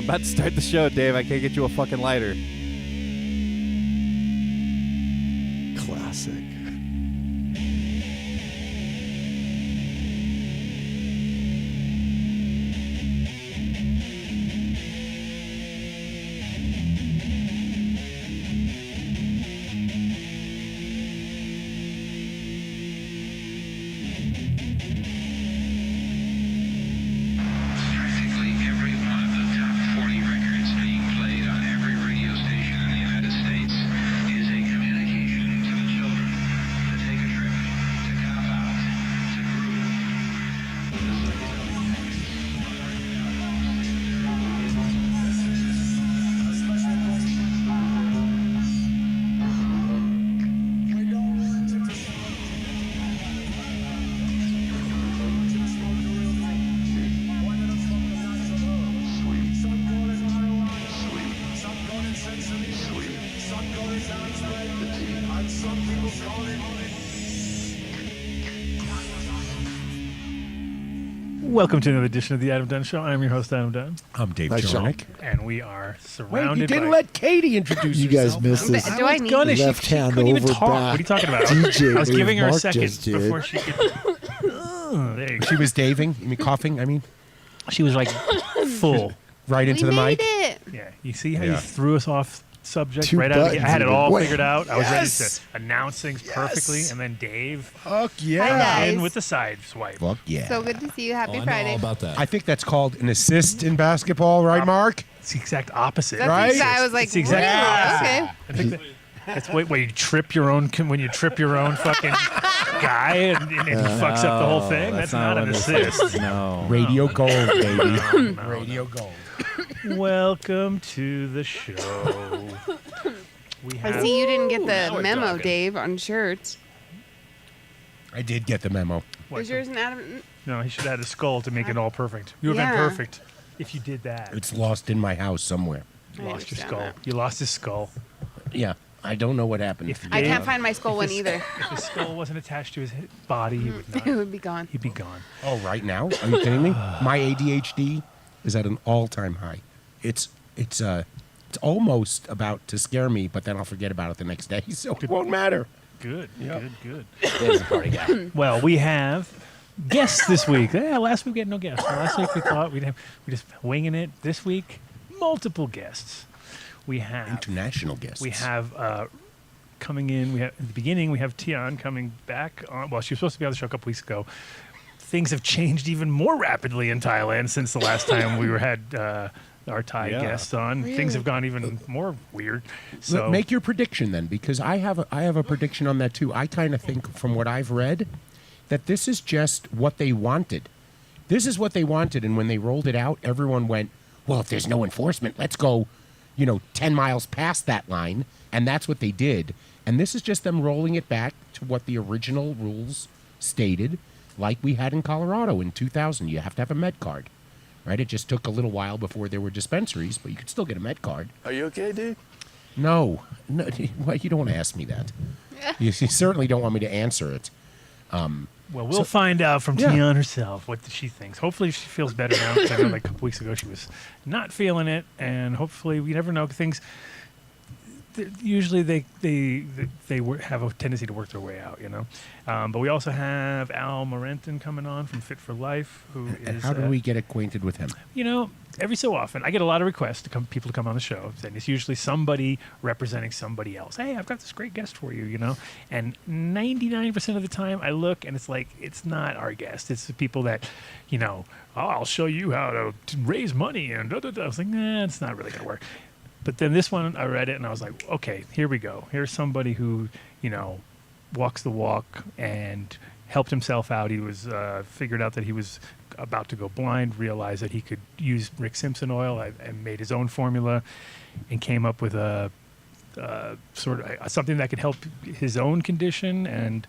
about to start the show, Dave. I can't get you a fucking lighter. Classic. Welcome to another edition of the Adam Dunn Show. I'm your host, Adam Dunn. I'm Dave Nice Jonick. And we are surrounded Wait, you didn't by... let Katie introduce You herself. guys missed this. Do I need Gonna, left she hand couldn't even over talk. back. What are you talking about? DJ I was giving her a Mark second just did. before she could... There you go. She was daving, you mean coughing, I mean, She was like full. right into we the made mic. it. Yeah. You see how you Yeah. threw us off subject Two right out of the buttons I had it even. all Wait. figured out. I was ready Yes. to announce things perfectly, and then Dave Fuck Hi, yeah. guys. in with the side swipe. Fuck yeah. So good to see you. Happy I know Friday. all about that. I think that's called an assist in basketball, right, Mark? It's the exact opposite. That's right? I was like, It's the exact really? opposite. Okay. I think that's wait, you trip your own when you trip your own fucking guy and he fucks up the whole thing. That's not an what this is. assist. No. Radio gold, baby. No. Radio gold. Welcome to the show. We I have see you didn't get Now the we're memo, talking. Dave, on shirts. I did get the memo. what, Was yours an Adam? No, he should have had a skull to make it all perfect. You would have Yeah. been perfect if you did that. It's lost in my house somewhere. You I lost your understand skull. that. You lost his skull. Yeah, I don't know what happened. If I Dave- can't find my skull one either. If his skull wasn't attached to his body, he would It not. would be gone. He'd be gone. Oh, right now? Are you kidding me? My ADHD is at an all-time high. It's almost about to scare me, but then I'll forget about it the next day, so it won't matter. Good. Yeah. Good. Dave's a party guy. Well, we have guests this week. Yeah, last week we had no guests. Last week we thought we just winging it. This week, multiple guests. We have International guests. We have coming in. We have at the beginning. We have Tian coming back on. Well, she was supposed to be on the show a couple weeks ago. Things have changed even more rapidly in Thailand since the last time we had our Thai guests on. Really? Things have gone even more weird. So Make your prediction then, because I have a prediction on that too. I kind of think, from what I've read, that this is just what they wanted. This is what they wanted, and when they rolled it out, everyone went, "Well, if there's no enforcement, let's go, 10 miles past that line," and that's what they did. And this is just them rolling it back to what the original rules stated, like we had in Colorado in 2000. You have to have a med card. Right? It just took a little while before there were dispensaries, but you could still get a med card. Are you okay, dude? No, well, you don't want to ask me that. You certainly don't want me to answer it. well, we'll find out from Yeah. Tian herself what she thinks. Hopefully, she feels better now. 'Cause I know like a couple weeks ago she was not feeling it, and hopefully, we never know things. Usually, they have a tendency to work their way out, But we also have Morentin coming on from Fit for Life, who And is how do we get acquainted with him? every so often I get a lot of requests people to come on the show, and it's usually somebody representing somebody else. Hey, I've got this great guest for you, And 99% of the time, I look and it's like it's not our guest. It's the people that, oh, I'll show you how to raise money and da da da. I was like, nah, it's not really gonna work. But then this one, I read it and I was like, okay, here we go. Here's somebody who, walks the walk and helped himself out. He was figured out that he was about to go blind, realized that he could use Rick Simpson oil, and made his own formula, and came up with a sort of something that could help his own condition, and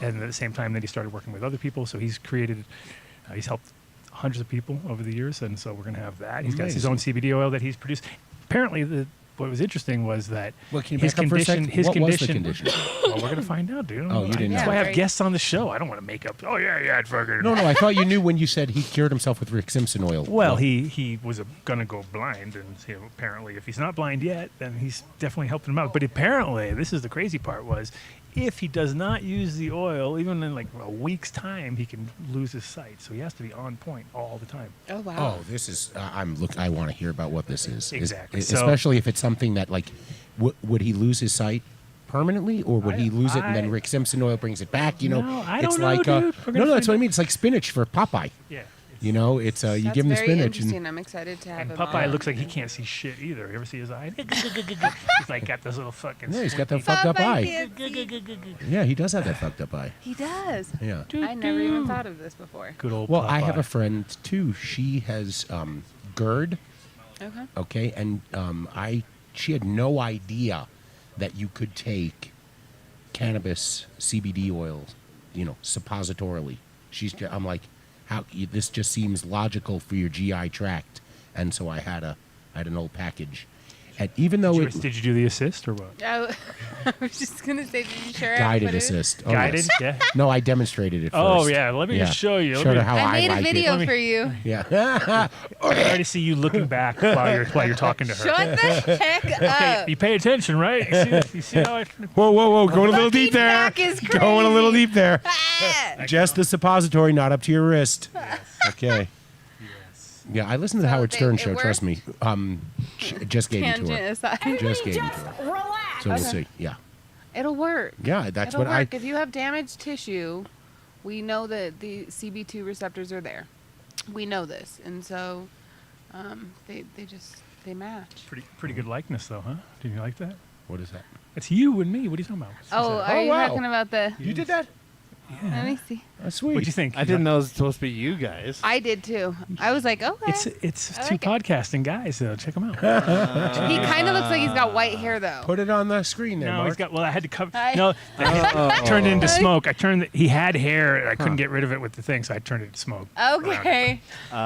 at the same time that he started working with other people. So he's created, he's helped hundreds of people over the years, and so we're going to have that. He's got his own CBD oil that he's produced. Apparently, what was interesting was that Well, can you his back up for a condition. second? His What was the condition. condition? Well, we're gonna find out, dude. Oh, you didn't That's know. why I have Right. guests on the show. I don't want to make up. Oh yeah, I'd fucking. No, I thought you knew when you said he cured himself with Rick Simpson oil. Well, he was gonna go blind, and apparently, if he's not blind yet, then he's definitely helping him out. But apparently, this is the crazy part: was if he does not use the oil, even in like a week's time, he can lose his sight. So he has to be on point all the time. Oh wow. Oh, this is. I want to hear about what this is. Exactly. So- Especially if it's something that like, would he lose his sight permanently, or would he lose it and then Rick Simpson oil brings it back? You know, No, I it's don't know, like dude. We're no, gonna that's you what I mean. It's like spinach for Popeye. Yeah. You know, it's you That's give him the very spinach interesting. and I'm excited to have And him Popeye on. looks like he can't see shit either. You ever see his eye? He's like got this little fucking. yeah, he's got that squinty- fucked up Popeye eye. can't see. Yeah, he does have that fucked up eye. He does. Yeah. I never even thought of this before. Good old. Well, I have Popeye. a friend too. She has GERD. Okay. Okay, and she had no idea that you could take cannabis CBD oil, you know, suppositorily. I'm like, this just seems logical for your GI tract, and so I had an old package, and even though Did you do the assist or what? I was just gonna say, did you share guided assist, oh, Guided? yes. Yeah. No, I demonstrated it first. Oh yeah. Let me just show you. Showed her how I I made a like video Let me- for you. it. Yeah. I already see you looking back while you're talking to her. Shut the heck Okay, up. you pay attention, right? You see how I. Whoa! Going a little deep Looking there. back is Going a little crazy. deep there. Ah! Just the suppository, not up to your wrist. Okay. Yeah, I listened to the So Howard they- Stern it show. Trust me. Just gave him to Tangent her. aside. Just gave him to her. So we'll see. Yeah. It'll work. Yeah, that's It'll what work. If you have damaged tissue, we know that the CB2 receptors are there. We know this, and so they match. Pretty good likeness though, huh? Did you like that? What is that? It's you and me. What are you talking about? Oh, are you wow. talking about the? You did that? Let me see. That's sweet. What'd you think? I didn't know it was supposed to be you guys. I did too. I was like, okay. It's I two like it. podcasting guys though. Check them out. He kind of looks like he's got white hair though. Put it on the screen there, No, Mark. he's got. Well, I had to cover. Hi. No, I turned it into Hi. smoke. He had hair. And I couldn't get rid of it with the thing, so I turned it to smoke. Okay. Oh.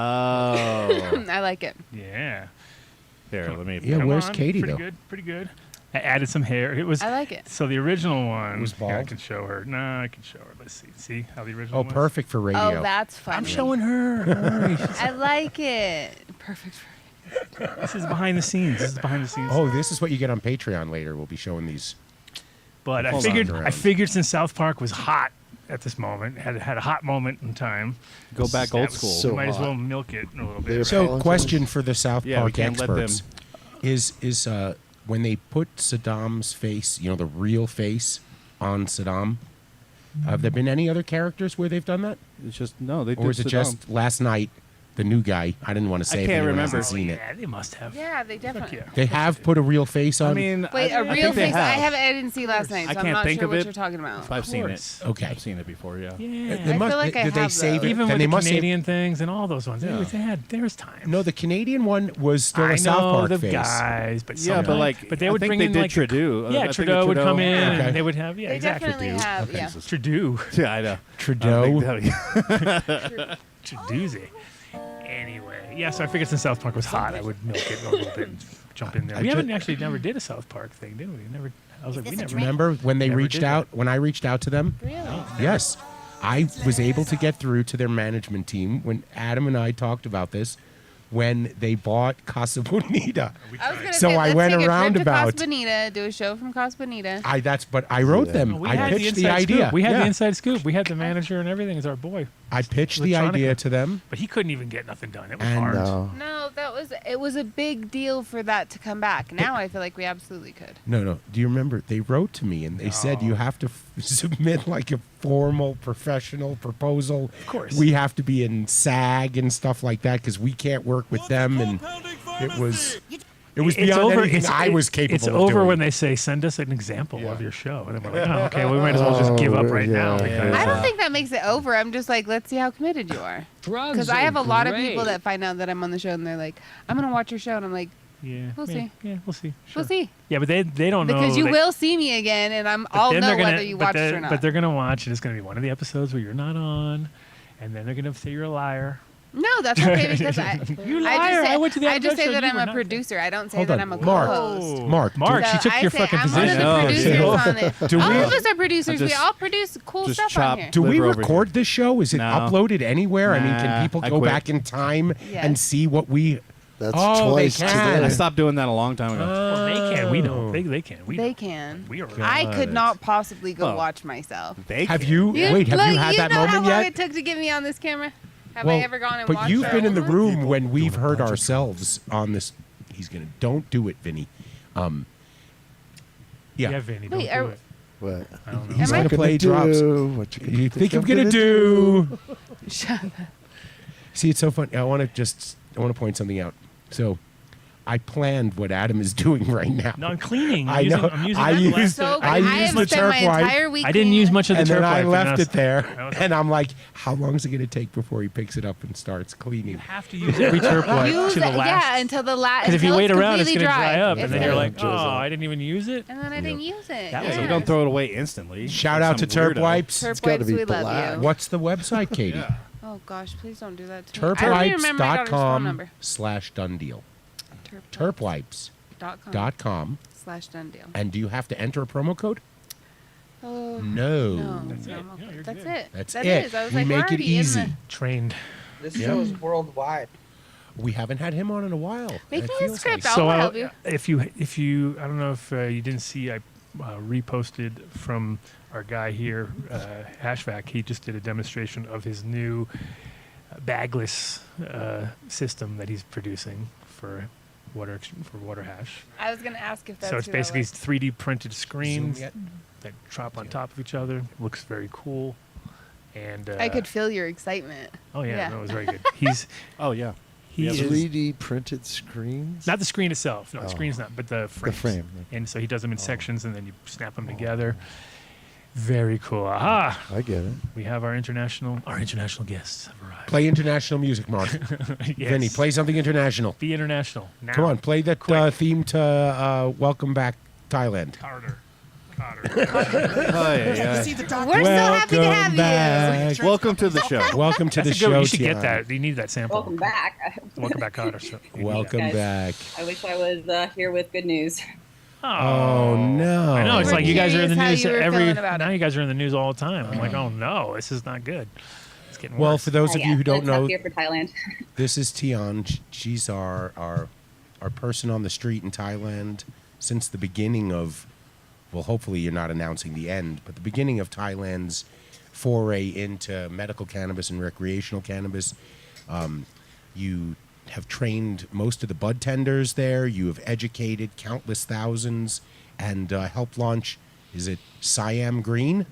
I like it. Yeah. Here, let me. Yeah, Come where's on. Katie, Pretty though? good. Pretty good. I added some hair. It was. I like it. So the original one. was Here, I bald? can show her. No, I can show her. Let's see. See how the original. Oh, was? perfect for radio. Oh, that's funny. I'm showing her. Don't worry. I like it. Perfect for This is behind the scenes. This is behind the scenes. Oh, this is what you get on Patreon later. We'll be showing these. But I Hold figured. on. I figured since South Park was hot at this moment, had a hot moment in time. Go back that old was- school. So we might as hot. well milk it a little They're bit. So, Valentine's. question for the South Yeah, we Park can't let them- experts is when they put Saddam's face, you know, the real face on Saddam. Have there been any other characters where they've done that, It's just no. They or did is it Saddam. just last night? The new guy. I didn't want to say. I if can't anyone remember. hasn't seen it. Yeah, they must have. Yeah, they Fuck definitely. yeah. They have put a real face on. I mean, Wait, I a think real they face? I have. haven't. I didn't see last night, I so I'm can't not think sure of what it. you're talking about. I've seen it. course. Okay. I've seen it before. Yeah. Yeah. They I must- feel like I did they have save those. it? Even Then with they the must save- Canadian things and all those ones, Yeah. there's time. No, the Canadian one was still I a South know Park the face. guys, but Yeah, but sometimes- like, but they I would think bring they in did like Trudeau. yeah, I think Trudeau would come in, Okay. and they would have They definitely have. Okay. Yeah. Trudeau, Yeah, I know. Trudeau. Trudeau's. Anyway, yeah. So I figured since South Park was hot, I would milk it a little bit and jump in there. I We ju- haven't actually never did a South Park thing, did we? Never. I was like, we never. Remember when they Never reached did that. out? When I reached out to them? Really? Yes. I was able to get through to their management team when Adam and I talked about this when they bought Casa Bonita. I was gonna So say, I let's went take a around trip to about- Casa Bonita, do a show from Casa Bonita. But I wrote them. We I had pitched the inside idea. Scoop. We had Yeah. the inside scoop. We had the manager and everything as our boy, I pitched the Electronica. idea to them. but he couldn't even get nothing done. It was And, hard. No. No, it was a big deal for that to come back. Now I feel like we absolutely could. No. Do you remember? They wrote to me and they said you have to submit like a formal professional proposal. Of course. We have to be in SAG and stuff like that because we can't work with them. And it was beyond anything I was capable It's of over doing. when they say, "Send us an example of your show," and then we're like, "Oh, okay, we might as well just give up right now." yeah. Because I don't think that makes it over. I'm just like, let's see how committed you are. Drugs Because I are have a lot of great. people that find out that I'm on the show and they're like, I'm going to watch your show. And I'm like, yeah, We'll yeah, see. Yeah, we'll see. Sure. we'll see. Yeah, but they don't know Because you they- will see me again and but I'll then know they're gonna- whether you but watched they're- or not. But they're gonna watch, and it's gonna be one of the episodes where you're not on, and then they're gonna say you're a liar, No, that's okay because You I liar. just say, I went to the I just other say show, that you I'm were a not producer. I don't say Hold that on, I'm a Mark. co-host. Mark, So she took I your say fucking I'm position. one of the producers on it. Do All we- of us are producers. We just- all produce cool just stuff chop- on here. Do we Live over record this show? Is it No. uploaded anywhere? I mean, can Nah, people I go quit. back in time Yes. and see what we? That's Oh, they twice can. today. I stopped doing that a long time ago. Well, they can. We don't. They can. We They don't. can. We are. I could God. not possibly go Well, watch myself. They Have can. you? You, Wait, have look, you had that know moment how long yet? it took to get me on this camera? Have Well, I ever gone and but watched you've our been in the own? room when we've doing a heard bunch of ourselves on this. He's gonna. Don't do it, Vinny. Yeah, Vinny, don't Wait, do are- it. What? I don't know. He's Am I- gonna play drops. What You think I'm gonna do? Shut up. See, it's so funny. I want to point something out. So, I planned what Adam is doing right now. No, I'm cleaning. I know. I'm using I that used- last- So I I used have the spent my turf wipe. entire week. I didn't use cleaning. much of the And turf then I wipe, left it there, That was- and I'm like, "How long is it going to take before he picks it up and starts cleaning?" You have to use every turf wipe Use to the it, last. yeah, until the last. Because if you wait around, it's going to dry up, It's and then you're gonna- like, drizzle. oh, I didn't even use it. And then I didn't use it. That Yeah, was you a- don't throw it away instantly. Shout Like out to some Turp weirdo. Wipes. Turf gotta wipes, be we love black. you. What's the website, Katie? Oh gosh, please don't do that to me. I don't even remember my daughter's phone number. Turpwipes.com/Dundeal. Turpwipes.com Turpwipes.com. /Done deal. And do you have to enter a promo code? Oh, No. no, That's no, it. okay. Yeah, you're That's good. it. That's That it. is. I was We like, make we're it already in easy. the- Trained. This show is worldwide. We haven't had him on in a while. Make It me a feels script. like- I'll So help you. if you, I don't know if you didn't see, I reposted from our guy here, Hashvac. He just did a demonstration of his new bagless system that he's producing for water hash. I was gonna ask if that's. So it's who basically that was. 3D printed screens yet? that drop on top of each other. Looks very cool. And I could feel your excitement. Oh yeah, yeah. no, it was very good. He's Oh yeah. he Yeah, is 3D printed screens? not the screen itself. No, the Oh. screen's not, but the frame. frame. And so he does them in sections, and then you snap them together. Very cool. Aha! I get it. We have our international guests have arrived. Play international music, Mark. Yes. Vinny, play something international. Be international. Now. Come on, play that Quick. theme to Welcome Back, Thailand. Carter. Oh, yeah. We're so happy to have back. Welcome to the show. Welcome to the That's a good one. show. You should get Tian. that. You need that sample. Welcome back. Welcome back, Carter. So you need Welcome Guys. back. I wish I was here with good news. that. Oh, no. I know. It's We're like you guys are in the curious news how you were every. feeling about Now it. you guys are in the news all the time. I'm like, oh no, this is not good. It's getting Well, worse. for those of you who don't It's know, tough here for Thailand. this is Tian. She's our person on the street in Thailand since the beginning of, well, hopefully you're not announcing the end, but the beginning of Thailand's foray into medical cannabis and recreational cannabis. You have trained most of the bud tenders there. You have educated countless thousands and helped launch, is it Siam Green?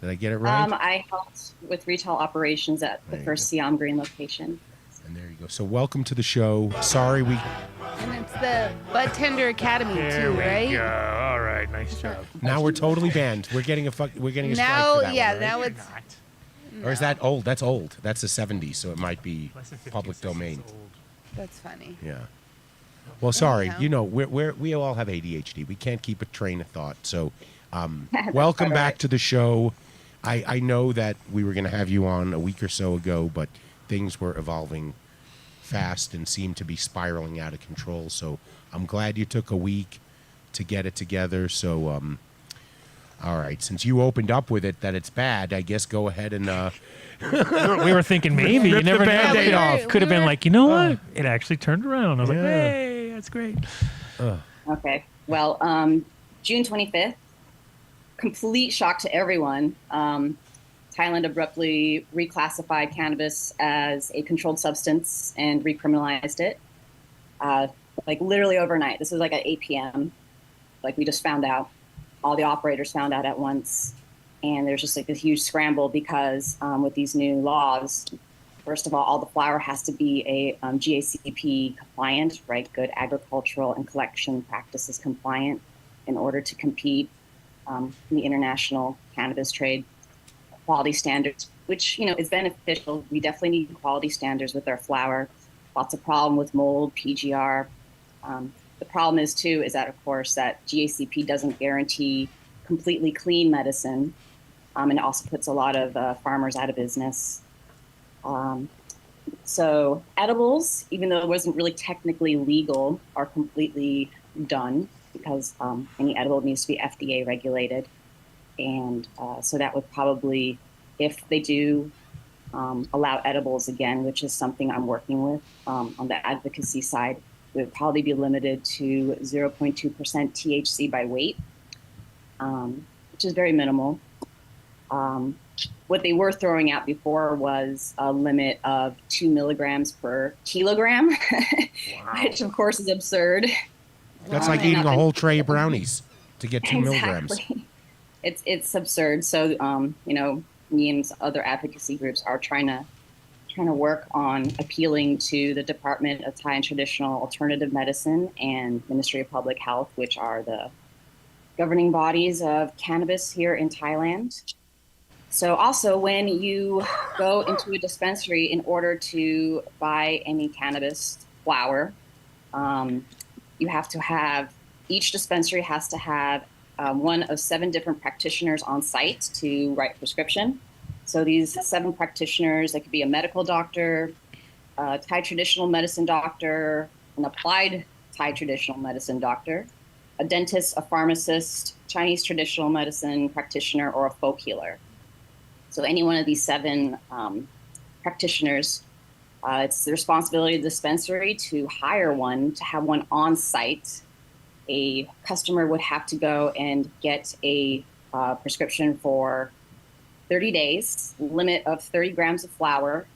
Did I get it right? I helped with retail operations at the There you first Siam Green location. And there you go. So welcome to the show. Sorry we And it's the Bud Tender Academy there too, we right? go. All right, nice job. now we're totally banned. We're getting a strike for Now, that yeah, one, right? now You're it's not. Or is that old? That's old. That's the 70s, so it might be Less than 50 public since it's domain. old. that's funny. Yeah. Well, sorry. Anyhow. You know, we all have ADHD. We can't keep a train of thought. So, welcome quite all back right. to the show. I know that we were going to have you on a week or so ago, but things were evolving fast and seemed to be spiraling out of control. So I'm glad you took a week to get it together. So, all right, since you opened up with it that it's bad, I guess go ahead and We were thinking maybe you Rip the never know. Band-Aid off. Could have been like, you know what? It actually turned around. I was like, Yeah. hey, that's great. Okay. Well, June 25th, complete shock to everyone. Thailand abruptly reclassified cannabis as a controlled substance and recriminalized it. Like literally overnight. This was like at 8 p.m. Like we just found out. All the operators found out at once. And there's just like this huge scramble because with these new laws, first of all the flour has to be a GACP compliant, right? Good agricultural and collection practices compliant in order to compete in the international cannabis trade. Quality standards, which, you know, is beneficial. We definitely need quality standards with our flour. Lots of problem with mold, PGR. The problem is too, is that of course that GACP doesn't guarantee completely clean medicine. And it also puts a lot of farmers out of business. So edibles, even though it wasn't really technically legal, are completely done because any edible needs to be FDA regulated. And so that would probably, if they do allow edibles again, which is something I'm working with on the advocacy side, it would probably be limited to 0.2% THC by weight, which is very minimal. What they were throwing out before was a limit of 2 milligrams per kilogram, which of course is absurd. That's like eating a whole tray of brownies to get 2 milligrams. Exactly. It's absurd. So me and other advocacy groups are trying to work on appealing to the Department of Thai and Traditional Alternative Medicine and Ministry of Public Health, which are the governing bodies of cannabis here in Thailand. So also when you go into a dispensary in order to buy any cannabis flower, you have to have, each dispensary has to have one of 7 different practitioners on site to write prescription. So these 7 practitioners, they could be a medical doctor, a Thai traditional medicine doctor, an applied Thai traditional medicine doctor, a dentist, a pharmacist, Chinese traditional medicine practitioner, or a folk healer. So any one of these 7 practitioners, it's the responsibility of the dispensary to hire one, to have one on site. A customer would have to go and get a prescription for 30 days, limit of 30 grams of flour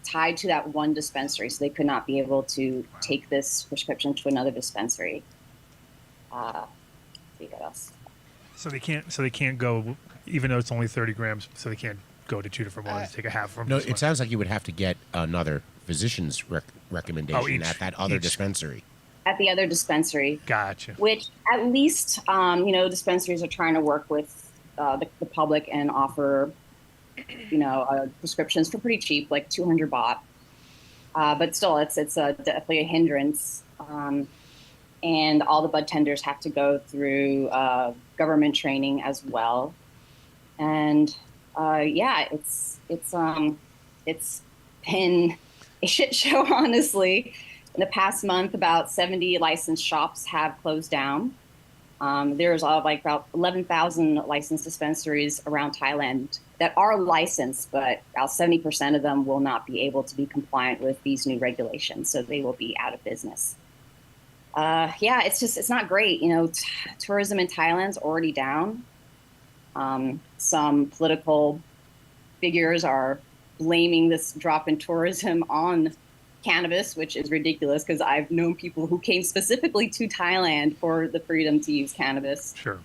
tied to that one dispensary. So they could not be able to take this prescription to another dispensary. Let's see what else. So they can't go, even though it's only 30 grams. So they can't go to 2 different ones, take a half from. No, this it one. sounds like you would have to get another physician's recommendation each- at that other each. dispensary. At the other dispensary, Gotcha. which at least, dispensaries are trying to work with the public and offer, prescriptions for pretty cheap, like 200 baht. But still, it's definitely a hindrance. And all the bud tenders have to go through government training as well. And it's been a shit show, honestly. In the past month, about 70 licensed shops have closed down. There's about 11,000 licensed dispensaries around Thailand that are licensed, but about 70% of them will not be able to be compliant with these new regulations, so they will be out of business. It's not great. Tourism in Thailand's already down. Some political figures are blaming this drop in tourism on cannabis, which is ridiculous because I've known people who came specifically to Thailand for the freedom to use cannabis. Sure.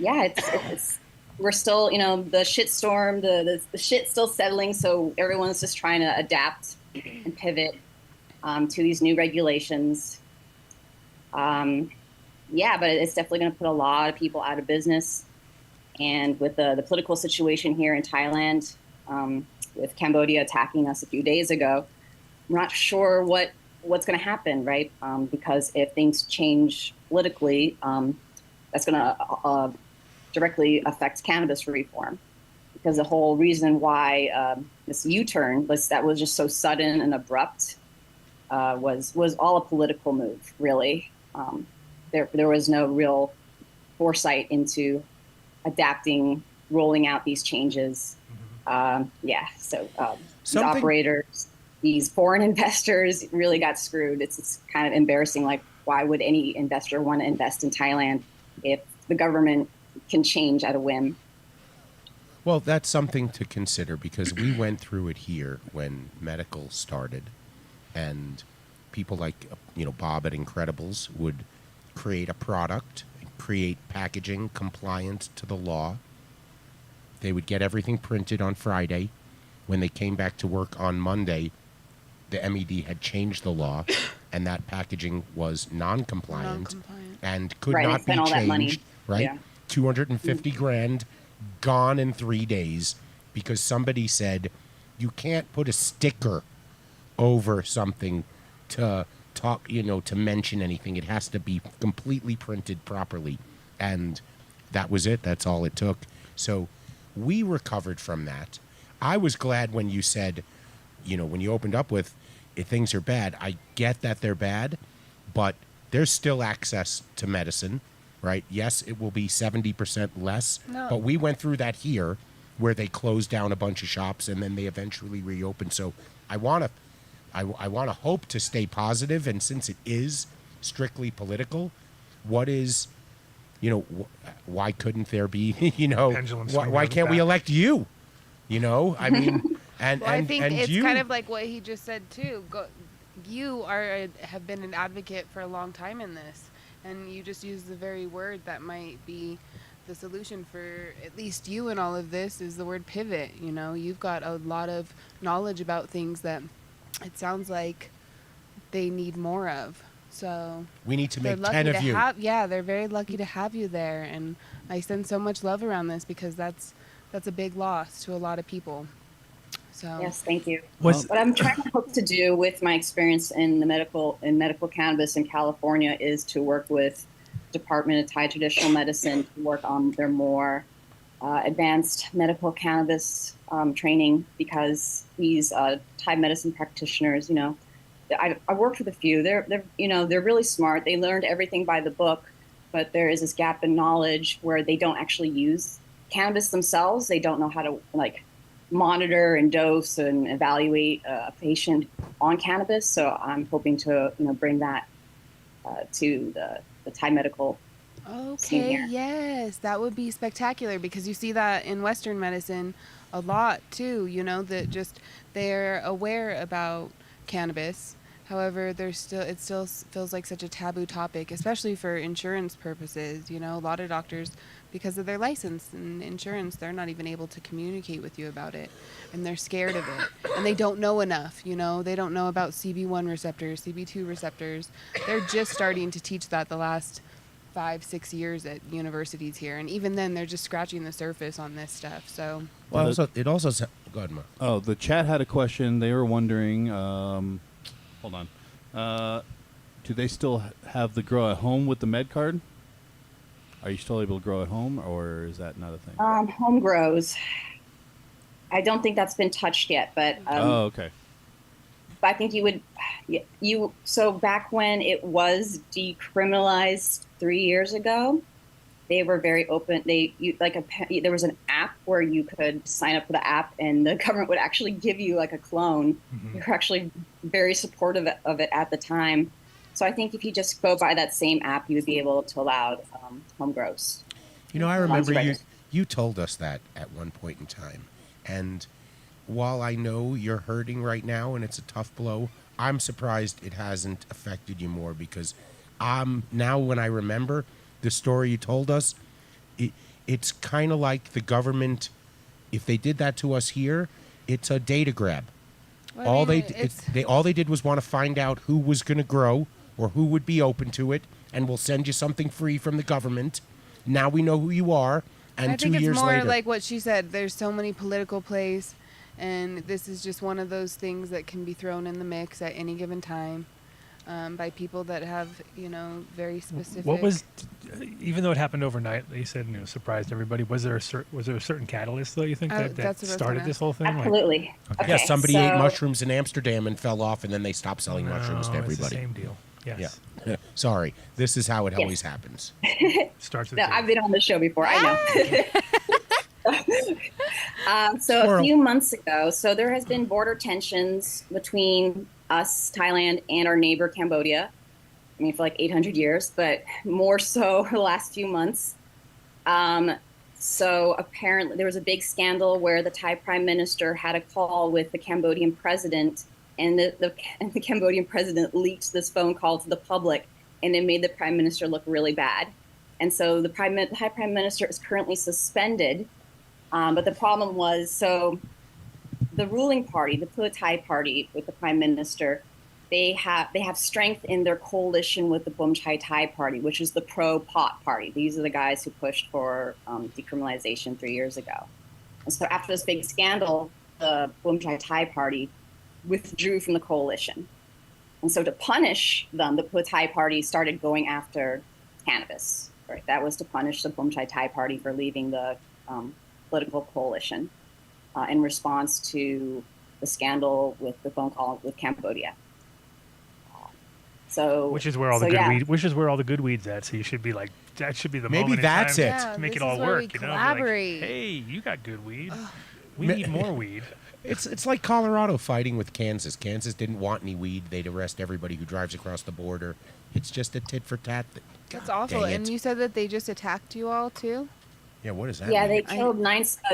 It's we're still, the shitstorm, the shit's still settling, so everyone's just trying to adapt and pivot to these new regulations. But it's definitely going to put a lot of people out of business. And with the political situation here in Thailand, with Cambodia attacking us a few days ago, I'm not sure what's going to happen, right? Because if things change politically, that's going to directly affect cannabis reform. Because the whole reason why this U-turn that was just so sudden and abrupt was all a political move, really. There was no real foresight into adapting, rolling out these changes. These operators, these foreign investors really got screwed. It's kind of embarrassing. Like, why would any investor want to invest in Thailand if the government can change at a whim? Well, that's something to consider because we went through it here when medical started, and people like Bob at Incredibles would create a product, create packaging compliant to the law. They would get everything printed on Friday. When they came back to work on Monday, the MED had changed the law, and that packaging was non-compliant and could Right, not they be spent all that money. changed. Right, Yeah. 250 grand gone in 3 days because somebody said you can't put a sticker over something to talk, to mention anything. It has to be completely printed properly, and that was it. That's all it took. So we recovered from that. I was glad when you said, when you opened up with things are bad. I get that they're bad, but there's still access to medicine, right? Yes, it will be 70% less, No. but we went through that here where they closed down a bunch of shops and then they eventually reopened. So I want to hope to stay positive, and since it is strictly political, what is, why couldn't there be, Pendulum swing why around can't we back. elect you? I mean, and Well, I think it's you, kind of like what he just said too. You have been an advocate for a long time in this, and you just used the very word that might be the solution for at least you in all of this is the word pivot. You've got a lot of knowledge about things that it sounds like they need more of. So we need to they're make lucky 10 to of you. they're very lucky to have you there, and I send so much love around this because that's a big loss to a lot of people. So Yes, thank you. Was- What I'm trying to hope to do with my experience in medical cannabis in California is to work with Department of Thai Traditional Medicine to work on their more advanced medical cannabis training, because these Thai medicine practitioners, I worked with a few. They're really smart. They learned everything by the book, but there is this gap in knowledge where they don't actually use cannabis themselves. They don't know how to monitor and dose and evaluate a patient on cannabis. So I'm hoping to bring that to the Thai medical scene okay, here. yes, that would be spectacular, because you see that in Western medicine a lot too. That just they're aware about cannabis. However, it still feels like such a taboo topic, especially for insurance purposes. A lot of doctors, because of their license and insurance, they're not even able to communicate with you about it, and they're scared of it, and they don't know enough. They don't know about CB1 receptors, CB2 receptors. They're just starting to teach that the last 5-6 years at universities here, and even then, they're just scratching the surface on this stuff. So, Well, it also go ahead, Mark. Oh, the chat had a question. They were wondering, hold on. Do they still have the grow at home with the med card? Are you still able to grow at home, or is that not a thing? Home grows. I don't think that's been touched yet, but Oh, okay. I think so back when it was decriminalized 3 years ago, they were very open. There was an app where you could sign up for the app, and the government would actually give you a clone. Mhm. They were actually very supportive of it at the time. So I think if you just go by that same app, you would be able to allow home grows. I remember Right. you told us that at one point in time. And while I know you're hurting right now and it's a tough blow, I'm surprised it hasn't affected you more, because now when I remember the story you told us, it's kind of like the government, if they did that to us here, it's a data grab. All they did was want to find out who was going to grow or who would be open to it, and we'll send you something free from the government. Now we know who you are, and I 2 think it's years more later, like what she said. There's so many political plays, and this is just one of those things that can be thrown in the mix at any given time by people that have, very specific. What was, even though it happened overnight, they said, surprised everybody. Was there a certain catalyst, though, you think, that that's what I was started gonna this whole thing? Absolutely. Okay. yeah, Okay, somebody so- ate mushrooms in Amsterdam and fell off, and then they stopped selling mushrooms to No, everybody. It's the same deal. Yes. Yeah. Sorry, this is how it Yes. always happens. Starts with No, J. I've been on the show before. I know. So Squirrel. a few months ago, there has been border tensions between us, Thailand, and our neighbor Cambodia. I mean, for 800 years, but more so the last few months. So apparently there was a big scandal where the Thai prime minister had a call with the Cambodian president, and the Cambodian president leaked this phone call to the public, and it made the prime minister look really bad. And so the Thai prime minister is currently suspended. But the problem was, the ruling party, the Pheu Thai party with the prime minister, they have strength in their coalition with the Bum Chai Thai party, which is the pro-pot party. These are the guys who pushed for decriminalization 3 years ago. And so after this big scandal, the Bum Chai Thai party withdrew from the coalition. And so to punish them, the Pheu Thai party started going after cannabis. Right? That was to punish the Bum Chai Thai party for leaving the political coalition. in response to the scandal with the phone call with Cambodia. So Which is where all the good weed. Which is where all the good weed's at. So you should be like, that should be the Maybe moment in that's time it. Yeah, to make this it all is where work. we You know, Be collaborate. like, hey, you got good weed. We need more weed. It's like Colorado fighting with Kansas. Kansas didn't want any weed. They'd arrest everybody who drives across the border. It's just a tit for tat. That's God awful. dang And it. you said that they just attacked you all too? Yeah, what does that Yeah, mean? they killed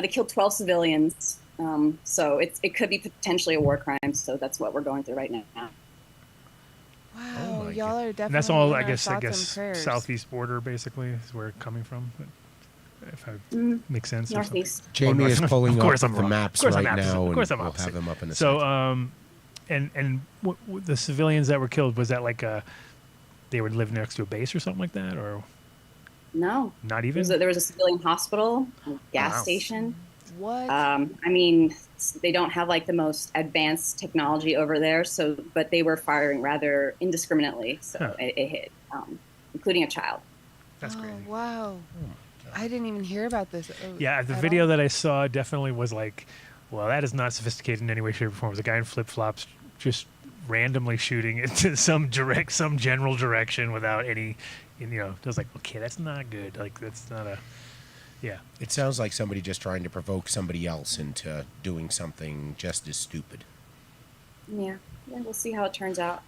they killed 12 civilians. So it could be potentially a war crime. So that's what we're going through right now. Wow, my y'all are definitely. And that's all, in I our guess, thoughts and prayers. southeast border basically is where it's coming from. If I make sense. or something. Northeast. Jamie is pulling Of course up I'm the wrong. maps Of course I'm right opposite. now, Of and course I'm we'll opposite. have them up in a So, second. and the civilians that were killed, was that like they would live next to a base or something like that, or No. not even? There was a civilian hospital, a gas Wow. station. What? I mean, they don't have like the most advanced technology over there, but they were firing rather indiscriminately, so Huh. it hit, including a child. That's oh, crazy. wow. I didn't even hear about this. Yeah, the at video all. that I saw definitely was like, well, that is not sophisticated in any way, shape, or form. It was a guy in flip flops just randomly shooting into some general direction without any, I was like, okay, that's not good. Like, that's not a, yeah. It sounds like somebody just trying to provoke somebody else into doing something just as stupid. Yeah, we'll see how it turns out.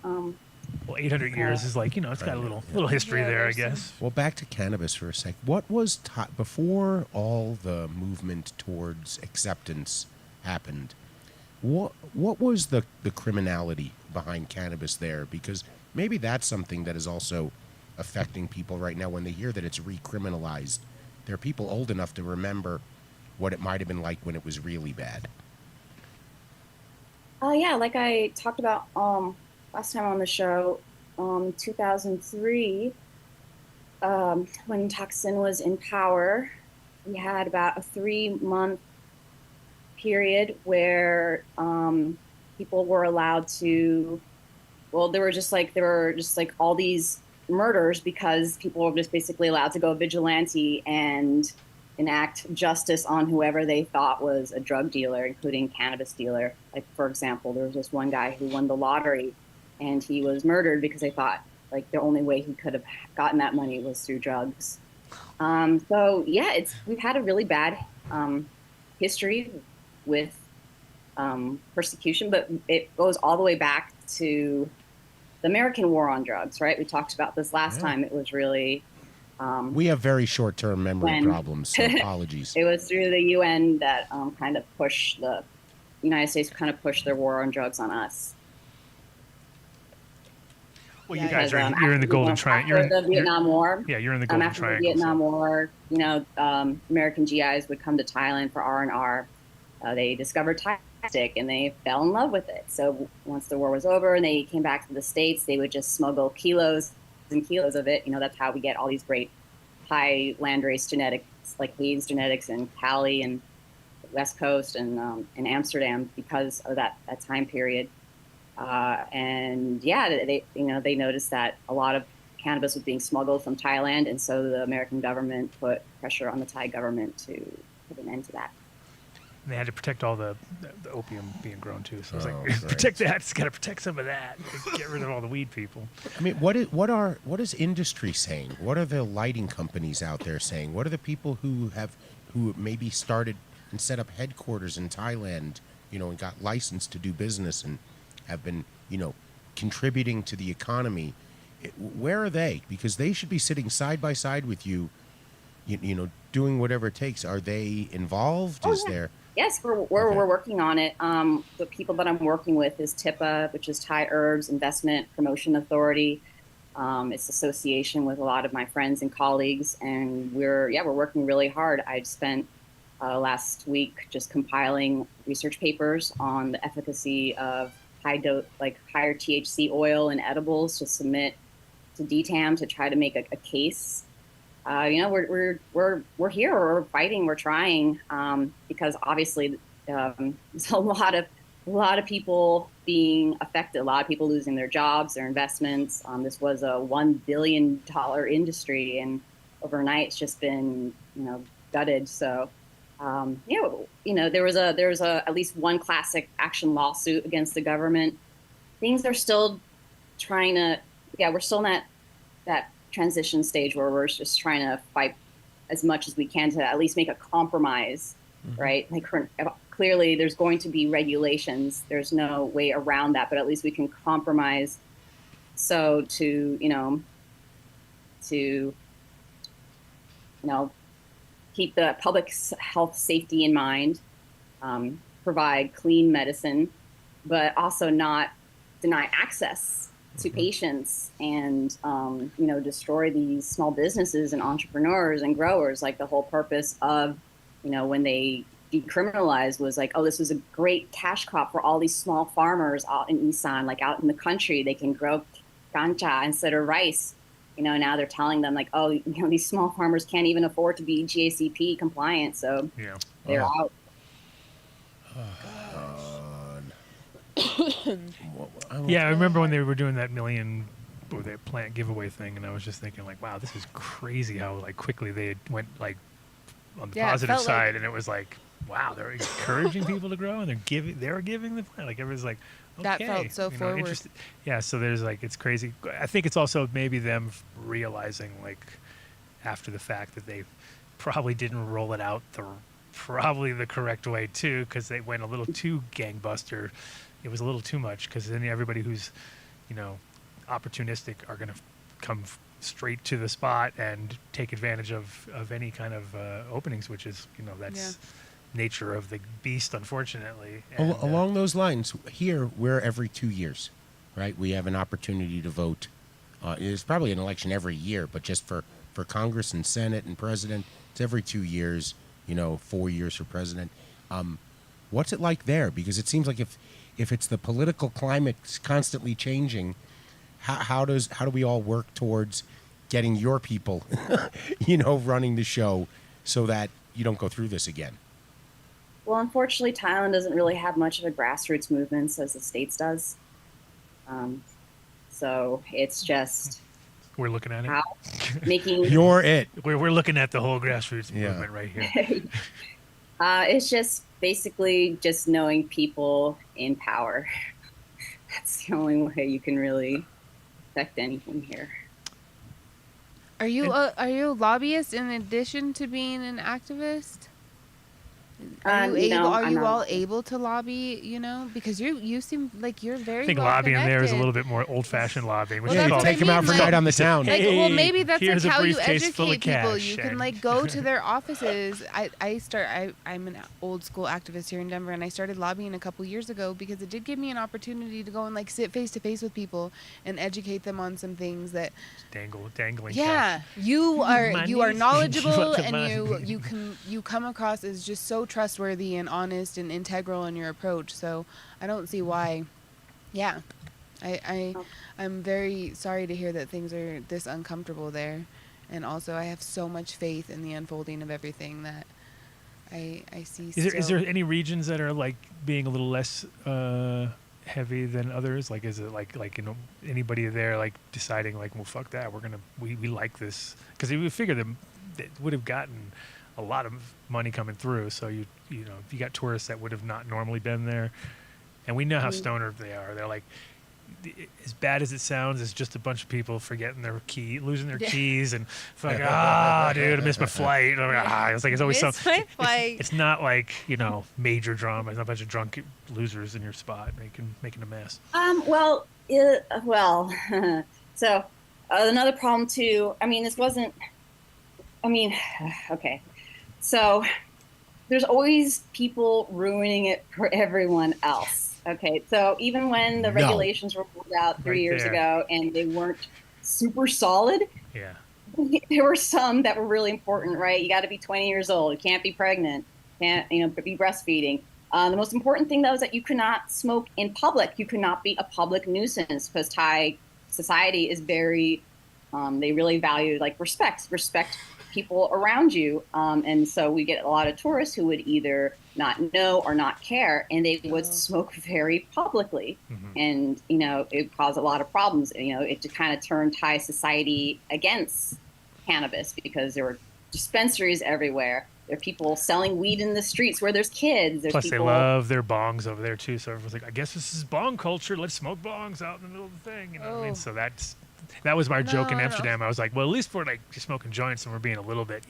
Well, 800 years is like, it's got a little history Yeah, there, I there's some- guess. Well, back to cannabis for a sec. What was before all the movement towards acceptance happened? What was the criminality behind cannabis there? Because maybe that's something that is also affecting people right now when they hear that it's recriminalized. There are people old enough to remember what it might have been like when it was really bad. Yeah, like I talked about last time on the show, 2003, when Thaksin was in power, we had about a 3-month period where people were allowed to, there were just like all these murders because people were just basically allowed to go vigilante and enact justice on whoever they thought was a drug dealer, including cannabis dealer. Like, for example, there was this one guy who won the lottery and he was murdered because they thought like the only way he could have gotten that money was through drugs. So yeah, we've had a really bad history with persecution, but it goes all the way back to the American war on drugs, right? We talked about this last time. It was really We have very short-term memory problems, so apologies. it was through the UN that kind of pushed the United States kind of pushed their war on drugs on us. Well, Yeah, you guys Because, you're in the Golden Triangle. After the Vietnam War. Yeah, you're in the Golden After Triangle. the Vietnam so- War, American GIs would come to Thailand for R&R. They discovered Thai stick and they fell in love with it. So once the war was over and they came back to the States, they would just smuggle kilos and kilos of it. That's how we get all these great Thai Landrace genetics, like Hayes genetics in Cali and West Coast and in Amsterdam because of that time period. And yeah, they noticed that a lot of cannabis was being smuggled from Thailand, and so the American government put pressure on the Thai government to put an end to that. And they had to protect all the opium being grown too. So it's Oh, like, great. protect that. It's got to protect some of that. Get rid of all the weed people. I mean, what is industry saying? What are the lighting companies out there saying? What are the people who maybe started and set up headquarters in Thailand, and got licensed to do business and have been, contributing to the economy? Where are they? Because they should be sitting side by side with you, doing whatever it takes. Are they involved? Oh, Is yeah. there? Yes, we're working on it. The people that I'm working with is TIPA, which is Thai Herbs Investment Promotion Authority. It's association with a lot of my friends and colleagues, and we're working really hard. I've spent last week just compiling research papers on the efficacy of higher THC oil and edibles to submit to DTAM to try to make a case. We're here, we're fighting, we're trying, because obviously there's a lot of people being affected, a lot of people losing their jobs, their investments. This was a $1 billion industry, and overnight it's just been gutted. So there was a at least one classic action lawsuit against the government. Things are still we're still in that transition stage where we're just trying to fight as much as we can to at least make a compromise, right? Like clearly there's going to be regulations. There's no way around that, but at least we can compromise. So to keep the public health safety in mind, provide clean medicine, but also not deny access to patients and, destroy these small businesses and entrepreneurs and growers. Like the whole purpose of, when they decriminalized was like, oh, this was a great cash crop for all these small farmers out in Isan, like out in the country, they can grow gancha instead of rice. Now they're telling them like, oh, these small farmers can't even afford to be GACP compliant. So they're out. Yeah, I remember when they were doing that million or that plant giveaway thing, and I was just thinking like, wow, this is crazy how like quickly they went like on the positive side, and it was like, wow, they're encouraging people to grow, and they're giving the plant. Like everyone's like, okay, that felt so forward. Yeah, so there's like, it's crazy. I think it's also maybe them realizing like after the fact that they probably didn't roll it out probably the correct way too, because they went a little too gangbuster. It was a little too much, because then everybody who's, opportunistic are going to come straight to the spot and take advantage of any kind of openings, which is, that's nature of the beast, unfortunately. And, along those lines, here we're every 2 years, right? We have an opportunity to vote. There's probably an election every year, but just for Congress and Senate and President, it's every 2 years, 4 years for President. What's it like there? Because it seems like if it's the political climate constantly changing, how do we all work towards getting your people, running the show so that you don't go through this again? Well, unfortunately, Thailand doesn't really have much of a grassroots movement as the States does. So it's just we're looking at it. You're it. We're looking at the whole grassroots movement right here. It's just basically just knowing people in power. That's the only way you can really affect anything here. Are you a lobbyist in addition to being an activist? Are you all able to lobby? Because you seem like you're very. I think well lobbying connected. there is a little bit more oldfashioned lobbying. Well, that's what take them out for night on the town. Maybe that's here's like a how you briefcase full of educate people. cash You can go to their offices. I'm an old school activist here in Denver, and I started lobbying a couple years ago because it did give me an opportunity to go and sit face to face with people and educate them on some things that dangling. Yeah, cash. you are knowledgeable, and Money. you come across as just so trustworthy and honest and integral in your approach. So I don't see why. Yeah, I'm very sorry to hear that things are this uncomfortable there, and also I have so much faith in the unfolding of everything that I see. Is there any regions that are being a little less heavy than others? Is it anybody there deciding well, fuck that, we like this, because we figure that would have gotten a lot of money coming through. So you got tourists that would have not normally been there, and we know how stoner they are. They're as bad as it sounds, it's just a bunch of people forgetting their losing their keys, and fucking dude, I missed my flight. It's always something. It's not major drama. It's not a bunch of drunk losers in your spot making a mess. So another problem too. Okay. So there's always people ruining it for everyone else. Okay, so even when the regulations were rolled out 3 years ago and they weren't super solid, there were some that were really important, right? You got to be 20 years old, you can't be pregnant, can't be breastfeeding. The most important thing though is that you could not smoke in public. You could not be a public nuisance, because Thai society is very, they really value respect people around you, and so we get a lot of tourists who would either not know or not care, and they would smoke very publicly, and it caused a lot of problems. It just kind of turned Thai society against cannabis, because there were dispensaries everywhere. There are people selling weed in the streets where there's kids. There's Plus, people, they love their bongs over there too. So everyone's like, "I guess this is bong culture. Let's smoke bongs out in the middle of the thing." You know what I mean? Oh. So that was my joke in No, no. Amsterdam. I was like, "Well, at least we're like just smoking joints and we're being a little bit,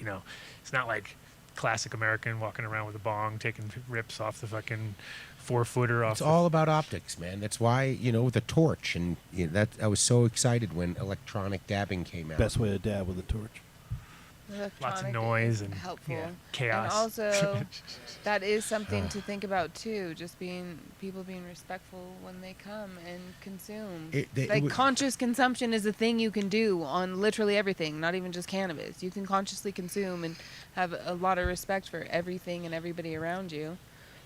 it's not like classic American walking around with a bong, taking rips off the fucking 4-footer off." It's all about optics, man. That's why, the torch. And that I was so excited when electronic dabbing came out. Best way to dab with a torch. Lots of Electronic noise is and helpful. yeah, chaos. And also, that is something to think about too. Just people being respectful when they come and consume. Conscious consumption is a thing you can do on literally everything, not even just cannabis. You can consciously consume and have a lot of respect for everything and everybody around you.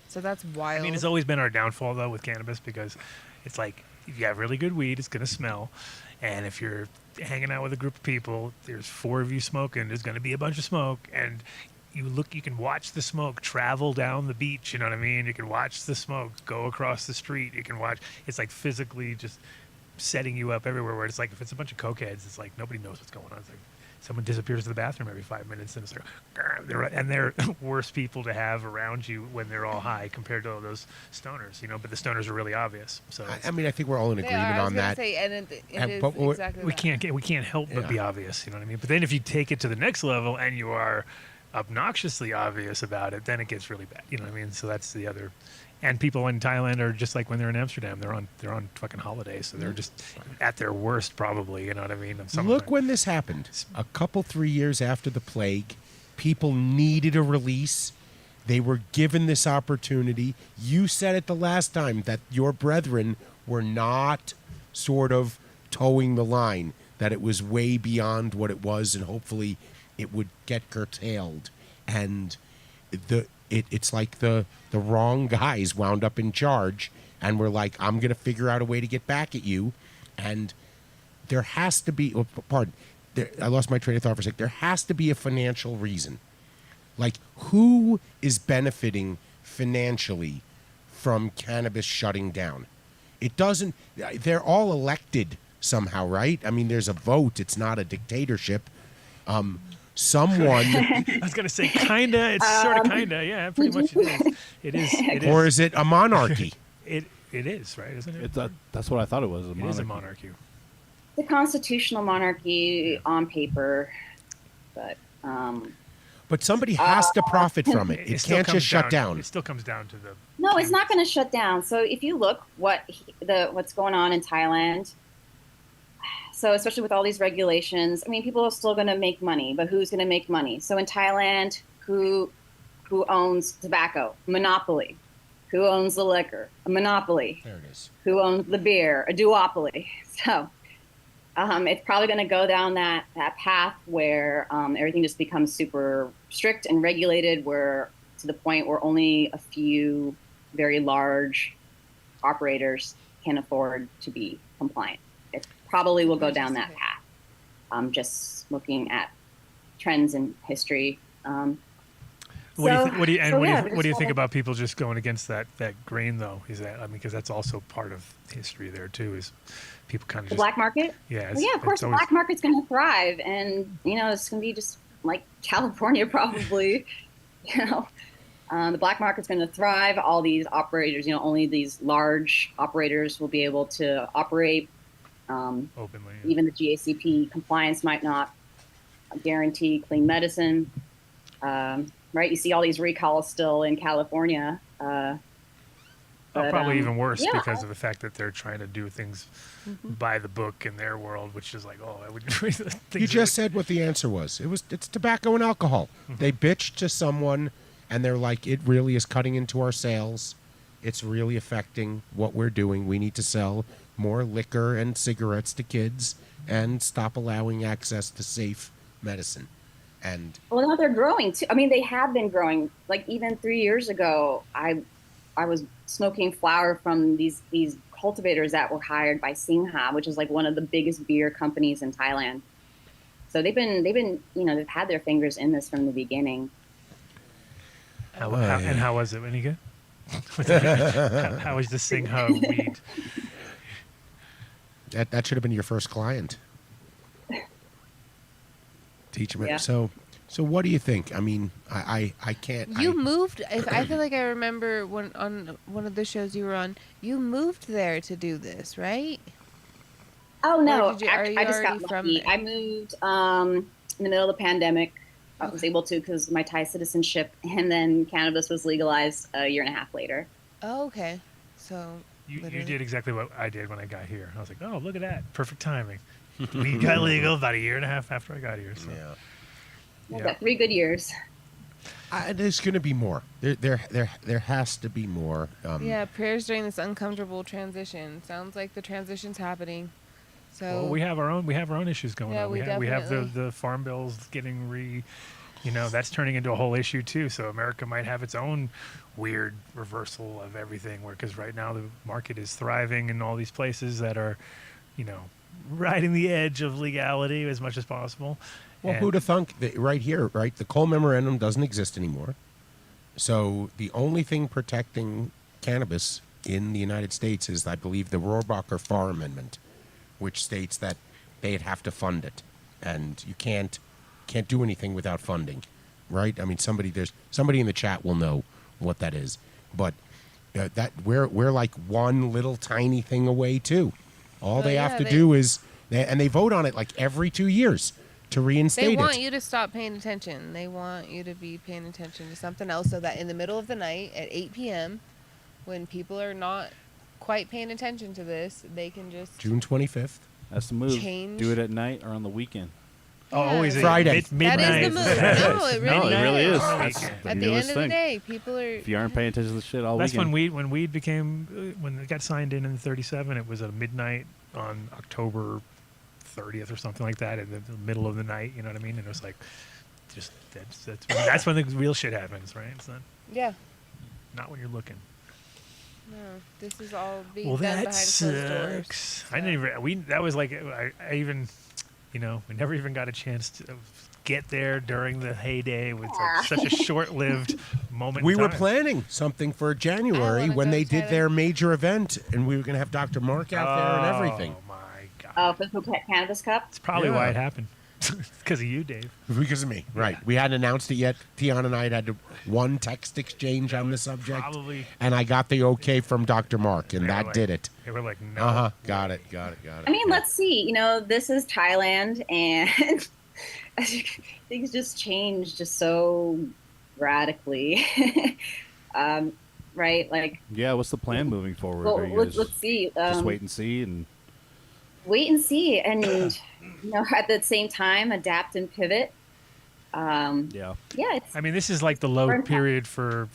So that's wild. I mean, it's always been our downfall though with cannabis because it's like if you have really good weed, it's gonna smell, and if you're hanging out with a group of people, there's 4 of you smoking, there's going to be a bunch of smoke, and you can watch the smoke travel down the beach, you know what I mean? You can watch the smoke go across the street. You can watch, it's like physically just setting you up everywhere, where it's like if it's a bunch of cokeheads, it's like nobody knows what's going on. It's like someone disappears to the bathroom every 5 minutes, and it's like, they're worse people to have around you when they're all high compared to all those stoners, but the stoners are really obvious. So I mean, I think we're all in agreement on that. Say, and it is but exactly we that. can't help but be obvious, you know what I mean? But then if you take it to the next level and you are obnoxiously obvious about it, then it gets really bad, you know what I mean? So that's the other. And people in Thailand are just like when they're in Amsterdam, they're on fucking holiday, so they're just at their worst, probably. You know what I mean? Look when this happened. 3 years after the plague, people needed a release. They were given this opportunity. You said it the last time that your brethren were not sort of towing the line, that it was way beyond what it was, and hopefully it would get curtailed. And it's like the wrong guys wound up in charge and were like, I'm going to figure out a way to get back at you. And there has to be, I lost my train of thought for a sec. There has to be a financial reason. Like, who is benefiting financially from cannabis shutting down? It doesn't, they're all elected somehow, right? I mean, there's a vote. It's not a dictatorship. Someone. I was gonna say kinda. It's sort of kinda. Yeah, pretty much it is. It is. It is. Or is it a monarchy? It is, right? Isn't it? That's what I thought it was. It is a monarchy. the constitutional monarchy on paper, but But somebody has to profit from it. It still can't comes just shut down. It still comes down to the. no, it's not going to shut down. So if you look what's going on in Thailand, so especially with all these regulations, I mean, people are still going to make money, but who's going to make money? So in Thailand, who owns tobacco? Monopoly. Who owns the liquor? A monopoly. There it is. Who owns the beer? A duopoly. So it's probably going to go down that path where everything just becomes super strict and regulated, where to the point where only a few very large operators can afford to be compliant. It probably will go down that path. Just looking at trends in history. What do you think about people just going against that grain though? Is that, I mean, because that's also part of history there too, is people kind of the black market? Yeah. Well, yeah, of course the black market's going to thrive, and it's going to be just like California probably. The black market's going to thrive. All these operators, only these large operators will be able to operate openly. Yeah. Even the GACP compliance might not guarantee clean medicine. Right? You see all these recalls still in California. Probably even worse because of the fact that they're trying to do things by the book in their world, which is like, I wouldn't. You just said what the answer was. It's tobacco and alcohol. They bitched to someone, and they're like, it really is cutting into our sales. It's really affecting what we're doing. We need to sell more liquor and cigarettes to kids and stop allowing access to safe medicine. And well, now they're growing too. I mean, they have been growing. Like even 3 years ago, I was smoking flower from these cultivators that were hired by Singha, which is like one of the biggest beer companies in Thailand. So they've they've had their fingers in this from the beginning. And how was it? Any good? How was the Singha weed? That should have been your first client. Teach them. Yeah. So So what do you think? I mean, I can't. You moved. I feel like I remember when on one of the shows you were on, you moved there to do this, right? Oh no, did you- are you I just got already from lucky. there? I moved in the middle of the pandemic. I was able to because my Thai citizenship, and then cannabis was legalized a year and a half later. Oh, okay. So You literally- did exactly what I did when I got here. I was like, oh, look at that. Perfect timing. We got legal about a year and a half after I got here. So. Yeah. I've Yeah. got 3 good years. There's going to be more. There has to be more. Yeah, prayers during this uncomfortable transition. Sounds like the transition's happening. So Well, we have our own issues going Yeah, on. we have definitely- the farm bills getting that's turning into a whole issue too. So America might have its own weird reversal of everything. Because right now the market is thriving in all these places that are, riding the edge of legality as much as possible. Well, And- who'd have thunk that right here, right? The Cole Memorandum doesn't exist anymore. So the only thing protecting cannabis in the United States is, I believe, the Rohrabacher-Farr Amendment, which states that they'd have to fund it, and you can't do anything without funding, right? I mean, somebody in the chat will know what that is, but that we're like one little tiny thing away too. All they have to do is they vote on it like every 2 years to reinstate they want it. you to stop paying attention. They want you to be paying attention to something else so that in the middle of the night at 8 p.m., when people are not quite paying attention to this, they can just June 25th. That's the move. Change. Do it at night or on the weekend. Oh, always Friday. midnight. That is the move. No, it really, No, it really is. Midnight. That's the At the newest end of the thing. day, people are. If you aren't paying attention to the shit all That's weekend. when weed became when it got signed in the 37. It was at midnight on October 30th or something like that, in the middle of the night. You know what I mean? And it was like, just that's when the real shit happens, right? It's Yeah. not when you're looking. No, this is all being Well, done that behind closed doors. sucks. I didn't even. That was like I even, we never even got a chance to get there during the heyday. With like such a short-lived moment. We in were time. planning something for January wanna when go they to did Thailand. their major event, and we were going to have Dr. Mark out there and everything. Oh my god! Oh, Physical Cannabis Cup. It's probably Yeah. why it happened. Because of you, Dave. Because of me, right? We hadn't announced it yet. Tian and I had one text exchange on the subject, Probably. and I got the okay from Dr. Mark, and They were that like- did it. They were like, no. Got it. I mean, let's see. This is Thailand, and things just changed just so radically. Right? Like, Yeah, what's the plan moving forward? well, Are you let's guys see. just wait and see and Wait and see, and at the same time, adapt and pivot. yeah. Yeah, it's I mean, this is like the low Burn out. period for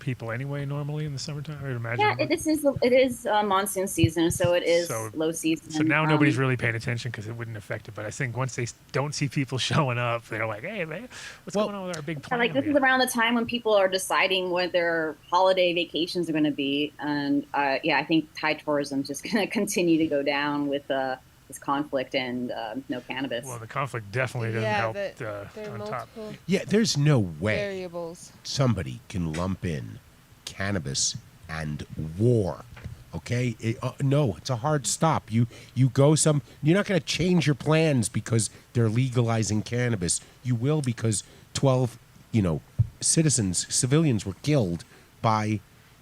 people anyway. Normally in the summertime, I would imagine. it is monsoon season, so it is So- low season. So now nobody's really paying attention because it wouldn't affect it. But I think once they don't see people showing up, they're like, "Hey, man, what's going on with our big Yeah, plan?" like this is around the time when people are deciding what their holiday vacations are going to be, and I think Thai tourism is just going to continue to go down with this conflict and no cannabis. Well, the conflict definitely doesn't Yeah, help there are on top. multiple Yeah, there's no way variables. somebody can lump in cannabis and war. Okay, no, it's a hard stop. You go some. You're not going to change your plans because they're legalizing cannabis. You will because 12, civilians were killed by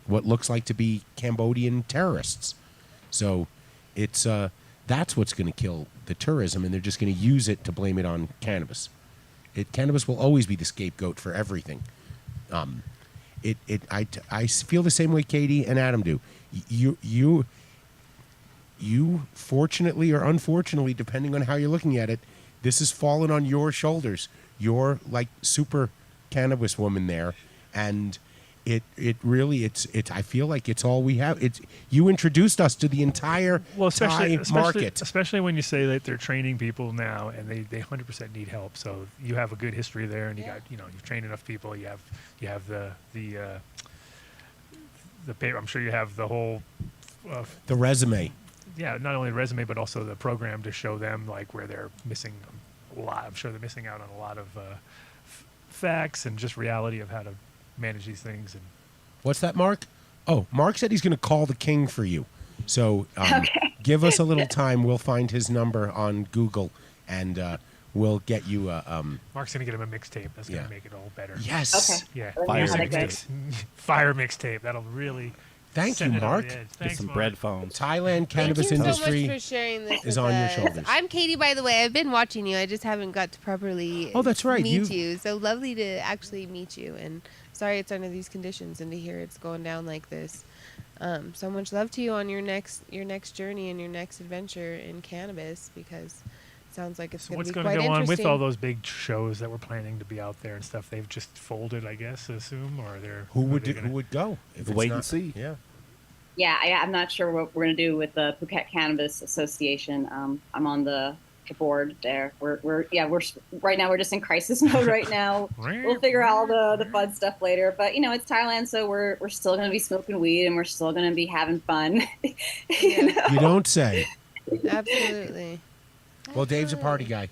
what looks like to be Cambodian terrorists. So it's that's what's going to kill the tourism, and they're just going to use it to blame it on cannabis. Cannabis will always be the scapegoat for everything. I feel the same way Katie and Adam do. You fortunately or unfortunately, depending on how you're looking at it, this has fallen on your shoulders. You're like super cannabis woman there, and it really I feel like it's all we have. You introduced us to the entire Thai market. especially when you say that they're training people now, and they 100% need help. So you have a good history there, and you got you've trained enough people. You have the paper. I'm sure you have the whole. The resume. Yeah, not only the resume, but also the program to show them like where they're missing a lot. I'm sure they're missing out on a lot of facts and just reality of how to manage these things. And What's that, Mark? Oh, Mark said he's going to call the king for you. So Okay. give us a little time. We'll find his number on Google, and we'll get you a Mark's gonna get him a mixtape. That's gonna Yeah. make it all better. yes. Okay. Yeah. Let me Fire know how that mixtape. goes. Fire mixtape. That'll really. Thank send you, it over Mark. the edge. Get Thanks, some Mark. bread phones. Thailand cannabis Thank you industry. so much for sharing this is with on your us. shoulders. I'm Katie, by the way. I've been watching you. I just haven't got to properly Oh, that's right. meet You- you. So lovely to actually meet you. And sorry it's under these conditions and to hear it's going down like this. So much love to you on your next journey and your next adventure in cannabis, because it sounds like it's So going what's to be going quite to go on interesting. with all those big shows that we're planning to be out there and stuff? They've just folded, I guess. I assume, or they're Who are would they who gonna- would go? If it's Wait and not- see. Yeah. Yeah, I'm not sure what we're going to do with the Phuket Cannabis Association. I'm on the board there. We're right now we're just in crisis mode right now. We'll figure out all the fun stuff later. But it's Thailand, so we're still going to be smoking weed and we're still going to be having fun. You don't say. Absolutely. Well, Dave's a party guy.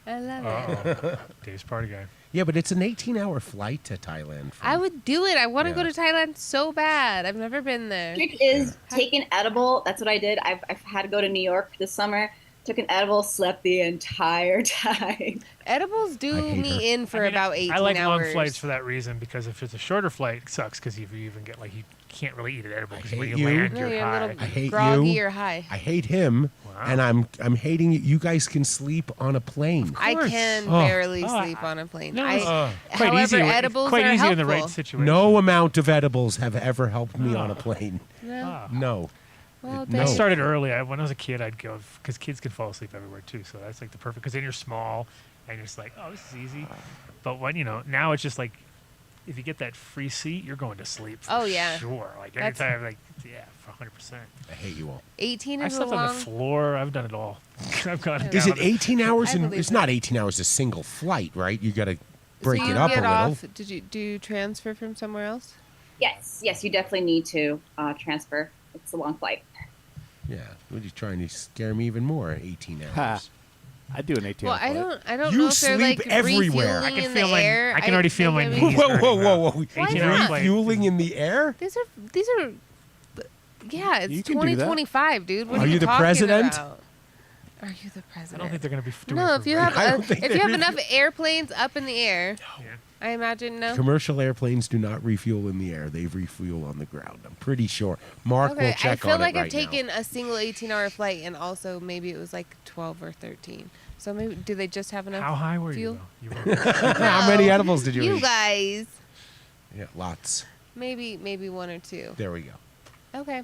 I love it. Uh-oh. Dave's party guy. Yeah, but it's an 18-hour flight to Thailand. I would do it. I want to Yeah. go to Thailand so bad. I've never been there. Trick is take an edible. That's what I did. I've had to go to New York this summer. Took an edible, slept the entire time. Edibles do I hate me her. in for I mean, about 18 I like hours. long flights for that reason, because if it's a shorter flight, it sucks because you even get you can't really eat an edible I because when hate you you. land, No, you're you're a high. little I hate groggy you. or high. I hate him, Wow. and I'm hating you. You guys can sleep on a plane. I course. can Oh. barely Oh, sleep on a plane. No, I, it's quite however, easy. edibles quite are easy in the helpful. right situation. No amount of edibles have ever helped me on a plane. No. Ah. No. Well, No. I then- started early. When I was a kid, I'd go because kids can fall asleep everywhere too. So that's like the perfect. Because then you're small and you're just like, oh, this is easy. But when now it's just like, if you get that free seat, you're going to sleep. For Oh, yeah. sure. Like That's- anytime, like yeah, for 100%. I hate you all. 18 I is a slept on long. the floor. I've done it all. I've gone. Is down it the- 18 hours? I And believe it's it. not 18 hours a single flight, right? You got to break so it you up a get little. off. Did you do transfer from somewhere else? Yes, you definitely need to transfer. It's a long flight. Yeah. What are you trying to scare me even more? 18 hours. I do an 18 Well, hour I flight. don't You know if they're sleep like everywhere. refueling I can in feel the my. air. I can already feel my think knees. Whoa, hurting whoa, now. whoa, whoa. 18-hour flight. Refueling in the air? These are. Yeah, You it's can do that. 2025, dude. What Are are you the talking president? about? Are you the I president? don't think they're going to be doing No, it if for you free. have I don't think if you they have enough airplanes up in the air, Yeah. I imagine no. Commercial airplanes do not refuel in the air. They refuel on the ground. I'm pretty sure. Mark will Okay, I check feel on like it I've right taken a single 18-hour flight, and also maybe it was like 12 or 13. So maybe do they just have enough? How high were fuel? you? Though? You were. now. How many No, edibles did you You eat? guys, Yeah, lots. maybe one or two. There we go. Okay,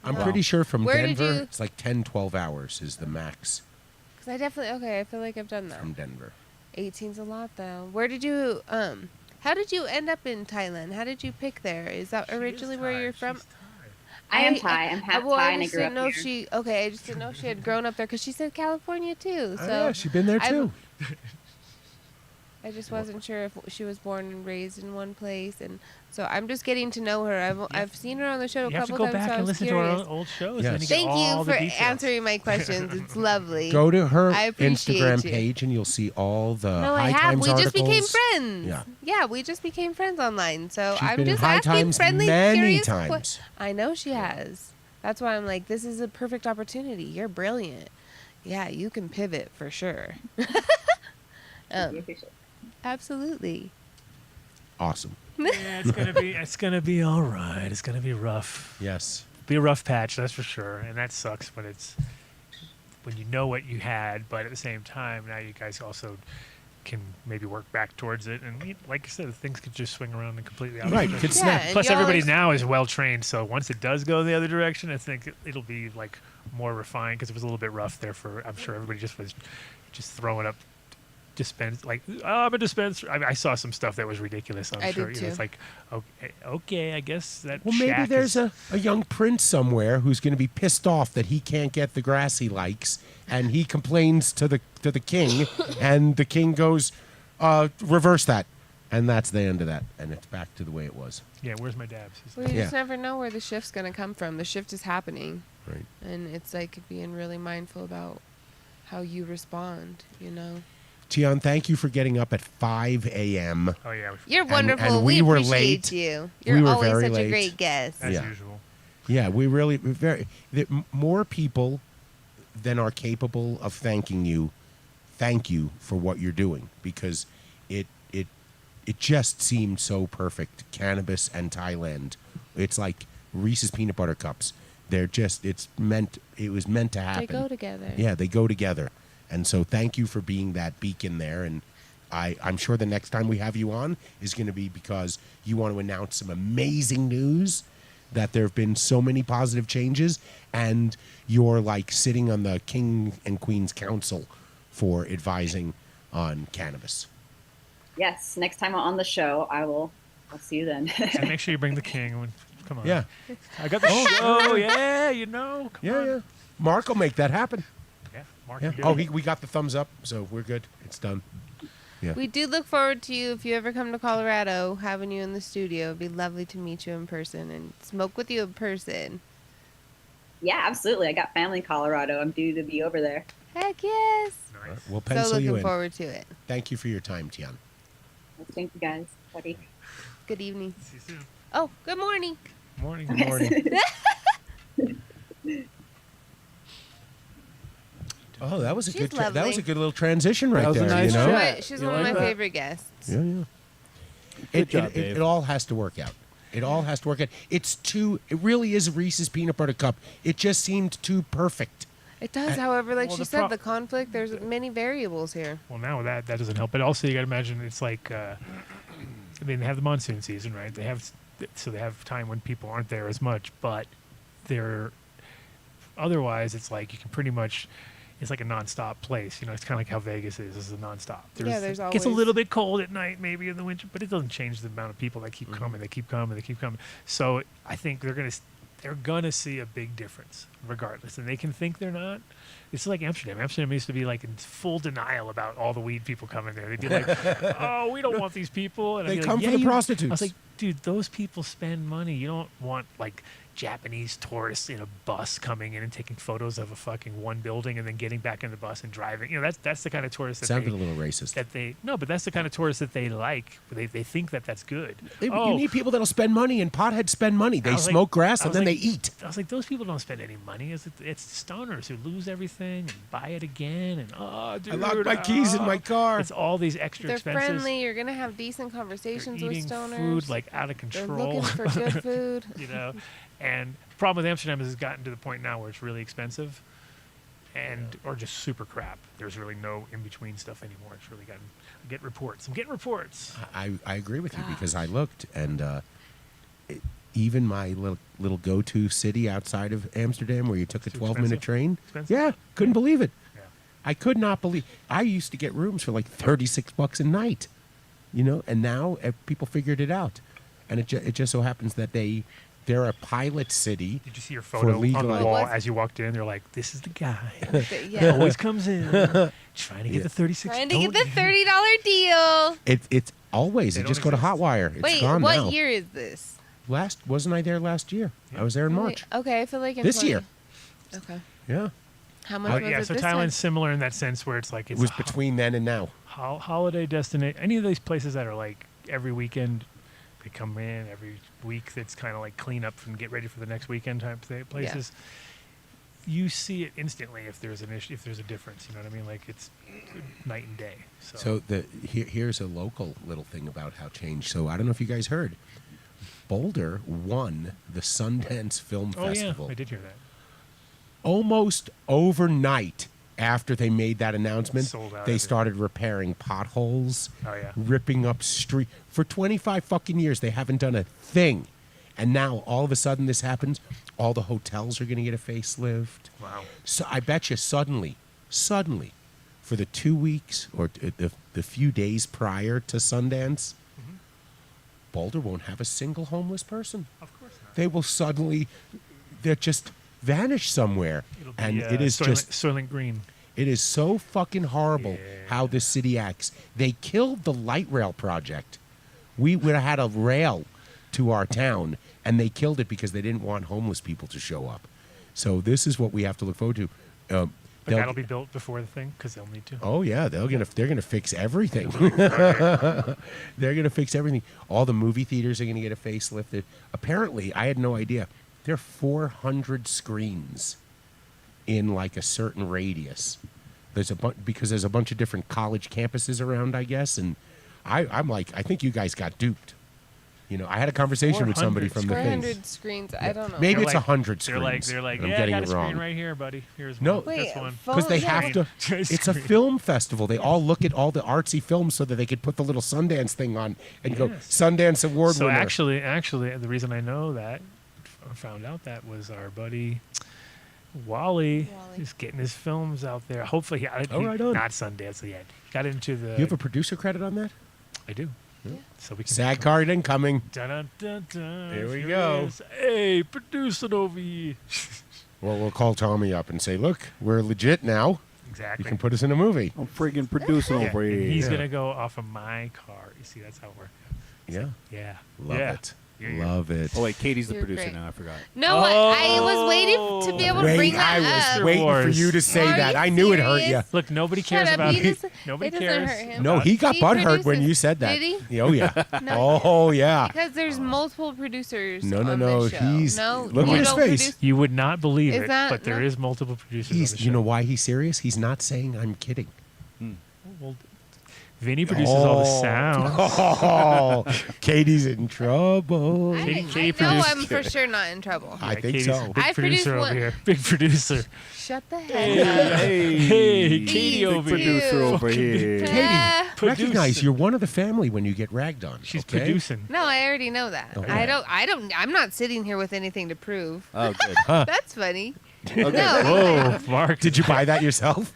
I'm Wow. pretty sure from Where did Denver, you- it's like 10, 12 hours is the max because I definitely I feel like I've done that. from Denver. 18's a lot though. Where did you How did you end up in Thailand? How did you pick there? Is that originally where you're from? I am Thai. I'm half well, Thai I and I just grew didn't up know here. she. Okay, I just didn't know she had grown up there because she said California too. So Oh, yeah, she's been there I've- too. I just wasn't sure if she was born and raised in one place, and so I'm just getting to know her. I've seen her on the show a You have to couple go times. back so I and was listen curious. to our old shows. Yes. And you get Thank all you the for details. answering my questions. It's lovely. Go to her I appreciate Instagram you. page and you'll see all the No, I High have. Times We articles. just became friends. Yeah. we just became friends online. So She's I'm been in just High asking Times friendly, many curious times. I know she has. That's why I'm like, this is a perfect opportunity. You're brilliant. Yeah, you can pivot for sure. Thank you, appreciate it. Absolutely. Awesome. Yeah, it's gonna be all right. It's gonna be rough. Yes. Be a rough patch, that's for sure. And that sucks when you know what you had, but at the same time, now you guys also can maybe work back towards it. And like I said, things could just swing around and completely out. Right. Could snap. and Plus, y'all everybody are- now is well trained, so once it does go the other direction, I think it'll be like more refined because it was a little bit rough there. I'm sure everybody just was just throwing up I'm a dispenser. I saw some stuff that was ridiculous. I'm I sure did You know, it's too. like okay, I guess that. Well, maybe shack there's is, a young prince somewhere who's going to be pissed off that he can't get the grass he likes, and he complains to the king, and the king goes, reverse that, and that's the end of that, and it's back to the way it was. Yeah, where's my dabs? Well, you just Yeah. never know where the shift's going to come from. The shift is happening. Right. And it's like being really mindful about how you respond, you know? Tian, thank you for getting up at 5 a.m. Oh yeah, You're wonderful. and we were appreciate late. you. We You're were always very such late. a great guest. as Yeah. usual. Yeah, more people than are capable of thanking you thank you for what you're doing, because it just seemed so perfect. Cannabis and Thailand, it's like Reese's peanut butter cups. It was meant to happen. They go together. Yeah, they go together. And so thank you for being that beacon there. And I'm sure the next time we have you on is going to be because you want to announce some amazing news, that there have been so many positive changes, and you're like sitting on the King and Queen's Council for advising on cannabis. Yes, next time I'm on the show, I'll see you then. And make sure you bring the king. Come on. Yeah. I got the show. Yeah, Come on. Yeah. Mark will make that happen. Yeah, Mark. Yeah. you do Oh, it. we got the thumbs up, so we're good. It's done. Yeah. We do look forward to you if you ever come to Colorado, having you in the studio. It'd be lovely to meet you in person and smoke with you in person. Yeah, absolutely. I got family in Colorado. I'm due to be over there. Heck yes. Nice. We'll So pencil you looking in. forward to it. Thank you for your time, Tian. Thank you, guys. Buddy. Good evening. See you soon. Oh, good morning. Morning. Good morning. Oh, that was a She's good. That was lovely. a good little transition right That was a there. nice you know? chat. Right, she's You one of like my that? favorite guests. Yeah. Good job, Dave. It all has to work out. It all has to work out. It really is Reese's peanut butter cup. It just seemed too perfect. It does, however, like well, she the said, pro- the conflict, there's many variables here. Well, now that doesn't help. But also, you got to imagine it's like, they have the monsoon season, right? They have time when people aren't there as much, but they're otherwise it's like you can pretty much. It's like a nonstop place, It's kind of like how Vegas is. It's a nonstop. There's it gets a always- little bit cold at night, maybe in the winter, but it doesn't change the amount of people that keep coming. They keep coming. They keep coming. So I think they're gonna see a big difference, regardless. And they can think they're not. It's like Amsterdam. Amsterdam used to be like in full denial about all the weed people coming there. They'd be like, "Oh, we don't want these people." And I'd They be come like, for "Yeah, the you-" prostitutes. I was like, "Dude, those people spend money. You don't want like Japanese tourists in a bus coming in and taking photos of a fucking one building and then getting back in the bus and driving. That's the kind of tourists that Sounded a little racist. but that's the kind of tourists that they like. They think that's good. You need people that'll spend money, and potheads spend money. They I was like- smoke grass I and was then like- they eat. I was like, those people don't spend any money. It's stoners who lose everything and buy it again. And dude, I locked my keys in my car. It's all these extra They're expenses. friendly. You're gonna have decent They're conversations eating with stoners. food like out of They're control. looking for good food. And the problem with Amsterdam is it's gotten to the point now where it's really expensive, or just super crap. There's really no in between stuff anymore. It's really gotten. I'm getting reports. I agree with you because I looked, and even my little go-to city outside of Amsterdam, where you took a Too 12-minute expensive? train. Expensive? Yeah, couldn't believe it. Yeah. I could not believe. I used to get rooms for like $36 a night, and now people figured it out, and it just so happens that they're a pilot city. Did you see your For photo on the legalized- wall It was- as you walked in? They're like, "This is the guy. Yeah. Always comes in, trying to get the 36. Trying to get Don't- the $30 deal. It's always. They You just don't go to exist. Hotwire. It's Wait, gone what now. year is this? Wasn't I there last year? I was there in March. Wait, okay, I feel like in This 20 year. Okay. Yeah, How much Oh, was yeah, it so this Thailand's time? similar in that sense where it's like it it's was a between then and now. holiday destination. Any of these places that are like every weekend, they come in every week. That's kind of like clean up and get ready for the next weekend type places. You see it instantly if there's an issue, if there's a difference. You know what I mean? Like it's night and day. So here's a local little thing about how changed. So I don't know if you guys heard, Boulder won the Sundance Film oh Festival yeah, I did hear that. almost overnight. After they made that announcement, Sold out they everything. started repairing potholes, Oh yeah. ripping up street. For 25 fucking years, they haven't done a thing. And now, all of a sudden, this happens. All the hotels are going to get a facelift. Wow. So I bet you suddenly, for the 2 weeks or the few days prior to Sundance, Boulder won't have a single homeless person. Of course not. They will suddenly, they'll just vanish somewhere. It'll be, And it is Soylent Green. it is so fucking horrible Yeah. how this city acts. They killed the light rail project. We would have had a rail to our town, and they killed it because they didn't want homeless people to show up. So this is what we have to look forward to. But They'll- that'll be built before the thing because they'll need to. Oh yeah, they're gonna fix everything. They're gonna fix everything. All the movie theaters are gonna get a facelift. Apparently, I had no idea. There are 400 screens in like a certain radius There's because there's a bunch of different college campuses around, I guess, and I'm like, I think you guys got duped. You know, I had a conversation with somebody 400 from the thing. 400 screens. I don't know. Maybe They're it's like- 100 They're screens. like, I'm yeah, I getting got a it screen wrong. right here, buddy. Here's No. one. Wait, This one. Because they yeah. have to. It's a film festival. They all look at all the artsy films so that they could put the little Sundance thing on and go Yes. Sundance Award So winner. actually, the reason I know that, found out that was our buddy Wally is getting his films out there. Hopefully, right on. not Sundance yet. Got into the. You have a producer credit on that? I do. So we can. SAG card incoming. Dun, dun, dun, dun. Here we it go. is. Hey, producing over here. Well, we'll call Tommy up and say, look, we're legit now. You Exactly. can put us in a movie. I'm friggin' producing Yeah, over and here. he's Yeah. gonna go off of my car. You see, that's how it works. Yeah. Yeah. Love yeah. it. Yeah. Love it. Oh wait, Katie's the You're producer great. now. I forgot. No, I was waiting to be able to bring I that was up. waiting for Wars. you to say Are that. you I knew it hurt you. serious? Look, nobody Shut cares up, about he it. doesn't- Nobody it doesn't cares. hurt him. No, he got He butthurt when produces. you said that. Did he? Oh, yeah. No. Oh, yeah. Because there's multiple producers. No, on no, this show. he's- no. look you at his don't face. produce- You would not believe Is it, that- but there no. is multiple producers. on the show. You know why he's serious? He's not saying I'm kidding. Well, Vinny produces all the sound. Oh, Katie's in trouble. Katie I know produced- I'm for sure not in trouble. I think Katie's so. Big I producer produced over one- here. Big producer. Shut the heck up. Hey, Katie Big over here. Producer over here. Ah. Recognize Producing. you're one of the family when you get ragged on. She's okay? producing. No, I already know that. Okay. I'm not sitting here with anything to prove. Oh, good. That's funny. Okay. No. Whoa, Mark. Did you buy that yourself?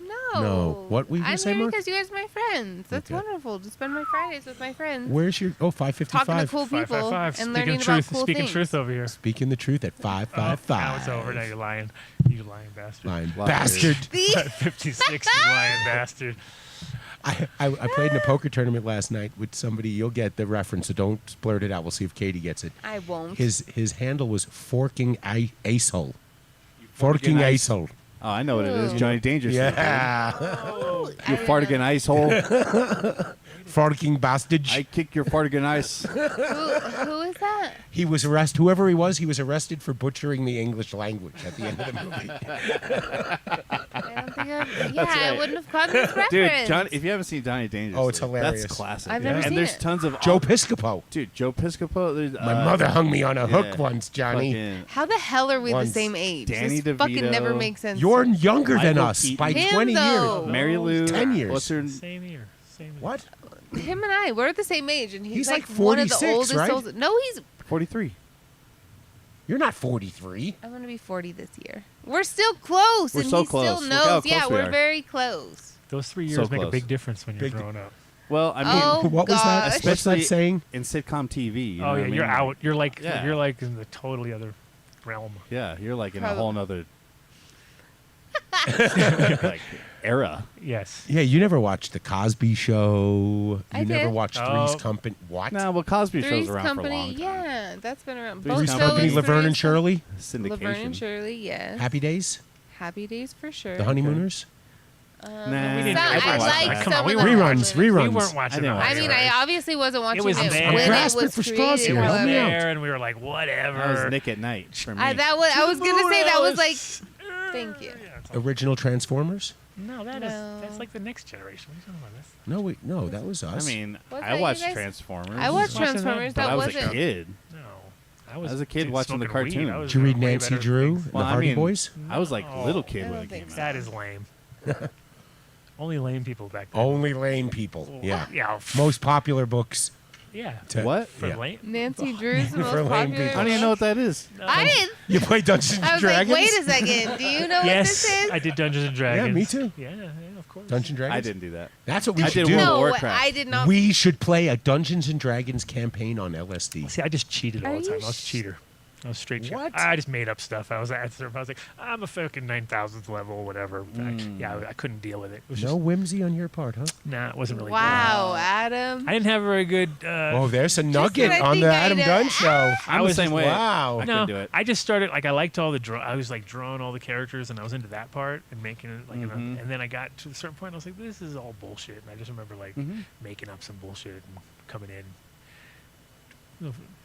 No. No. What were you gonna I'm say, here Mark? because you guys are my friends. That's Okay. wonderful to spend my Fridays with my friends. Where's your 555? Talking to cool people 555. and Speaking learning truth. about cool Speaking things. truth over here. Speaking the truth at Oh, 555. now it's over. Now you're lying. You lying bastard. Lying Liar. bastard. 56, you lying bastard. I played in a poker tournament last night with somebody. You'll get the reference, so don't blurt it out. We'll see if Katie gets it. I won't. His handle was forking asshole. Forking ice. asshole. Oh, I know what it is. Johnny Dangerous. Yeah. You farting an ice hole. Forking bastard. I kick your farting ice. Who is that? He was arrested. Whoever he was arrested for butchering the English language at the end of the movie. I don't think I wouldn't have caught this reference. Dude, John, if you haven't seen Johnny Dangerous, Oh, it's hilarious. That's classic. I've never and seen there's it. tons of Joe Piscopo. Dude, Joe Piscopo. There's, My mother hung me on a hook yeah. once, Johnny. fucking- How the hell are we Once. the same age? Danny this fucking DeVito. never makes sense. You're younger than Michael us Keaton. by Him, 20 though. years. Mary Lou. 10 years. What's her? Same here. Same here. What? Him and I, we're the same age, and he's, He's like one of the 46, oldest. right? No, he's. 43. You're not 43. I'm gonna be 40 this year. We're still close, We're and so he close. still Look how knows. Yeah, close we we're are. very close. Those 3 So years make a close. big difference when you're Big di- growing up. Well, I mean, Oh, What was that? gosh. What's that Especially- saying? in sitcom TV. You know Oh what yeah, I mean? you're out. You're like Yeah. you're like in the totally other realm. Yeah, you're like in a Probably. whole nother like era. Yes. Yeah, you never watched The Cosby Show. I You never did. watched Oh. Three's Company. What? Nah, well, Cosby Three's Show's around Company, for a long time. yeah, that's been around. Three's Both Three's Company, Company, shows, Laverne and Three's- Shirley. Syndication. Laverne and Shirley, yes. Happy Days. Happy Days for sure. The Honeymooners. Nah, we didn't- Some, everyone I watched like that. some Come on, of we the weren't- Reruns. Honeymooners. Reruns. We weren't watching. I didn't that. watch I mean, I obviously wasn't watching was it there. when I'm it grasping was for straws created. here. It was Help me out. there, and we were like, whatever. That was Nick at Night for me. I was gonna say that was like. Thank you. Yeah, it's all- Original Transformers. no, No. that's like the next generation. What are you talking about? That's- No, wait, no, that was I us. mean, Was I that you watched guys? Transformers. I watched watching that, Transformers. but That I was wasn't. a kid. No. I was a kid watching the smoking weed. cartoon. I was Did you read doing way Nancy better Drew things. and Well, the I Hardy mean, Boys? I was like a little No. kid I when don't it came think out. so. That is lame. Only lame people back then. Only lame people. Yeah. Yeah. Most popular books. Yeah. to- What? For Yeah. lame. Nancy Drew's the most For lame popular. people. I don't even know what that is. I didn't. You play Dungeons I and was Dragons? like, wait a second. Do you know what Yes, this is? I did Dungeons and Dragons. me too. Yeah, of course. Dungeons and Dragons? I didn't do that. That's what we I should did do. World of No, Warcraft. I did not. We should play a Dungeons and Dragons campaign on LSD. See, I just cheated all Are the time. you I was a cheater. I was straight cheater. What? I just made up stuff. I was like, I'm a fucking 9,000th level, whatever. Yeah, I couldn't deal with it. It was No just, whimsy on your part, huh? nah, it wasn't really. Wow, Adam. I didn't have a very good. Oh, there's a nugget what I on think the I Adam know. Dunn show. I'm was the same just- way. Wow. I no, couldn't do it. I just started I liked all the I was like drawing all the characters, and I was into that part and making it like, Mhm. and then I got to a certain point, I was like, this is all bullshit, and I just remember like Mhm. making up some bullshit and coming in.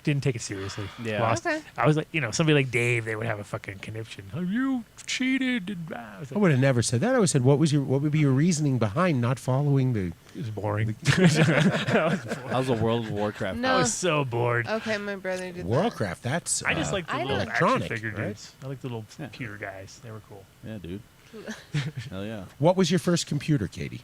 Didn't take it seriously. Yeah. Lost. Okay. I was like, somebody like Dave, they would have a fucking conniption. Oh, you cheated. And, I was I like, would have never said that. I would have said, what would be your reasoning behind not following the? it was boring. How's the World of Warcraft? No. I was so bored. Okay, my brother did Warcraft, that's I just like the I little don't- action Electronic, figure right? dudes. I like the little Yeah. computer guys. They were cool. Yeah, dude. Hell yeah. What was your first computer, Katie?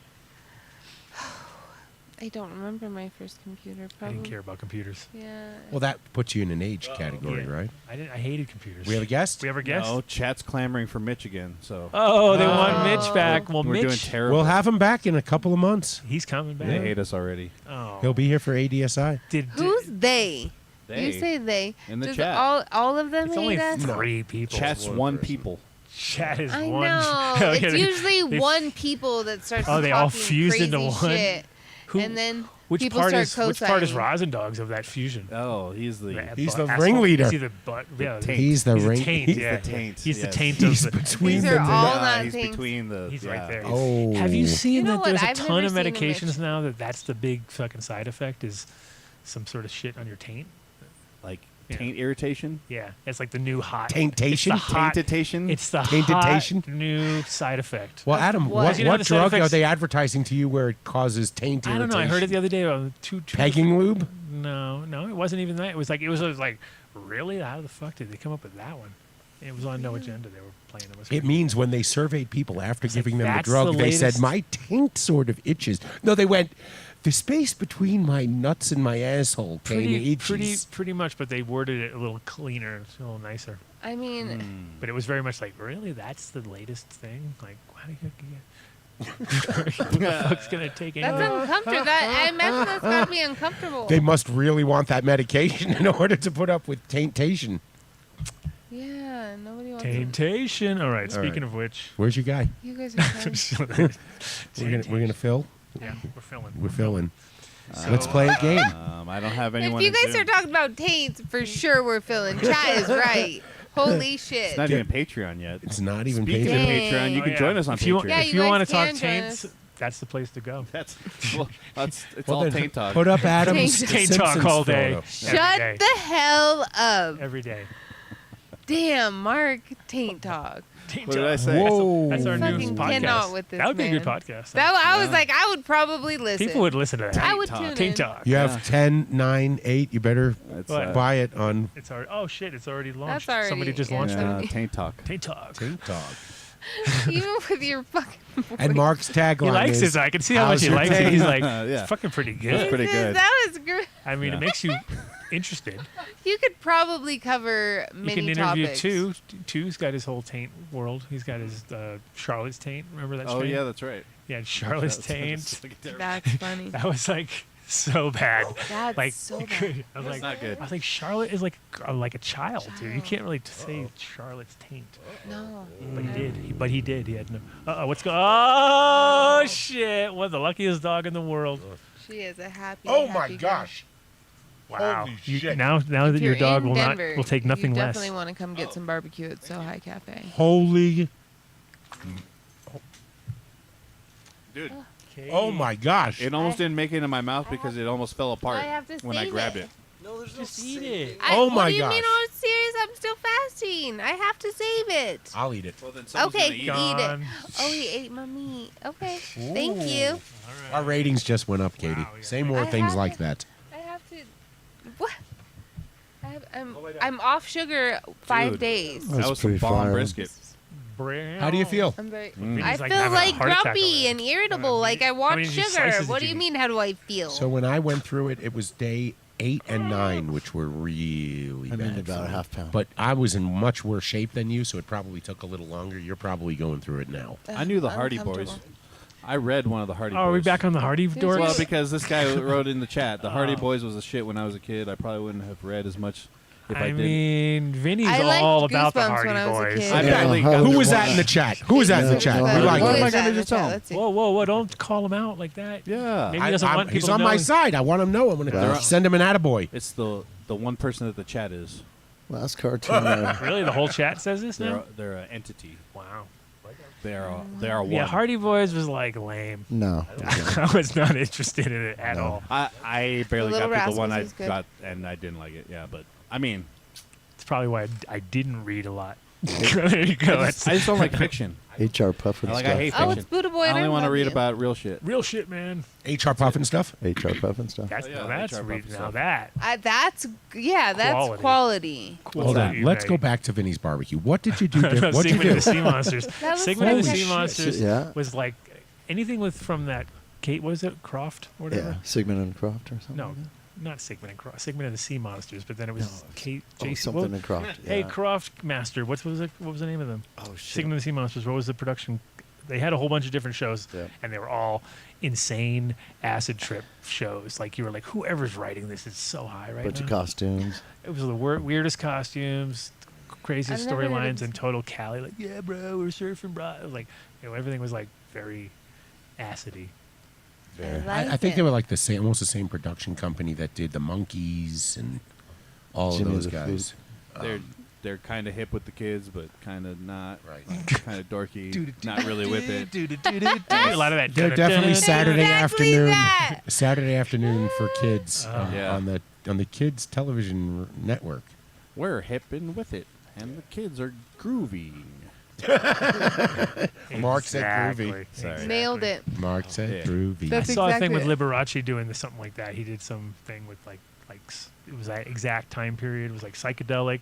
I don't remember my first computer. I Probably. didn't care about computers. Yeah. Well, that puts you in an age category, Yeah. right? I hated computers. We have a guest. We have a guest? No, chat's clamoring for Mitch again. So Oh, they want Oh. Mitch back. Well, we're doing Mitch, terrible. We'll have him back in a couple of months. he's coming back. They hate us already. Oh. He'll be here for ADSI. Who's they? They. You say they. In the Does chat. all of them It's hate only us? 3 people. Chat's one people. Chat is I one. know. Okay, It's they- usually they- one people that starts Oh, they talking all fused crazy into one? shit, Who- and then Which people part start is which part is co-signing. Rosendogs of that fusion? Oh, he's the. He's the asshole. ringleader. Is he the butt? Yeah, taint. He's the he's the ring. taint. He's yeah, the taint, He's the yes. taint He's of the. between These the. are all Yeah, not he's things. between the. He's yeah. right there. Oh. Have you seen You know that what? there's a I've ton of never seen a medications Mitch. now that's the big fucking side effect is some sort of shit on your taint? Like Yeah. taint irritation. Yeah, it's like the new hot. Taintation? It's the hot, Taintation. it's the Taintitation? hot new side effect. Well, Adam, What? what, You know what the side drug are effects- they advertising to you where it causes taint I irritation? don't know. I heard it the other day. Two Pegging lube? No, it wasn't even that. It was like, really? How the fuck did they come up with that one? It was on No Agenda. They were playing it. It means when they surveyed people after It's like, giving them the that's drug, the they said, latest- my taint sort of itches. No, they went, the space between my nuts and my asshole kind of itches. pretty much, but they worded it a little cleaner, a little nicer. I mean, Hmm. But it was very much like, really? That's the latest thing? Like, how do you Who the fuck's gonna take that's anything? uncomfortable. I imagine that's gotta be uncomfortable. They must really want that medication in order to put up with taintation. Yeah, nobody wants. Taintation. All right. All Speaking right. of which, Where's your guy? You guys are fine. We're gonna fill. Yeah, we're filming. We're filling. So, Let's play a game. I don't have anyone. If you in guys Zoom. are talking about taints, for sure we're filling. Chat is right. Holy shit. It's not even Patreon yet. It's not even Speaking of paid. Patreon, you Oh, can yeah. join us on if you, Patreon. Yeah, if you you want guys to talk can join taints, us. that's the place to go. It's Well, all then, taint talk. Put up Adam's Taint talk Simpsons all day. photo. Shut day. the hell up. Every day. Damn, Mark, taint talk. What did I say? Whoa. That's our new Fucking podcast. cannot with this that would be a good man. podcast. That I was like, I would probably listen. People would listen to that. I would Talk. tune Taint in. talk. You have 10, 9, 8. You better It's, What? buy it on It's already. Oh shit! It's already launched. already- Somebody just yeah, launched yeah, it. taint talk. Taint talk. Taint Talk. Even with your fucking voice. And Mark's tagline He likes is, it. I can see how much "How's he your likes it. taint?" He's like, Yeah. it's fucking pretty That's good. pretty good. That was great. I mean, Yeah. it makes you interested. You could probably cover You many can interview topics. two. Two's got his whole taint world. He's got his Charlotte's taint. Remember that? Oh strain? yeah, that's right. Yeah, Charlotte's That's- taint. that's like terrible. That's funny. That was like so bad. That's Like so bad. I was That's like, not good. I was like, Charlotte is like a child, dude. You can't really say Charlotte's taint. No. But he did. But he did. He had no. What's going? Oh shit! What the luckiest dog in the world? She is a happy. oh happy my girl. gosh. Wow. Holy You- shit. now If that your you're dog in will Denver, not will take nothing you less. definitely want to come get some barbecue at So High Cafe. Holy. Dude, Oh my gosh. it almost didn't make it in my mouth because it almost fell apart I have to when I save grabbed it. it. No, there's Just eat it. Oh what my do you mean? gosh. Oh, serious? I'm still fasting. I have to save it. I'll eat it. Well, then Okay, eat eat it. it. Gone. Oh, he ate my meat. Okay, thank you. Our ratings just went up, Katie. Wow, yeah. Say more I things have like it. that. I have to. What? I'm off sugar 5 Dude. days. That was some pretty bomb fire. brisket. How do you feel? I'm very. Mm. I He's like feel having a like heart attack grumpy over there. and irritable. How Like I many want slices sugar. did What do you you eat? mean? How do I feel? So when I went through it, it was day 8 and 9, which were really I'm bad. in about for a me. half pound. But I was in much worse shape than you, so it probably took a little longer. You're probably going through it now. I knew the Hardy Boys. Uncomfortable. I read one of the Hardy Oh, Boys. are we back on the Hardy Dude, Dorks? Well, because this guy wrote in the chat, the Hardy Oh. Boys was a shit when I was a kid. I probably wouldn't have read as much if I, I didn't. mean, Vinny's I liked all about the Goosebumps Hardy when I was a Boys. kid. I Yeah, badly how got did Who you was want that in the chat? Who was that in the chat? No, We no, like no. What it. am I Who is that gonna in the just tell chat? him? Let's see. Whoa, whoa, whoa! Don't call him out like that. Yeah. Maybe he doesn't want He's people on to my know. side. I want him to know. I'm going Yeah. to send him an attaboy. It's the one person that the chat is. Last cartoon. Really, the whole chat says this now. They're an entity. Wow. They are one. Yeah, Hardy Boys was like lame. No. I was not interested in it at all. I barely Little got through the one I Rascals is good. got, and I didn't like it. Yeah, but I mean, It's probably why I didn't read a lot. There you go. I just don't like fiction. HR Puff and Like, stuff. I hate Oh, fiction. it's Buddha Boy. I and only want to love read you. about real shit. Real shit, man. HR Puff and stuff. HR Puff and stuff. That's Oh, yeah, that's HR reading Puff now. stuff. That That's Quality. quality. Hold on. Let's go back to Vinny's barbecue. What did you do? What did you Sigmund do? and the Sea Monsters. That was Sigmund and the Holy Sea shit. Monsters Yeah. was like anything with from that Kate. What was it? Croft or whatever. Yeah. Sigmund and Croft or something. No, like that? not Sigmund and Croft. Sigmund and the Sea Monsters. But then it was No. Kate. Oh, Jason. something in Croft. Hey, yeah. Croft Master. What was it? What was the name of them? Oh shit. Sigmund and the Sea Monsters. What was the production? They had a whole bunch of different shows, Yeah. and they were all insane acid trip shows. Like you were like, whoever's writing this is so high right Bunch now. of costumes. It was the weirdest costumes, craziest I've never heard of storylines, this. and total Cali. Like, yeah, bro, we're surfing, bro. It was like, everything was like very acidy. I think they were like the same, almost the same production company that did the Monkeys and all Jimmy of those the guys. They're kind of hip with the kids, but kind of not. Right. Kind of dorky. Not really with it. A lot of that. They're definitely Saturday Exactly afternoon. that. Saturday afternoon for kids Yeah. on the kids television network. We're hip and with it, and the kids are groovy. Mark said groovy. Exactly. Sorry. Nailed it. Mark said Yeah. groovy. I That's saw a thing exactly with it. Liberace doing something like that. He did some thing with it was that exact time period. It was like psychedelic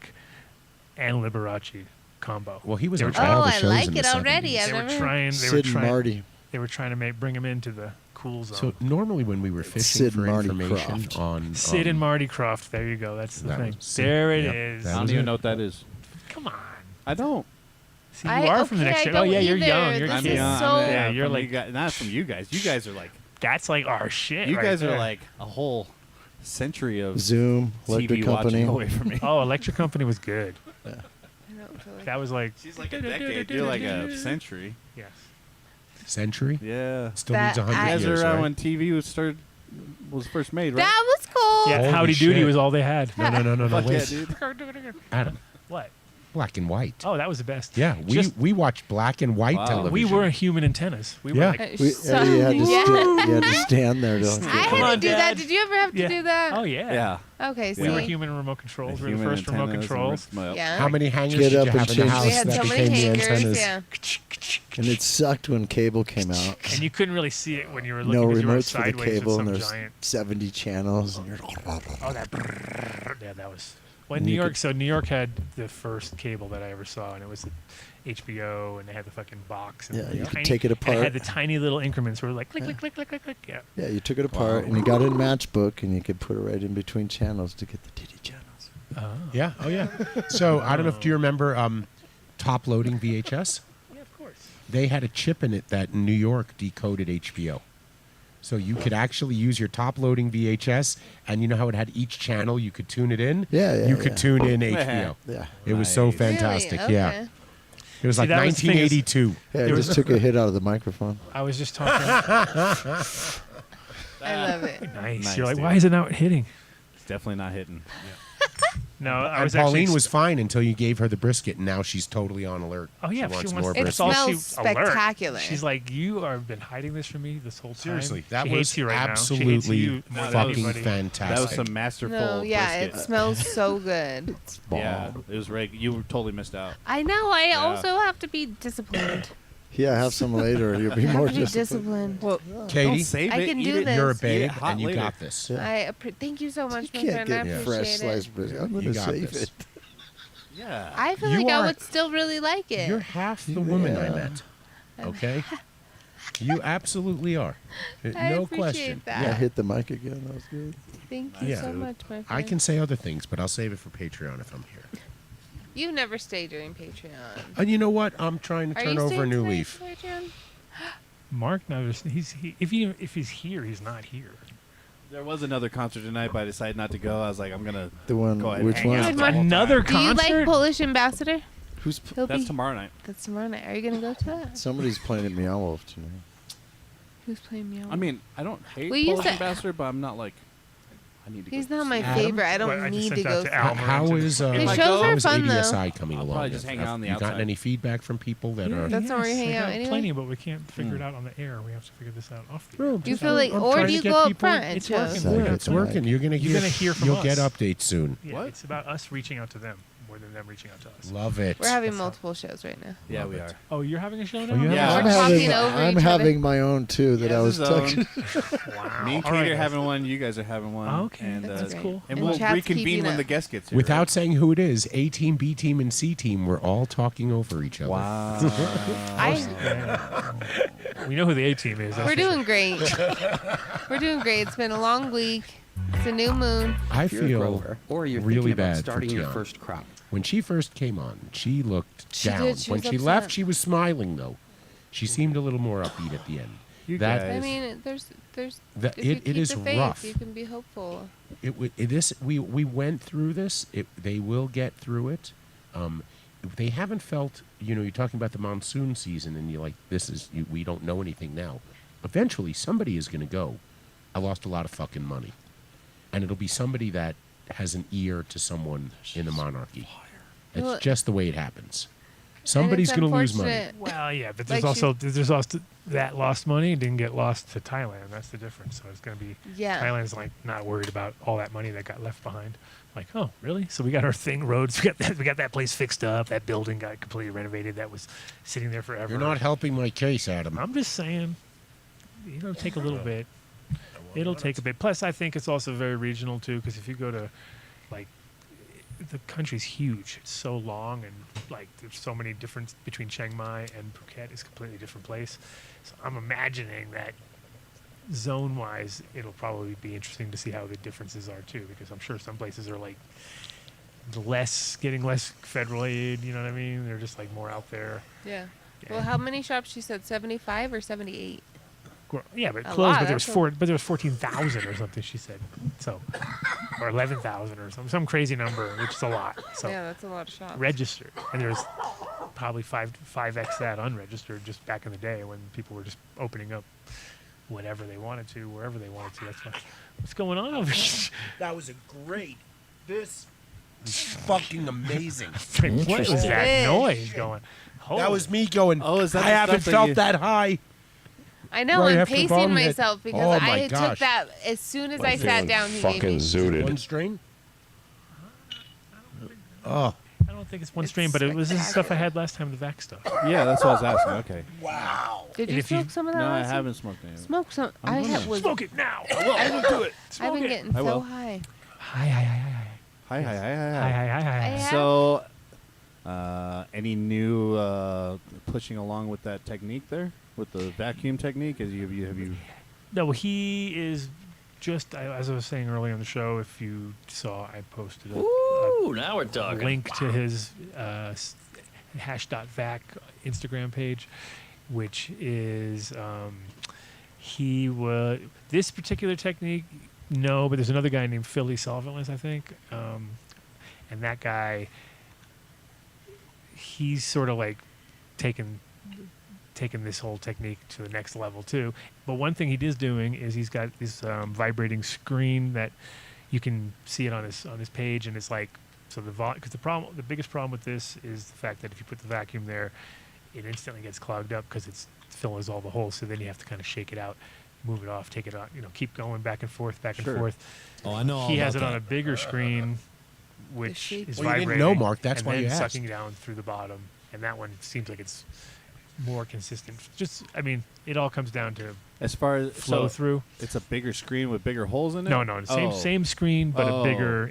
and Liberace combo. Well, he was They on were all Oh, the I shows like in it the already. 70s. I've They were never- trying. Sid and Marty. They were trying to bring him into the cool zone. So normally when we were fishing Sid for and Marty information Krofft. on Sid and Marty Croft. There you go. That's the That thing. was Sid. There it Yep, is. that I don't was even it. know what that is. Come on. I don't. See, you are from the next gen. Oh yeah, you're young. You're This kids. is so- Yeah, you're from like- you guys, not from you guys. You guys are like That's like our shit. you right guys there. are like a whole century of Zoom. TV Electric watching Company. away from me. Oh, Electric Company was good. I don't feel like That was like She's like a decade. You're like a century. yes. Century. Yeah. Still That needs 100 I- You guys years, are around right? when TV was first made, right? That was cool. Yeah, Holy Howdy Doody shit. was all they had. No, Fuck wait. yeah, dude. Adam, What? black and white. Oh, that was the best. Yeah, we watched black and white Wow. television. We were human antennas. We were Yeah. like, Eddie had to, Yeah. you had to stand there. To I Come had on, to do Dad. that. Did you ever have to Yeah. do that? oh yeah. Yeah. Okay, We were see. human remote controls. We were the Human first remote antennas and controls. ripped my- Yeah. How many hangers Get did up you and have in the change. house We had that so became many the hangers. antennas? Yeah. And it sucked when cable came out. And you couldn't really see it when you were looking No because you were remotes for the sideways cable, and with there's some giant. 70 channels, and you're. Oh, that. Brrrr. Yeah, that was. Well, And New you York. could- So New York had the first cable that I ever saw, and it was the HBO, and they had the fucking box. And Yeah, the you could tiny- take it and apart. It had the tiny little increments where like click, click, click, click, click, click. Yeah. Yeah, you took it apart and you got it in Matchbook, and you could put it right in between channels to get the titty channels. Yeah. Oh yeah. So I don't know if do you remember top loading VHS? Yeah, of course. They had a chip in it that in New York decoded HBO. So you could actually use your top loading VHS, and you know how it had each channel, you could tune it in? Yeah, You yeah. could tune in HBO. Yeah. It was so Nice. fantastic. Really? Yeah. Okay. It was See, like that was the thing is- 1982. Hey, I There just was- took a hit out of the microphone. I was just talking. I love it. Nice. Nice, You're like, dude. why is it not hitting? It's definitely not hitting. No, I And was Pauline actually. was fine until you gave her the brisket, and now she's totally on alert. Oh yeah, she wants she more wants. It That's brisket. all she- smells alert. spectacular. She's like, you have been hiding this from me this whole time. Seriously, that she was hates you right absolutely now. She hates you more than fucking anybody. fantastic. That was some masterful No, yeah, brisket. it smells so good. Yeah, it was you totally missed out. I know. I Yeah. also have to be disciplined. Yeah, have some later. You'll be I more have to be disciplined. disciplined. Katie, save I it. can eat do it. this. you're a Eat babe, it hot and you later. got this. Yeah. Thank you so much, You my can't friend. I get fresh appreciate sliced it. brisket. I'm You going to got save this. it. Yeah. I feel You like I are- would still really like it. You're half the woman I Yeah. met. Okay? You absolutely are. I No appreciate question. that. I hit the mic again. That was good. Thank you Yeah. so much, my friend. I can say other things, but I'll save it for Patreon if I'm here. You never stay during Patreon. And you know what? I'm trying to Are turn you over a staying new tonight, leaf. Patreon? Mark never. If he's here, he's not here. There was another concert tonight, but I decided not to go. I was like, I'm gonna The one, go ahead. which and hang one? out Good the one. whole time. Another Do you concert. like Polish Ambassador? Who's He'll That's be. tomorrow night. That's tomorrow night. Are you gonna go to that? somebody's playing at Meow Wolf tonight? Who's playing Meow? I mean, I don't hate We used Polish to- Ambassador, but I'm not like I need to He's go not my Adam? favorite. I don't Well, I just need sent to out go. to see Al it. How Morentin. is If I shows go- are how is fun, though. ADSI coming I'll along? probably just hang out on the you gotten outside. any feedback from people that are? That's not where you hang I out got anyway. Plenty, but we can't figure it out on the air. We have to figure this out off the air. Bro, Do you just- feel like, I'm or trying do to you get go up people- front and It's show? working. So Yeah, get it's some working. You're gonna You're gonna hear from You'll us. get updates soon. Yeah, What? it's about us reaching out to them more than them reaching out to us. Love it. We're having That's how- multiple shows right now. Yeah, Love we it. are. Oh, you're having a show now? Oh, you have Yeah. a- We're talking over I'm each other. having my own too that He I has was his own. talking. Wow. Me and All Kate right, are guys. having one. You guys are having one. Okay, and, that's Great. cool. And And we'll chat's reconvene keeping when up. the guest gets here. Without saying who it is, A team, B team, and C team, we're all talking over each other. Wow. We know who the A team is. that's We're for sure. doing great. We're doing great. It's been a long week. It's a new moon. I If you're a feel grower, or you're really thinking about bad for starting your Tian. first crop. When she first came on, she looked She down. did. She When was she upset. left, she was smiling though. She seemed a little more upbeat at the end. You That- guys. I mean, there's. That- If you it keep is the faith, rough. you can be hopeful. We went through this. They will get through it. They haven't felt. You're talking about the monsoon season, and you're like, we don't know anything now. Eventually, somebody is going to go. I lost a lot of fucking money, and it'll be somebody that has an ear to someone in the monarchy. It's Well, just the way it happens. Somebody's And it's going to lose money. unfortunate. Well, yeah, but Like there's also that lost money didn't get lost to Thailand. That's the difference. So it's going to be Yeah. Thailand's like not worried about all that money that got left behind. Like, oh, really? So we got our thing, roads. We got that place fixed up. That building got completely renovated. That was sitting there forever. You're not helping my case, Adam. I'm just saying, it'll take a little bit. It'll take a bit. Plus, I think it's also very regional too, because if you go to, like, the country's huge. It's so long, and like there's so many difference between Chiang Mai and Phuket is a completely different place. So I'm imagining that zone-wise, it'll probably be interesting to see how the differences are too, because I'm sure some places are like getting less federal aid. You know what I mean? They're just like more out there. Yeah. Yeah. Well, how many shops? She said 75 or 78. Yeah, but A closed. lot, But there was that's a- 14,000 or something. She said so, or 11,000 or some crazy number, which is a lot. So Yeah, that's a lot of shops. registered, and there's probably 5x that unregistered just back in the day when people were just opening up whatever they wanted to, wherever they wanted to. That's what's going on over here. That was this is fucking amazing. What was that It is. noise going? That was me going, Oh, is that I the haven't stuff that felt you- that high. I know. Right I'm after the pacing bomb hit. myself because Oh, my I gosh. took that as soon as I sat down. He gave me. One strain? Oh, I don't think it's one It's strain, but it was this stuff I spectacular. had last time, the VAC stuff. Yeah, that's what I was asking. Okay. wow. Did And you if you- smoke some of that? No, I last week? haven't smoked any. Smoke some. I'm I gonna. was. Smoke it now. I will do it. I've Smoke been it. getting I so will. high. Hi. Hi, hi, hi, hi, Hi, hi. hi, hi. I have- So, any new pushing along with that technique there, with the vacuum technique? Have you? No, he is just as I was saying earlier in the show. If you saw, I posted Now we're a talking. link to his hash.vac Instagram page, which is this particular technique. No, but there's another guy named Philly Solventless, I think, and that guy, he's sort of like taken this whole technique to the next level too. But one thing he is doing is he's got this vibrating screen that you can see it on his page, and it's like so because the biggest problem with this is the fact that if you put the vacuum there, it instantly gets clogged up because it's fills all the holes. So then you have to kind of shake it out, move it off, take it out, keep going back and forth, Sure. Oh, I know all He has it about on a that. bigger screen, which shape. is Well, you vibrating. didn't know, Mark. That's and why then you asked. sucking down through the bottom, and that one seems like it's more consistent. It all comes down to As far as flow so through. it's a bigger screen with bigger holes in it. No, Oh. same screen, but Oh. a bigger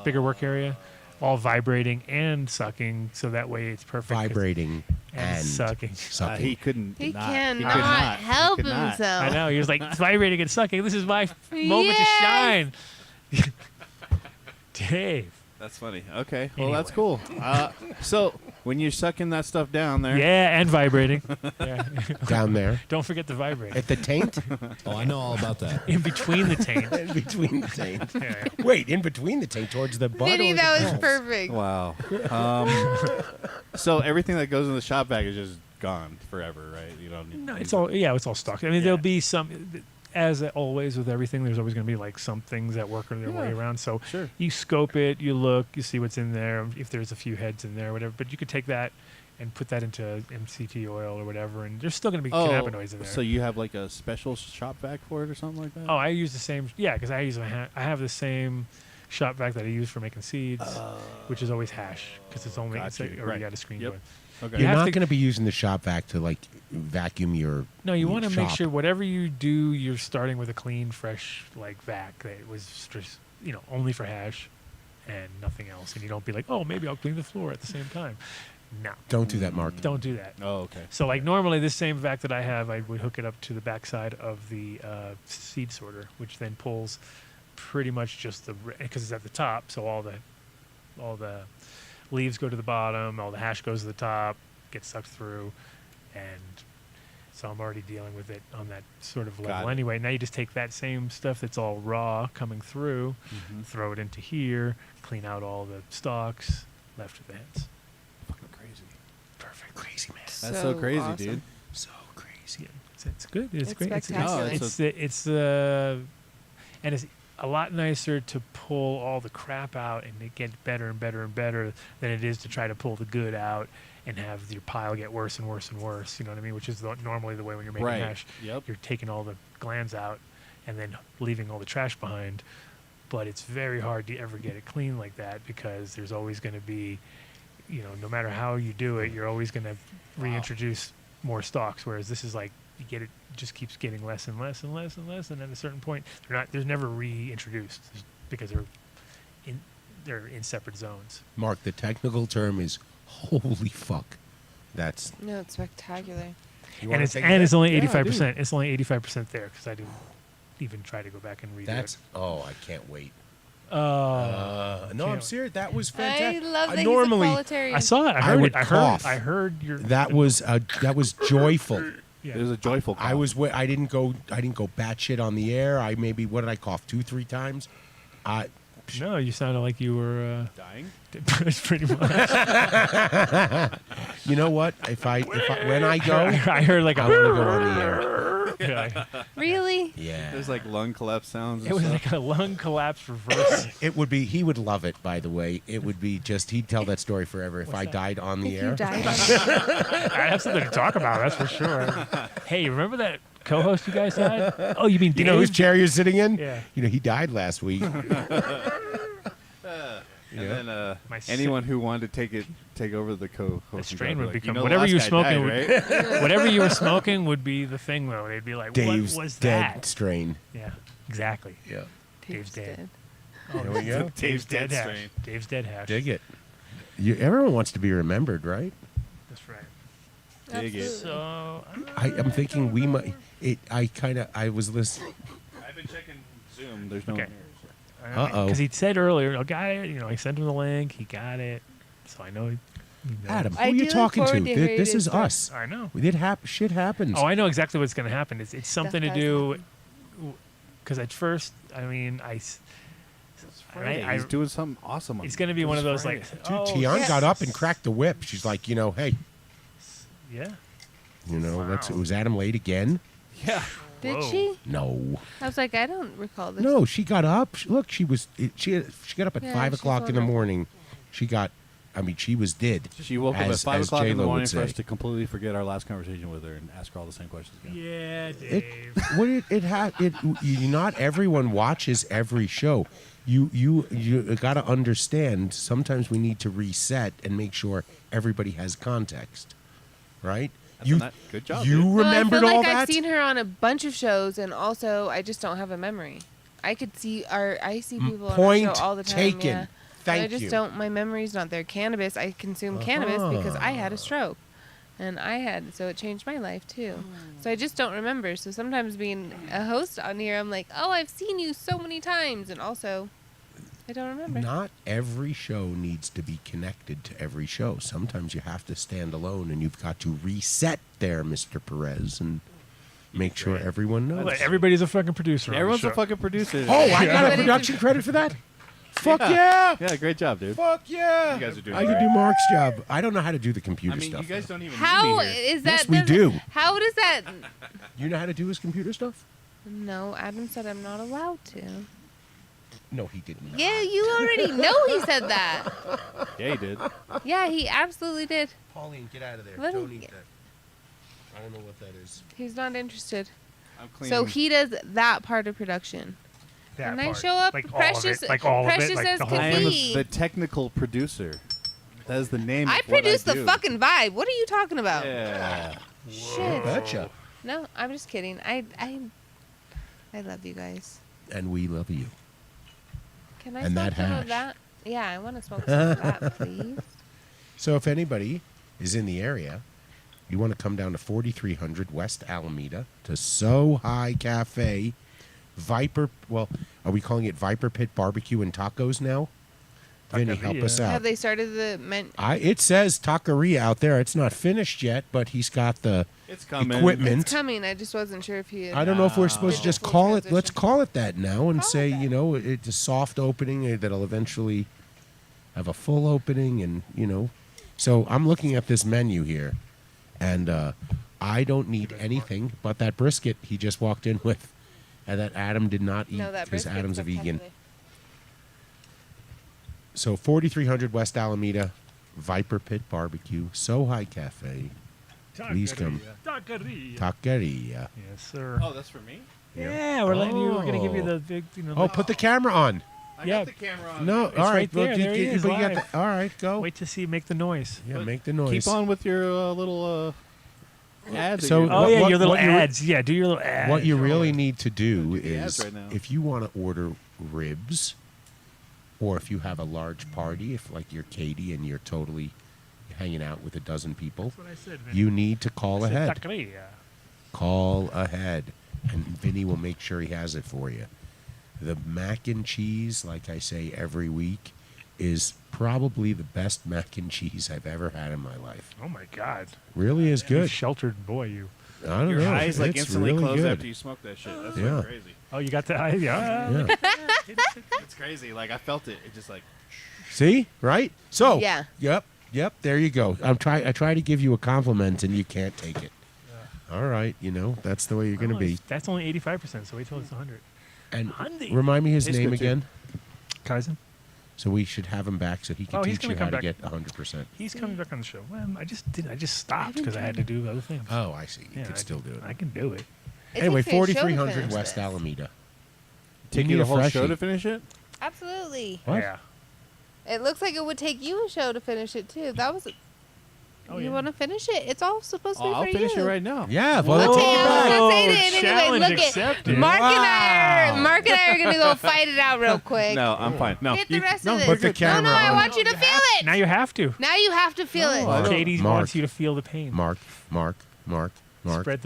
bigger work area, all vibrating and sucking, so that way it's perfect. 'cause- Vibrating and and sucking. sucking. He couldn't. He not, cannot he could not. help He could not. himself. I know. He was like it's vibrating and sucking. This is my moment to Yes! shine. Dave. That's funny. Okay. Well, that's Anyway. cool. So when you're sucking that stuff down there, Yeah, and vibrating. Yeah. Down there. Don't forget the vibrating. At the taint? Oh, I know all about that. In between the taint. In between the taint. Yeah. Wait, in between the taint towards the butt? Vinny, or the that was balls? perfect. Wow. So everything that goes in the shop bag is just gone forever, right? You don't. No, it's all stock. I mean, there'll be some as always with everything, there's always going to be like some things that work their way around. So Sure. you scope it, you look, you see what's in there, if there's a few heads in there, whatever. But you could take that and put that into MCT oil or whatever, and there's still going to be cannabinoids in there. So you have like a special shop vac for it or something like that? Oh, I use the same. Yeah, because I have the same shop vac that I use for making seeds, which is always hash because it's only Got you. already Right. got a screen Yep. going. Okay. You You're have not to- going to be using the shop vac to like vacuum your. No, you want to make shop. sure whatever you do, you're starting with a clean, fresh like vac that was just only for hash and nothing else, and you don't be like, oh, maybe I'll clean the floor at the same time. No, Don't do that, Mark. don't do that. Oh, okay. So like normally this same vac that I have, I would hook it up to the backside of the seed sorter, which then pulls pretty much just because it's at the top, so all the leaves go to the bottom, all the hash goes to the top, gets sucked through, and so I'm already dealing with it on that sort of level it. anyway. Now you just take that same stuff that's all raw coming through, throw it into here, clean out all the stalks, left with the heads. Fucking crazy. Perfect, crazy man. That's so crazy, awesome. dude. So crazy. It's good. It's, It's great. spectacular. And it's a lot nicer to pull all the crap out and it get better and better and better than it is to try to pull the good out and have your pile get worse and worse and worse. You know what I mean? Which is normally the way when you're making Right. hash. Yep. You're taking all the glands out and then leaving all the trash behind. But it's very hard to ever get it clean like that because there's always going to be, no matter how you do it, you're always going to reintroduce more stalks. Whereas this is like you get it just keeps getting less and less and less and less, and at a certain point there's never reintroduced because they're in separate zones. Mark, the technical term is holy fuck. That's. No, it's spectacular. You And wanna it's take and that? it's only Yeah, 85%. It's only 85% there because I didn't even try to go back and read That's. it. Oh, I can't wait. Oh, No, I'm can't- serious. That was I fantastic. love that normally, he's a proletarian. I saw it. I would I cough. heard your. that was joyful. Yeah. It was a joyful call. I didn't go batshit on the air. What did I cough 2-3 times? No, you sounded like you were dying. pretty much. You know what? When I go, I heard like I a. want to go on the air. Yeah. Really? Yeah. There's like lung collapse sounds. And It was stuff. like a lung collapse reverse. It would be. He would love it. By the way, it would be just. He'd tell that story forever if What's I that? died on the If air. you died I have something to talk about, that's for sure. Hey, remember that co-host you guys had? Oh, you mean Dave? You know whose chair you're sitting in? Yeah. He died last week. And then My anyone who wanted to take over the co-host That job strain would like, become the whatever last you were guy smoking. died, right? Whatever you were smoking would be the thing, though. They'd be like, Dave's "What was dead that?" strain. Yeah, exactly. Yeah. Dave's dead. There we go. Dave's dead hash. strain. Dave's dead hash. Dig it. Everyone wants to be remembered, right? That's right. Dig it. So I'm thinking we might. I was listening. I've been checking Zoom. There's no Okay. one here. Uh-oh. Because he said earlier, I got it. I sent him the link. He got it. So I know he knows. Adam, who I are do you look talking to? forward to hearing This his is story. us. I know. Shit happens. Oh, I know exactly what's going to happen. It's something to does do. Because at first, It's Friday. He's doing something awesome. it's going to be one of those like, Dude, oh, Tian yes. got up and cracked the whip. She's like, hey, yeah. let's. Wow. Was Adam late again? Yeah. Did Whoa. she? No. I was like, I don't recall this. No, she got up. Look, she got up at Yeah, 5 she's o'clock in the older. morning. She was did. She woke up at As- 5 as o'clock in the J-Lo would morning for us say. to completely forget our last conversation with her and ask her all the same questions again. Yeah, Dave. Not everyone watches every show. You got to understand. Sometimes we need to reset and make sure everybody has context, right? Good job. You dude. No, remembered I feel all like that? I've seen her on a bunch of shows, and also I just don't have a memory. I see people Point on the show all the time. taken. Yeah. Thank But I just you. don't. My memory's not there. Cannabis. I consume cannabis because I had a stroke, and so it changed my life too. So I just don't remember. So sometimes being a host on here, I'm like, oh, I've seen you so many times, and also I don't remember. Not every show needs to be connected to every show. Sometimes you have to stand alone, and you've got to reset there, Mr. Perez, and make sure everyone knows. Well, everybody's a fucking producer. on the Everyone's show. a fucking producer. Oh, I got a Everybody's production credit for that? Fuck yeah! Yeah, great job, dude. Fuck yeah! You guys are doing I can great. do Mark's job. I don't know how to do the computer I mean, stuff. you guys don't even How need me here. is that? Yes, we do. How does that? You know how to do his computer stuff? No, Adam said I'm not allowed to. No, he didn't. Yeah, you already know he said that. Yeah, he did. Yeah, he absolutely did. Pauline, get out of there. Let Don't him eat get- that. I don't know what that is. He's not interested. I'm cleaning. So he does that part of production. That And I part. show up, like Precious- all of it, like all Precious of it, like as the can whole I be. am thing. the technical producer. That is the name. I of what produce the do. fucking vibe. What are you talking about? Yeah. Shit. Betcha. No, I'm just kidding. I love you guys. And we love you. Can I And smoke that some hash. of that? Yeah, I want to smoke some of that, please. So if anybody is in the area, you want to come down to 4300 West Alameda to So High Cafe, Viper. Well, are we calling it Viper Pit Barbecue and Tacos now? Vinny, help us Taqueria. out. Have they started the It says taqueria out there. It's not finished yet, but he's got the It's coming. equipment. It's coming. I just wasn't sure if he had. I don't know if we're supposed to Did the just full call it. Let's transition. call it that now and Call it say, that. you know, it's a soft opening that'll eventually have a full opening, and you know. So I'm looking at this menu here, and I don't need anything but that brisket he just walked in with, and that Adam did not eat No, that because brisket's Adam's a vegan. spectacular. So 4300 West Alameda, Viper Pit Barbecue, So High Cafe, Please come. Taqueria. Taqueria. Yes, sir. Oh, that's for me. Yeah, we're letting you. We're gonna give you the big. You know. Oh, put the camera on. I Yeah. got the camera on. No, all right. right there. Well, There he is, but you got live. the, all right, go. Wait to see. Make the noise. Yeah, But make the noise. Keep on with your little ad. that So- you're- Oh What- yeah, what- your little what you- ads. Yeah, do your little ads. What you really need to do the ads is, right now. if you want to order ribs, or if you have a large party, if like you're Katie and you're totally hanging out with a dozen people, That's what I said. Vinny. you need to call I said ahead. taqueria. Call ahead, and Vinny will make sure he has it for you. The mac and cheese, like I say every week, is probably the best mac and cheese I've ever had in my life. Oh my God. Really is You good. sheltered boy, you. I don't Your know. eyes like it's instantly really close good. after you smoke that shit. That's Yeah. like crazy. Oh, you got the eye. Yeah. Yeah. It's crazy. Like I felt it. It just like. See, right? So, Yeah. yep. There you go. I try to give you a compliment, and you can't take it. All right, you know that's the way you're going to Oh, be. That's only 85%. So wait till it's 100. And Handy. remind me his Tastes name good, too. again. Kaizen. So we should have him back so he can Oh, he's teach you gonna how come to back. get 100%. He's coming back on the show. Well, I just stopped because I had to do other things. Oh, I see. You Yeah, could I still do it. I can do it. It Anyway, takes me a show to 4300 finish West this. Alameda. Take Give you me the a whole show freshie. to finish it. Absolutely. What? Yeah. It looks like it would take you a show to finish it too. That was. Oh, you yeah. want to finish it? It's all supposed to be Oh, I'll for finish you. it right now. Yeah, Well, well, I'll let's take take it it back. back. Let's say it anyway. Challenge Look at accepted. Mark Wow. Mark and I are gonna go fight it out real quick. No, I'm fine. No, Get the rest no, of this. put the No, camera I on. want you to feel it. Now you have to. Now you have to feel No, I it. don't- Katie Mark. wants you to feel the pain. Mark. Spread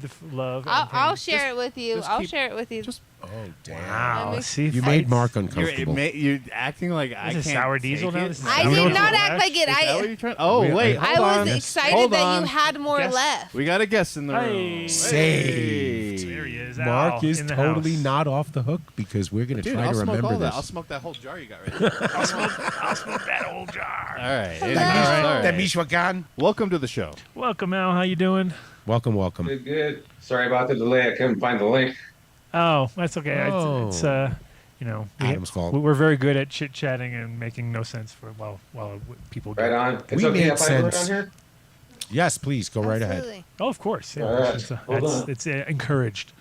the love. I'll, and pain. I'll share it with you. just I'll keep- share it with you. just- Oh, damn. Wow. Let me- See, You fights. made Mark You're, uncomfortable. you're acting like I This can't. is sour diesel take now? it. This is I sour did diesel not hash? act like it. Is that what I you're trying? Oh We- wait, I hold was on. excited Hold that on. you had more Guess- left. We got a guest in the room. Hey. Saved. There he is. Mark Al, is in the totally house. not off the hook because we're going to Dude, try I'll to smoke remember all that. this. I'll smoke that whole jar you got right there. I'll smoke that old jar. All right. Hello. All That right. Michoacan. Welcome to the show. Welcome, Al. How you doing? Welcome. Good, good. Sorry about the delay. I couldn't find the link. Oh, that's okay. Oh. It's you know, Adam's fault. We're very good at chit chatting and making no sense for while people. Right on. It's We okay made if I do it sense. on here? Yes, please go right ahead. Absolutely. Oh, of course. Yeah, All right. Hold on. it's encouraged.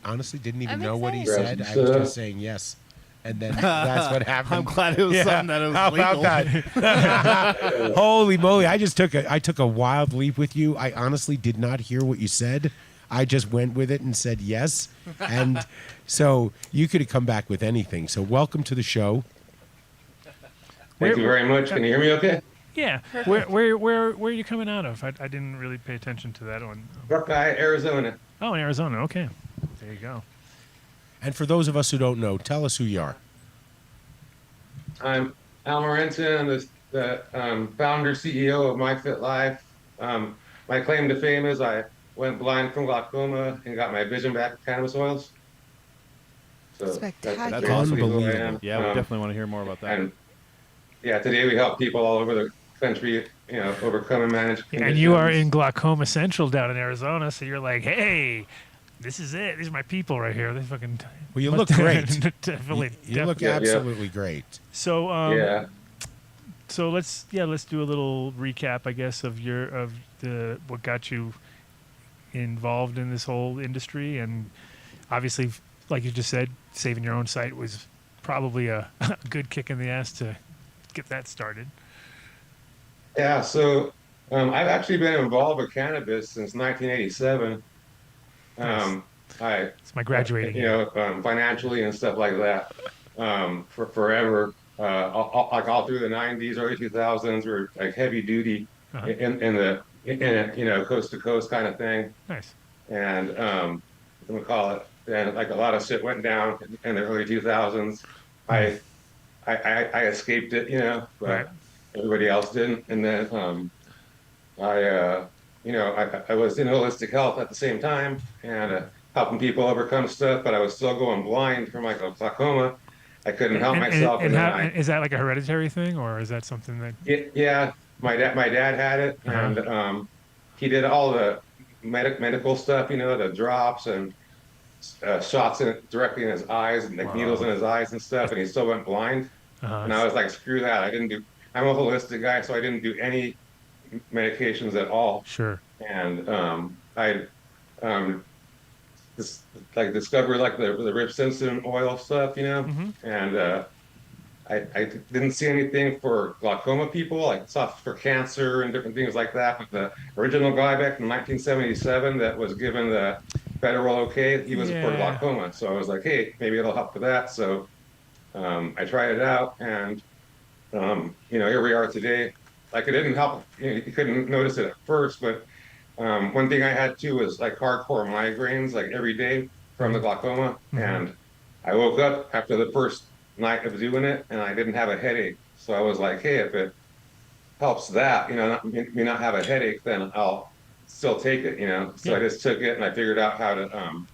Honestly, didn't even I'm know what he excited. said. I was just saying yes, and then that's what happened. I'm glad it was Yeah. something that was How legal. about that? Holy moly! I took a wild leap with you. I honestly did not hear what you said. I just went with it and said yes, and so you could have come back with anything. So welcome to the show. Thank you very much. Can you hear me okay? Yeah. Where are you coming out of? I didn't really pay attention to that one. Buckeye, Arizona. Oh, in Arizona. Okay. There you go. And for those of us who don't know, tell us who you are. I'm Al Morentin. I'm the founder, CEO of MyFitLife. My claim to fame is I went blind from glaucoma and got my vision back with cannabis oils. So Spectacular. That's basically who I Unbelievable. am. Yeah, we definitely want to hear more about that. And yeah, today we help people all over the country, overcome and manage conditions. And you are in glaucoma central down in Arizona, so you're like, hey, this is it. These are my people right here. They fucking. Well, you look great. Definitely. You look Yeah. absolutely great. So Yeah. So let's do a little recap, I guess, of what got you involved in this whole industry, and obviously, like you just said, saving your own site was probably a good kick in the ass to get that started. Yeah. So I've actually been involved with cannabis since 1987. Nice. It's my graduating year. Financially and stuff like that, for forever. All through the 90s, early 2000s, were like heavy duty Uh-huh. in coast to coast kind of thing. Nice. And we call it. And like a lot of shit went down in the early 2000s. I escaped it, but Right. everybody else didn't. And then I was in holistic health at the same time and helping people overcome stuff, but I was still going blind from like glaucoma. I couldn't help myself. And how, is that like a hereditary thing, or is that something that? Yeah, my dad had it, and he did all the medical stuff, the drops and shots directly in his eyes and like needles in his eyes and stuff, and he still went blind. And I was like, screw that. I'm a holistic guy, so I didn't do any medications at all. Sure. And I discovered like the Rip Simpson oil stuff, and I didn't see anything for glaucoma people. Like saw for cancer and different things like that. But the original guy back in 1977 that was given the federal okay, he was for glaucoma. So I was like, hey, maybe it'll help with that. So I tried it out, and here we are today. Like it didn't help. You couldn't notice it at first, but one thing I had too was like hardcore migraines, like every day from the glaucoma. And I woke up after the first night of doing it, and I didn't have a headache. So I was like, hey, if it helps that, me not have a headache, then I'll still take it, So I just took it, and I figured out how to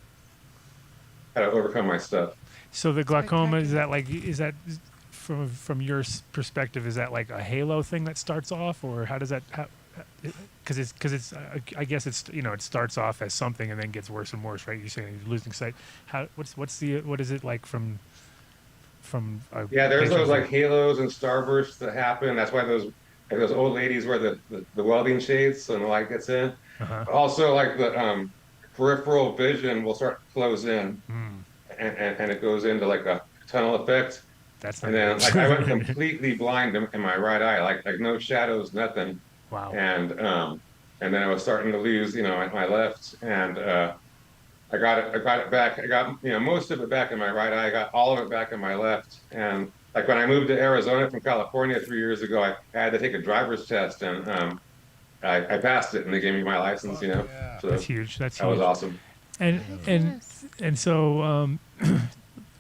overcome my stuff. So the glaucoma, is that from your perspective, is that like a halo thing that starts off, or how does that? Because it's I guess it's it starts off as something and then gets worse and worse, right? You're saying you're losing sight. What is it like from? There's those like halos and starbursts that happen. That's why those old ladies wear the welding shades so the light gets in. Also, like the peripheral vision will start to close in, and it goes into like a tunnel effect. And then like I went completely blind in my right eye, like no shadows, nothing. Wow. And then I was starting to lose, my left, and I got it back. I got most of it back in my right eye. I got all of it back in my left. And like when I moved to Arizona from California 3 years ago, I had to take a driver's test, and I passed it, and they gave me my license. So that's huge. That was awesome. And so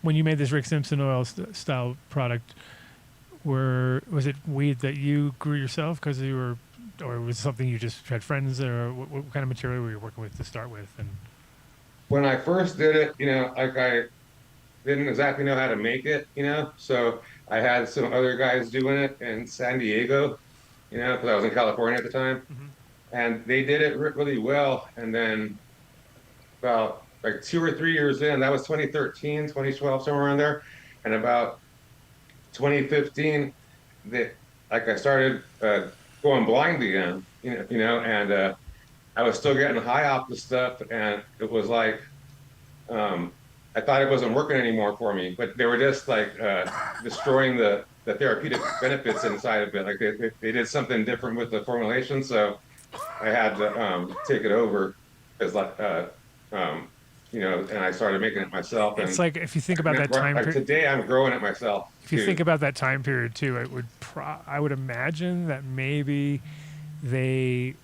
when you made this Rick Simpson oil style product, was it weed that you grew yourself because you were, or was it something you just had friends, or what kind of material were you working with to start with? And when I first did it, like I didn't exactly know how to make it, so I had some other guys doing it in San Diego, because I was in California at the time, and they did it really well. And then about like 2 or 3 years in, that was 2013, 2012, somewhere around there, and about 2015, I started going blind again, and I was still getting high off the stuff, and it was like I thought it wasn't working anymore for me, but they were just like destroying the therapeutic benefits inside of it. Like they did something different with the formulation, so I had to take it over as and I started making it myself. It's like if you think about that time period. Today, I'm growing it myself. If you think about that time period too, I would imagine that maybe they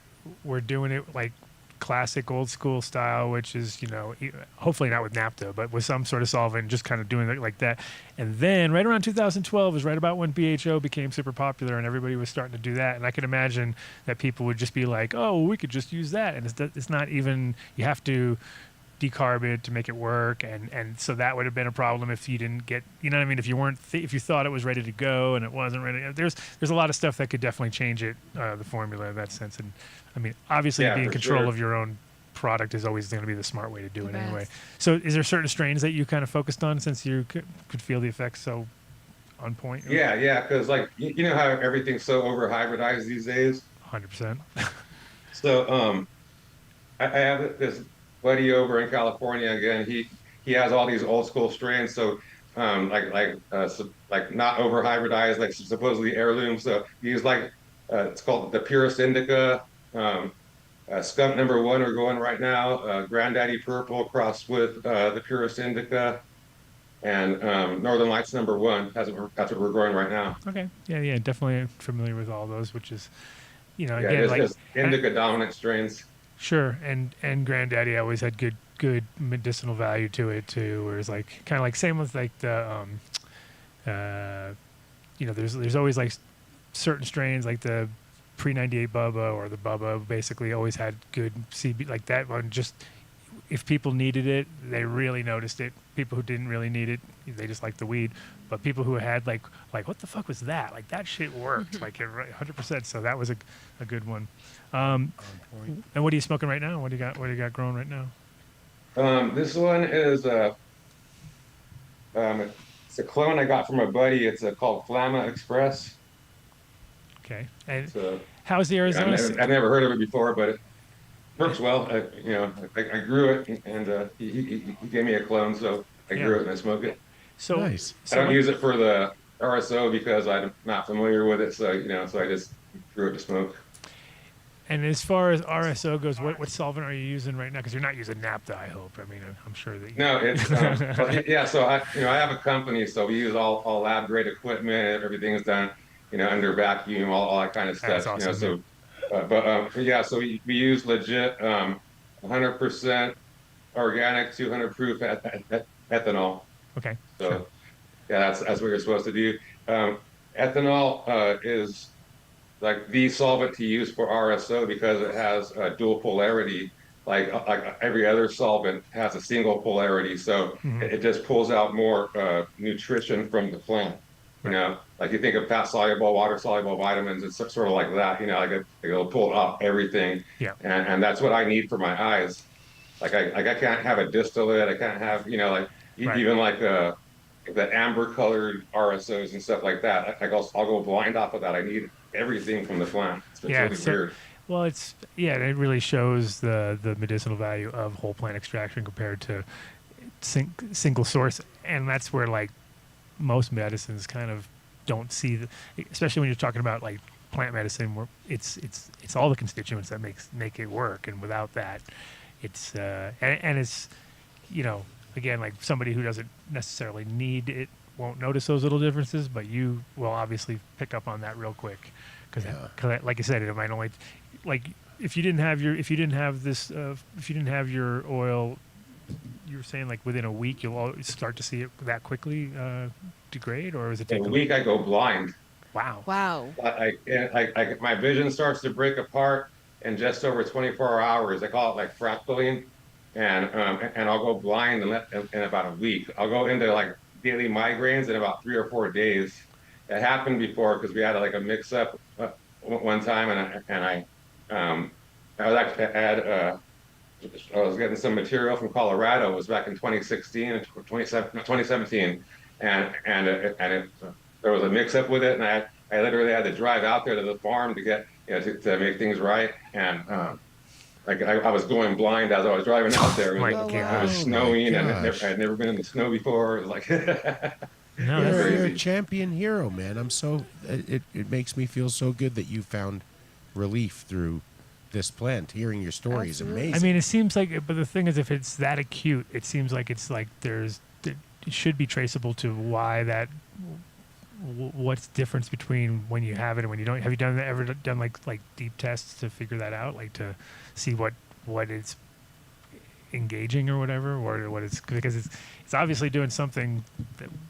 were doing it like classic old school style, which is hopefully not with naphtha, but with some sort of solvent, just kind of doing it like that. And then right around 2012 is right about when BHO became super popular, and everybody was starting to do that. And I can imagine that people would just be like, "Oh, we could just use that," and it's not even. You have to decarb it to make it work, and so that would have been a problem if you didn't get, you know what I mean, if you weren't if you thought it was ready to go and it wasn't ready. There's a lot of stuff that could definitely change it, the formula in that sense. And I mean, obviously Yeah, being in for control sure. of your own product is always going to be the smart way to do The it anyway. best. So is there certain strains that you kind of focused on since you could feel the effects so on point? Yeah, because like you know how everything's so over hybridized these days. 100%. So I have this buddy over in California again. He has all these old school strains. So like not over hybridized, like supposedly heirloom. So he use like it's called the Purest Indica. Skunk number one we're going right now. Granddaddy Purple crossed with the Purest Indica, and Northern Lights number one. That's what we're growing right now. Okay. Yeah, definitely familiar with all those, which is, you know, Yeah, again, like just indica dominant strains. sure, and Granddaddy always had good medicinal value to it too. Whereas like kind of like same with like the you know, there's always like certain strains like the pre-98 Bubba or the Bubba basically always had good CB, like that one. Just if people needed it, they really noticed it. People who didn't really need it, they just liked the weed. But people who had like what the fuck was that? Like that shit worked, like 100%. So that was a good one. And what are you smoking right now? What do you got? What do you got growing right now? This one is it's a clone I got from a buddy. It's called Flamma Express. Okay. And So how's the yeah, Arizona? I've never heard of it before, but it works well. You know, I grew it, and he gave me a clone, so I grew it and I smoke it. So Nice. So I don't use it for the RSO because I'm not familiar with it, so you know, so I just grew it to smoke. And as far as RSO goes, what solvent are you using right now? Because you're not using naphtha, I hope. I mean, I'm sure that you. No, it's yeah. So I have a company, so we use all lab grade equipment. Everything's done, you know, under vacuum, all that kind of stuff. That's awesome, you know, so yeah, so we use legit 100% organic, 200 proof ethanol. Okay. So Sure. yeah, that's what you're supposed to do. Ethanol is like the solvent to use for RSO because it has a dual polarity. Like every other solvent has a single polarity, so it just pulls out more nutrition from the plant. You know, like you think of fat soluble, water soluble vitamins, it's sort of like that. You know, it'll pull out everything. Yeah. And that's what I need for my eyes. Like I can't have a distillate. I can't have, you know, like Right. even like the amber colored RSOs and stuff like that. I'll go blind off of that. I need everything from the plant. It's really weird. Well, it really shows the medicinal value of whole plant extraction compared to single source, and that's where like most medicines kind of don't see especially when you're talking about like plant medicine, where it's all the constituents that make it work, and without that, it's and it's, you know, again, like somebody who doesn't necessarily need it won't notice those little differences, but you will obviously pick up on that real quick because, like I said, it might only like if you didn't have your oil, you were saying like within a week you'll start to see it that quickly degrade, or is it take In a week I go blind. Wow. My vision starts to break apart in just over 24 hours. I call it like fractaling, and I'll go blind in about a week. I'll go into like daily migraines in about 3 or 4 days. It happened before because we had like a mix up one time, I was getting some material from Colorado. It was back in 2016 and 2017, and there was a mix-up with it, and I literally had to drive out there to the farm to get, you know, to make things right, and like I was going blind as I was driving out there. It was snowing, and I'd never been in the snow before. It was like you're a champion hero, man. I'm so it makes me feel so good that you found relief through this plant. Hearing your story is amazing. I mean, it seems like, but the thing is, if it's that acute, it seems like it's like it should be traceable to why that. What's the difference between when you have it and when you don't? Have you ever done like deep tests to figure that out, like to see what it's engaging or whatever, or what it's, because it's obviously doing something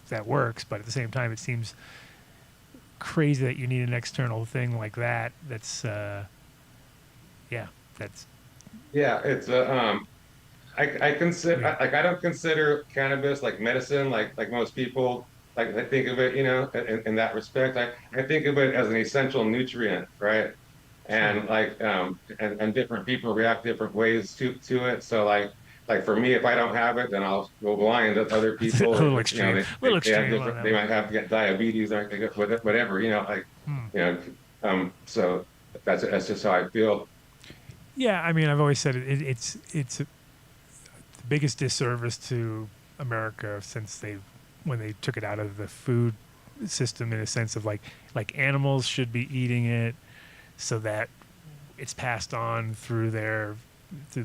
that works, but at the same time, it seems crazy that you need an external thing like that. That's it's I consider like I don't consider cannabis like medicine like most people like I think of it, you know, in that respect. I think of it as an essential nutrient, right? And like and different people react different ways to it. So like for me, if I don't have it, then I'll go blind. Other It's a people, little you know, extreme. A little they have extreme on different. that They one. might have get diabetes or they get whatever, you know, like Hmm. you know. So that's just how I feel. Yeah, I mean, I've always said it's the biggest disservice to America since when they took it out of the food system in a sense of like animals should be eating it so that it's passed on through the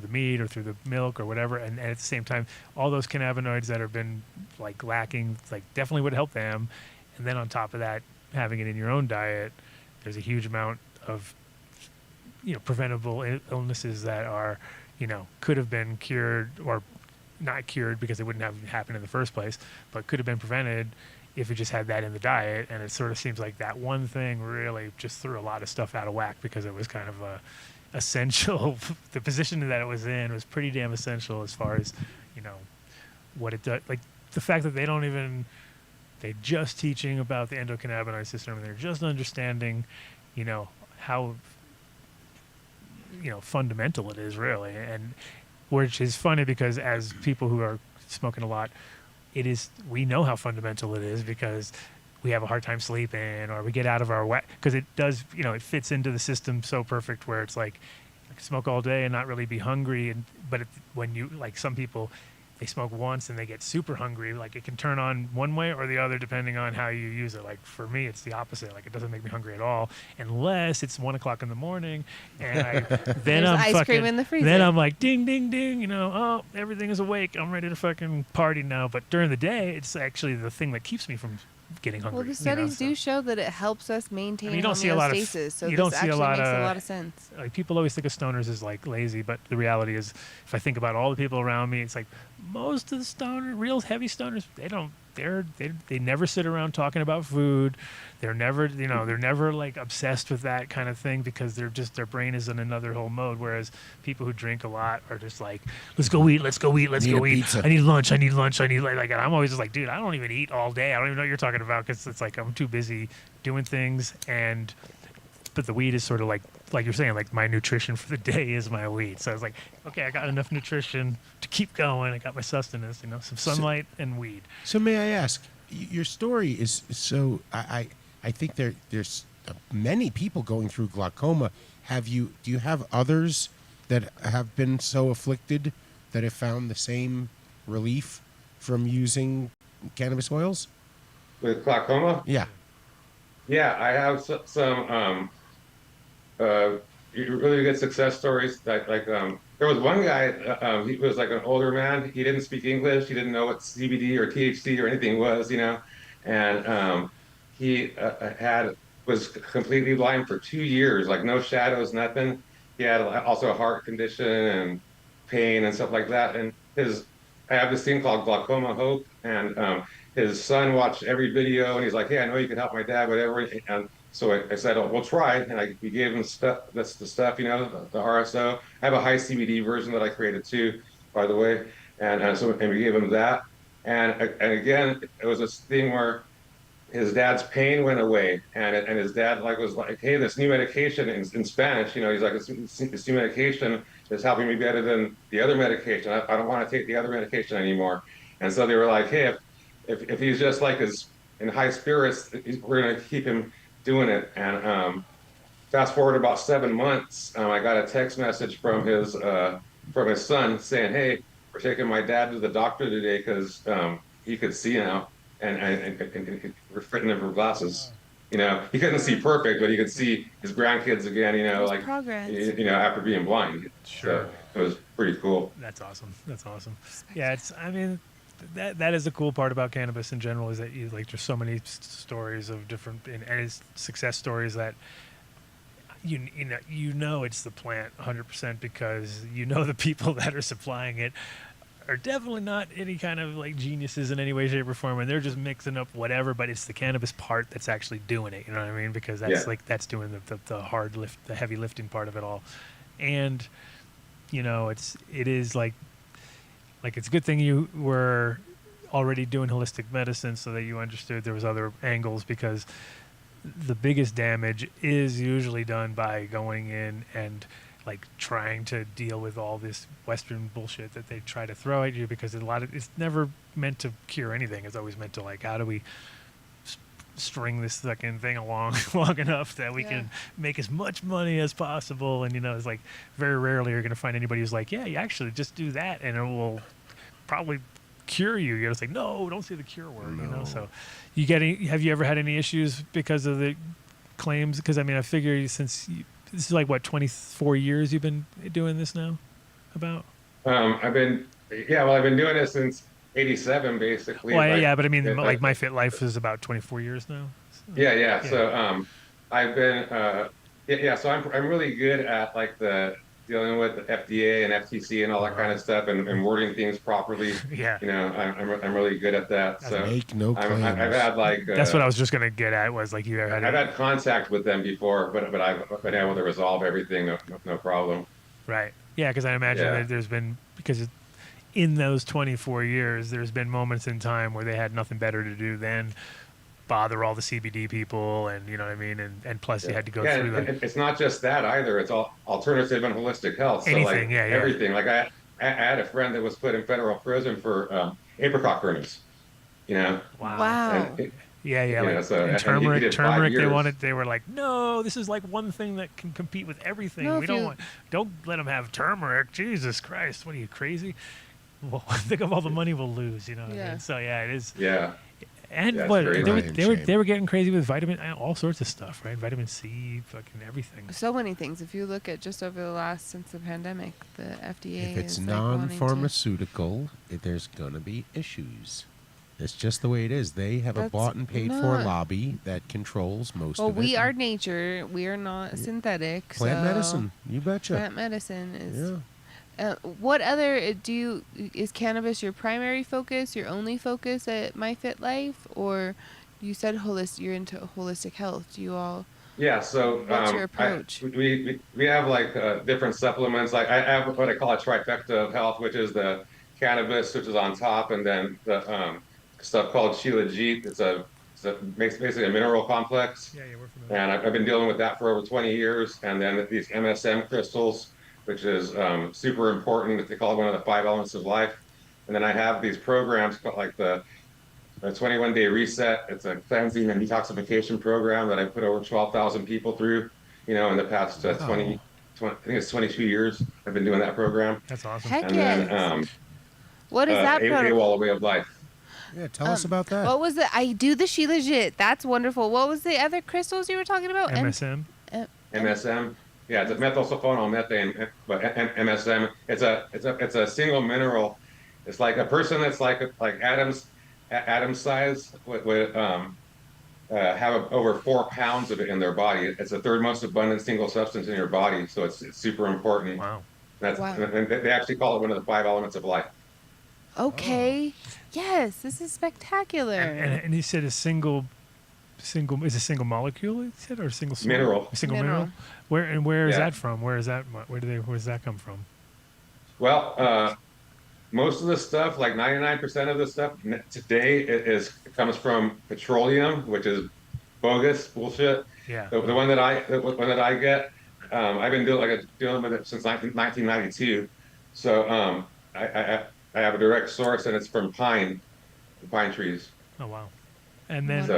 meat or through the milk or whatever, and at the same time all those cannabinoids that have been like lacking like definitely would help them, and then on top of that having it in your own diet, there's a huge amount of preventable illnesses that are could have been cured or not cured because it wouldn't have happened in the first place, but could have been prevented if you just had that in the diet. And it sort of seems like that one thing really just threw a lot of stuff out of whack because it was kind of essential. The position that it was in was pretty damn essential as far as what it does. Like the fact that they're just teaching about the endocannabinoid system and they're just understanding how fundamental it is really, and which is funny because as people who are smoking a lot, we know how fundamental it is because we have a hard time sleeping or we get out of our wet because it does it fits into the system so perfect where it's like I can smoke all day and not really be hungry, but when you like some people they smoke once and they get super hungry, like it can turn on one way or the other depending on how you use it. Like for me it's the opposite, like it doesn't make me hungry at all unless it's 1:00 in the morning and then I'm ice fucking cream in the freezer. then I'm like ding ding ding, oh everything is awake, I'm ready to fucking party now. But during the day it's actually the thing that keeps me from getting hungry. Well, the studies do show that it helps us maintain you don't see a lot of homeostasis, so you this don't see actually a lot makes of a lot of sense. like people always think of stoners as like lazy, but the reality is if I think about all the people around me, it's like most of the real heavy stoners, they never sit around talking about food. They're never like obsessed with that kind of thing because their brain is in another whole mode. Whereas people who drink a lot are just like, let's go eat. Pizza. I need lunch. I need like, and I'm always just like, dude, I don't even eat all day. I don't even know what you're talking about because it's like I'm too busy doing things. But the weed is sort of like you're saying, like my nutrition for the day is my weed. So I was like, okay, I got enough nutrition to keep going. I got my sustenance, some sunlight and weed. So may I ask, your story is so I think there's many people going through glaucoma. Do you have others that have been so afflicted that have found the same relief from using cannabis oils? With glaucoma, Yeah. yeah, I have some really good success stories. Like there was one guy, he was like an older man. He didn't speak English. He didn't know what CBD or THC or anything was, and he was completely blind for 2 years, like no shadows, nothing. He had also a heart condition and pain and stuff like that. And I have this thing called Glaucoma Hope, and his son watched every video, and he's like, "Hey, I know you can help my dad, whatever." And so I said, "Oh, we'll try." And we gave him stuff. That's the stuff, the RSO. I have a high CBD version that I created too, by the way. And we gave him that. And again, it was this thing where his dad's pain went away, and his dad was like, "Hey, this new medication in Spanish, he's like, this new medication is helping me better than the other medication. I don't want to take the other medication anymore." And so they were like, "Hey, if he's just like in high spirits, we're gonna keep him doing it." And fast forward about 7 months, I got a text message from his son saying, "Hey, we're taking my dad to the doctor today because he could see now." And we're fitting him for glasses. He couldn't see perfect, but he could see his grandkids again. There's progress. After being blind. Sure. So it was pretty cool. That's awesome. Yeah, that is the cool part about cannabis in general is that there's so many stories of different and it's success stories that it's the plant 100% because the people that are supplying it are definitely not any kind of like geniuses in any way, shape, or form, and they're just mixing up whatever. But it's the cannabis part that's actually doing it. You know what I mean? Because that's that's doing the hard lift, the heavy lifting part of it all. And it is like Like, it's a good thing you were already doing holistic medicine so that you understood there was other angles, because the biggest damage is usually done by going in and like trying to deal with all this Western bullshit that they try to throw at you, because it's never meant to cure anything. It's always meant to, like, how do we string this fucking thing along long enough that we can make as much money as possible. And it's like very rarely you're going to find anybody who's like, yeah, you actually just do that and it will probably cure you. It's like, no, don't say the cure word. So have you ever had any issues because of the claims? Because I figure this is like what, 24 years you've been doing this now? About I've been doing it since '87, basically. Well, yeah, but like My Fit Life is about 24 years now. So. Yeah. So I've been So I'm really good at like dealing with the FDA and FTC and all that kind of stuff, and wording things properly. Yeah. I'm really good at that. So Make no claims. I've had like that's what I was just gonna get at, was like, you ever had I've had contact with them before, but I've been able to resolve everything, no problem. Right. Yeah, because I imagine that there's been, because in those 24 years, there's been moments in time where they had nothing better to do than bother all the CBD people, and you know what I mean, and plus you had to go through that. It's not just that either. It's all alternative and holistic health. So Anything, like everything. Like I had a friend that was put in federal prison for apricot kernels. Wow. Like so turmeric. They were like, no, this is like one thing that can compete with everything. No, don't let them have turmeric. Jesus Christ, what are you, crazy? Well, think of all the money we'll lose. You know what I mean? So it is. Yeah. And they were getting crazy with vitamin, all sorts of stuff, right? Vitamin C, fucking everything. So many things. If you look at just over the last, since the pandemic, the FDA If it's is non-pharmaceutical, there's gonna be issues. It's just the way it is. They have a bought and paid for lobby that controls most of it. Well, we are nature. We are not synthetic. Plant medicine. You betcha. Plant medicine is. What other is cannabis your primary focus, your only focus at My Fit Life, or you said you're into holistic health? Do you all? Yeah. So what's your approach? We have like different supplements. Like I have what I call a trifecta of health, which is the cannabis, which is on top, and then the stuff called Shilajit. It's basically a mineral complex. Yeah, we're familiar. And I've been dealing with that for over 20 years. And then these MSM crystals, which is super important. They call it one of the 5 elements of life. And then I have these programs called like the 21-day reset. It's a cleansing and detoxification program that I put over 12,000 people through, in the past 20, I think it's 22 years. I've been doing that program. That's awesome. Heck and then what is that program? AWOL, way of life. Yeah, tell us about that. What was it? I do the Shilajit. That's wonderful. What was the other crystals you were talking about? MSM. MSM. Yeah, it's a methylsulfonal methane, but MSM. It's a single mineral. It's like a person that's like Adam's size would have over 4 pounds of it in their body. It's the third most abundant single substance in your body, so it's super important. Wow. And they actually call it one of the 5 elements of life. Okay. Yes, this is spectacular. Mm-hmm. And he said a single molecule, he said, or a single mineral. A single mineral. Where is that from? Where does that come from? Well, most of the stuff, like 99% of the stuff today, comes from petroleum, which is bogus bullshit. Yeah. The one that I get, I've been dealing with it since 1992. So I have a direct source, and it's from pine trees. Oh wow! And then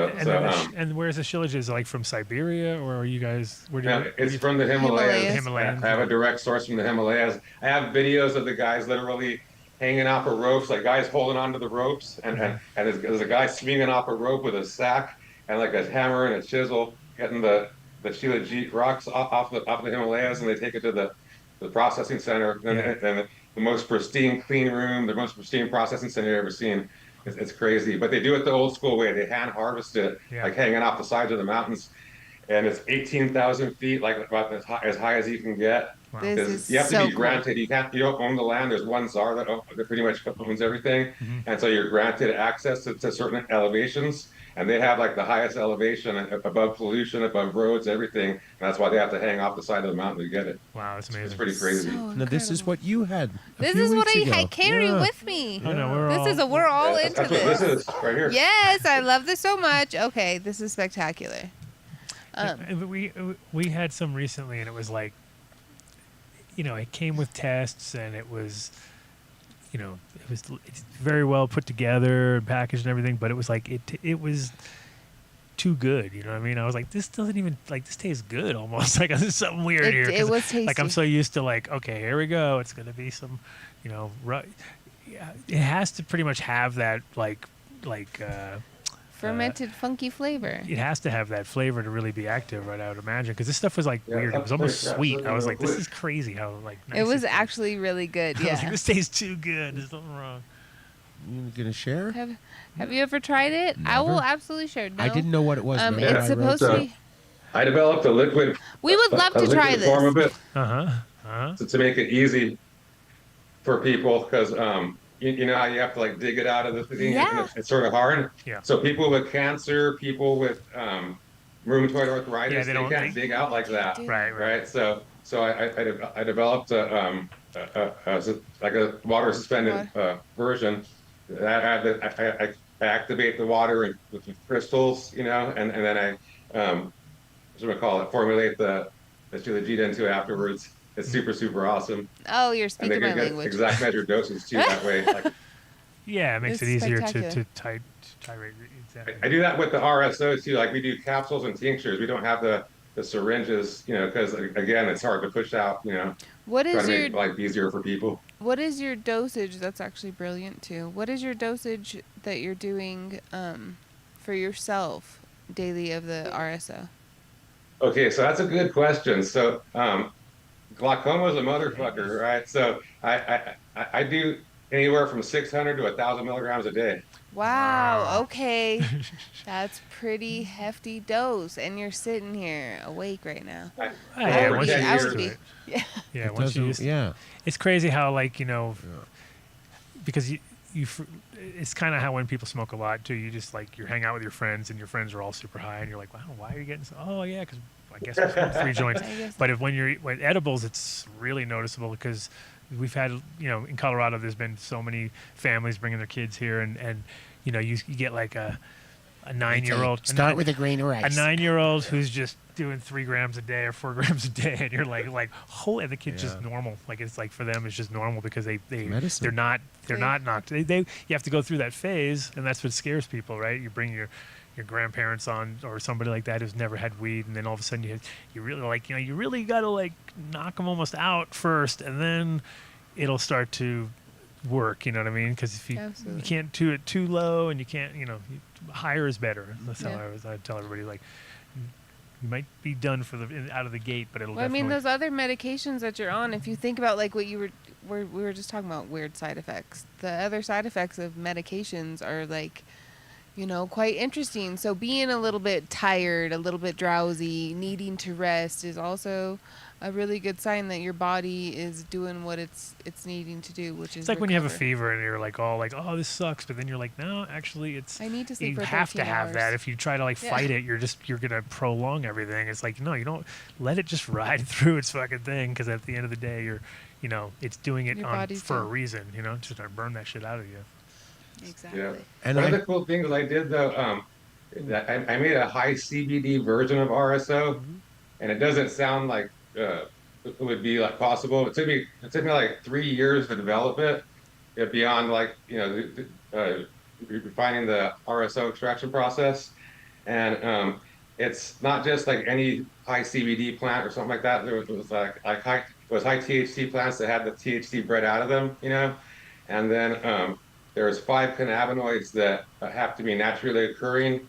and where's the Shilajit? Is it like from Siberia, or are you guys? It's from the Himalayas. Himalayas. I have a direct source from the Himalayas. I have videos of the guys literally hanging off of ropes, like guys holding onto the ropes, and there's a guy swinging off a rope with a sack and like a hammer and a chisel, getting the Shilajit rocks off the Himalayas, and they take it to the processing center. And the most pristine clean room, the most pristine processing center you've ever seen. It's crazy, but they do it the old school way. They hand harvest it, like hanging off the sides of the mountains, and it's 18,000 feet, like about as high as you can get. This Because is you have to so be granted, you don't own the land. There's one czar that pretty much owns everything. And so you're granted access to certain elevations. And they have like the highest elevation above pollution, above roads, everything. And that's why they have to hang off the side of the mountain to get it. Wow, that's It's amazing. pretty crazy. So Now this is incredible. what you had. This is what I I carry with me. Oh, no, We're all That's into what this. this is right here. Yes, I love this so much. Okay, this is spectacular. We had some recently, and it was like, it came with tests, and it was, it's very well put together and packaged and everything, but it was like it was too good. You know what I mean? I was like, this doesn't even this tastes good almost. Like there's something weird here. It was tasty. Like I'm so used to okay, here we go. It's gonna be some, it has to pretty much have that Fermented funky flavor. it has to have that flavor to really be active, right? I would imagine, because this stuff was weird. It was almost yeah, sweet. I was like, this absolutely. is crazy how nice It was is. actually really good. I was like, Yeah. this tastes too good. There's something wrong. You gonna share? Have you ever tried it? I will Never. absolutely share. No. I didn't know what it was. Remember It's I wrote supposed so- to be. I developed a liquid. We would love to try liquid form of this. it to make it easy for people, because you know how you have to dig it out of the thing. Yeah. It's sort of hard. Yeah. So people with cancer, people with rheumatoid arthritis, Yeah, they can't dig out like that. Right. Right. So I developed a water suspended version. I activate the water with crystals, and then I formulate let's do the G-Den2 afterwards. It's super awesome. Oh, you're And they speaking my can get language. exact measured doses too that way. Yeah, it makes It's it easier to spectacular. titrate. Exactly. I do that with the RSO too. We do capsules and tinctures. We don't have the syringes, because again, it's hard to push out. What Try is to your make it easier for people. What is your dosage? That's actually brilliant too. What is your dosage that you're doing for yourself daily of the RSO? Okay, so that's a good question. So glaucoma is a motherfucker, right? So I do anywhere from 600 to 1,000 milligrams a day. Wow. Okay, that's pretty hefty dose, and you're sitting here awake right now. Yeah, Over once 10 you I used would to be. it. Yeah. Yeah, It once you doesn't- used yeah. It's crazy how because it's kind of how when people smoke a lot too, you just you hang out with your friends, and your friends are all super high, and you're like, wow, why are you getting so? Oh yeah, because I guess we smoked 3 joints. I guess. But when you're with edibles, it's really noticeable, because we've had, in Colorado, there's been so many families bringing their kids here, and you get a 9-year-old. Start with a grain of rice. A 9-year-old who's just doing 3 grams a day or 4 grams a day, and you're and the kid's just normal. It's for them, it's just normal, because medicine. they're not knocked. You have to go through that phase, and that's what scares people, right? You bring your grandparents on, or somebody like that who's never had weed, and then all of a sudden you really you really got to knock them almost out first, and then it'll start to work. You know what I mean? Because if you Absolutely. can't do it too low, and you can't, higher is better. That's how Yeah. I tell everybody, you might be done out of the gate, but it'll Well, I mean, definitely. those other medications that you're on, if you think about what we were just talking about, weird side effects. The other side effects of medications are quite interesting. So being a little bit tired, a little bit drowsy, needing to rest is also a really good sign that your body is doing what it's needing to do, which is It's like when you have a recover. fever and you're oh, this sucks, but then you're like, no, actually, I need to sleep you for have to 13 have that. hours. If you try to Yeah. fight it, you're gonna prolong everything. It's no, you don't let it just ride through its fucking thing, because at the end of the day, it's doing it Your on body's for a done. reason. Just to burn that shit out of you. Exactly. Yeah. And One of I- the cool things I did though, that I made a high CBD version of RSO, and it doesn't sound like it would be possible. It took me 3 years to develop it. Beyond refining the RSO extraction process, and it's not just any high CBD plant or something like that. It was high THC plants that had the THC bred out of them, and then there's 5 cannabinoids that have to be naturally occurring,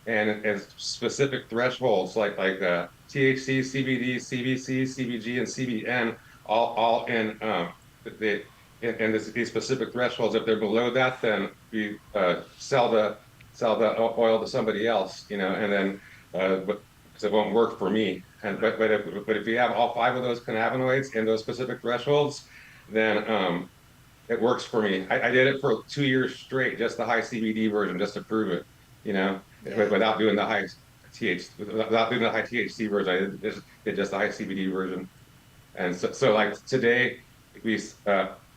and specific thresholds like THC, CBD, CBC, CBG, and CBN, all in these specific thresholds. If they're below that, then we sell the oil to somebody else, and then because it won't work for me. But if you have all 5 of those cannabinoids in those specific thresholds, then it works for me. I did it for 2 years straight, just the high CBD version, just to prove it, without doing the high without doing the high THC version. Did just the high CBD version. And so like today, we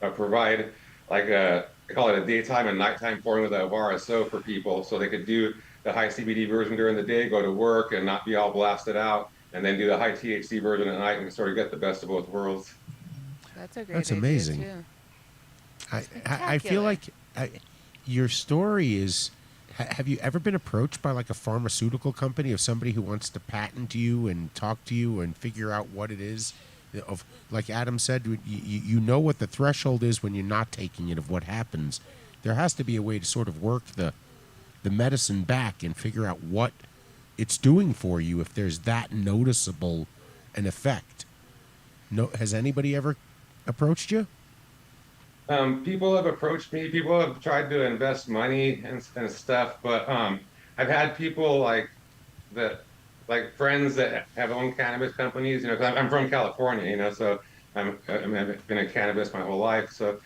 provide like I call it a daytime and nighttime formula of RSO for people, so they could do the high CBD version during the day, go to work, and not be all blasted out, and then do the high THC version at night and sort of get the best of both worlds. That's a great That's idea, amazing. too. I feel like your story is. Have you ever been approached by like a pharmaceutical company of somebody who wants to patent you and talk to you and figure out what it is? Of like Adam said, you know what the threshold is when you're not taking it of what happens. There has to be a way to sort of work the medicine back and figure out what it's doing for you if there's that noticeable an effect. No, has anybody ever approached you? People have approached me. People have tried to invest money and stuff, but I've had people like friends that have owned cannabis companies. 'Cause I'm from California, so I've been in cannabis my whole life. So,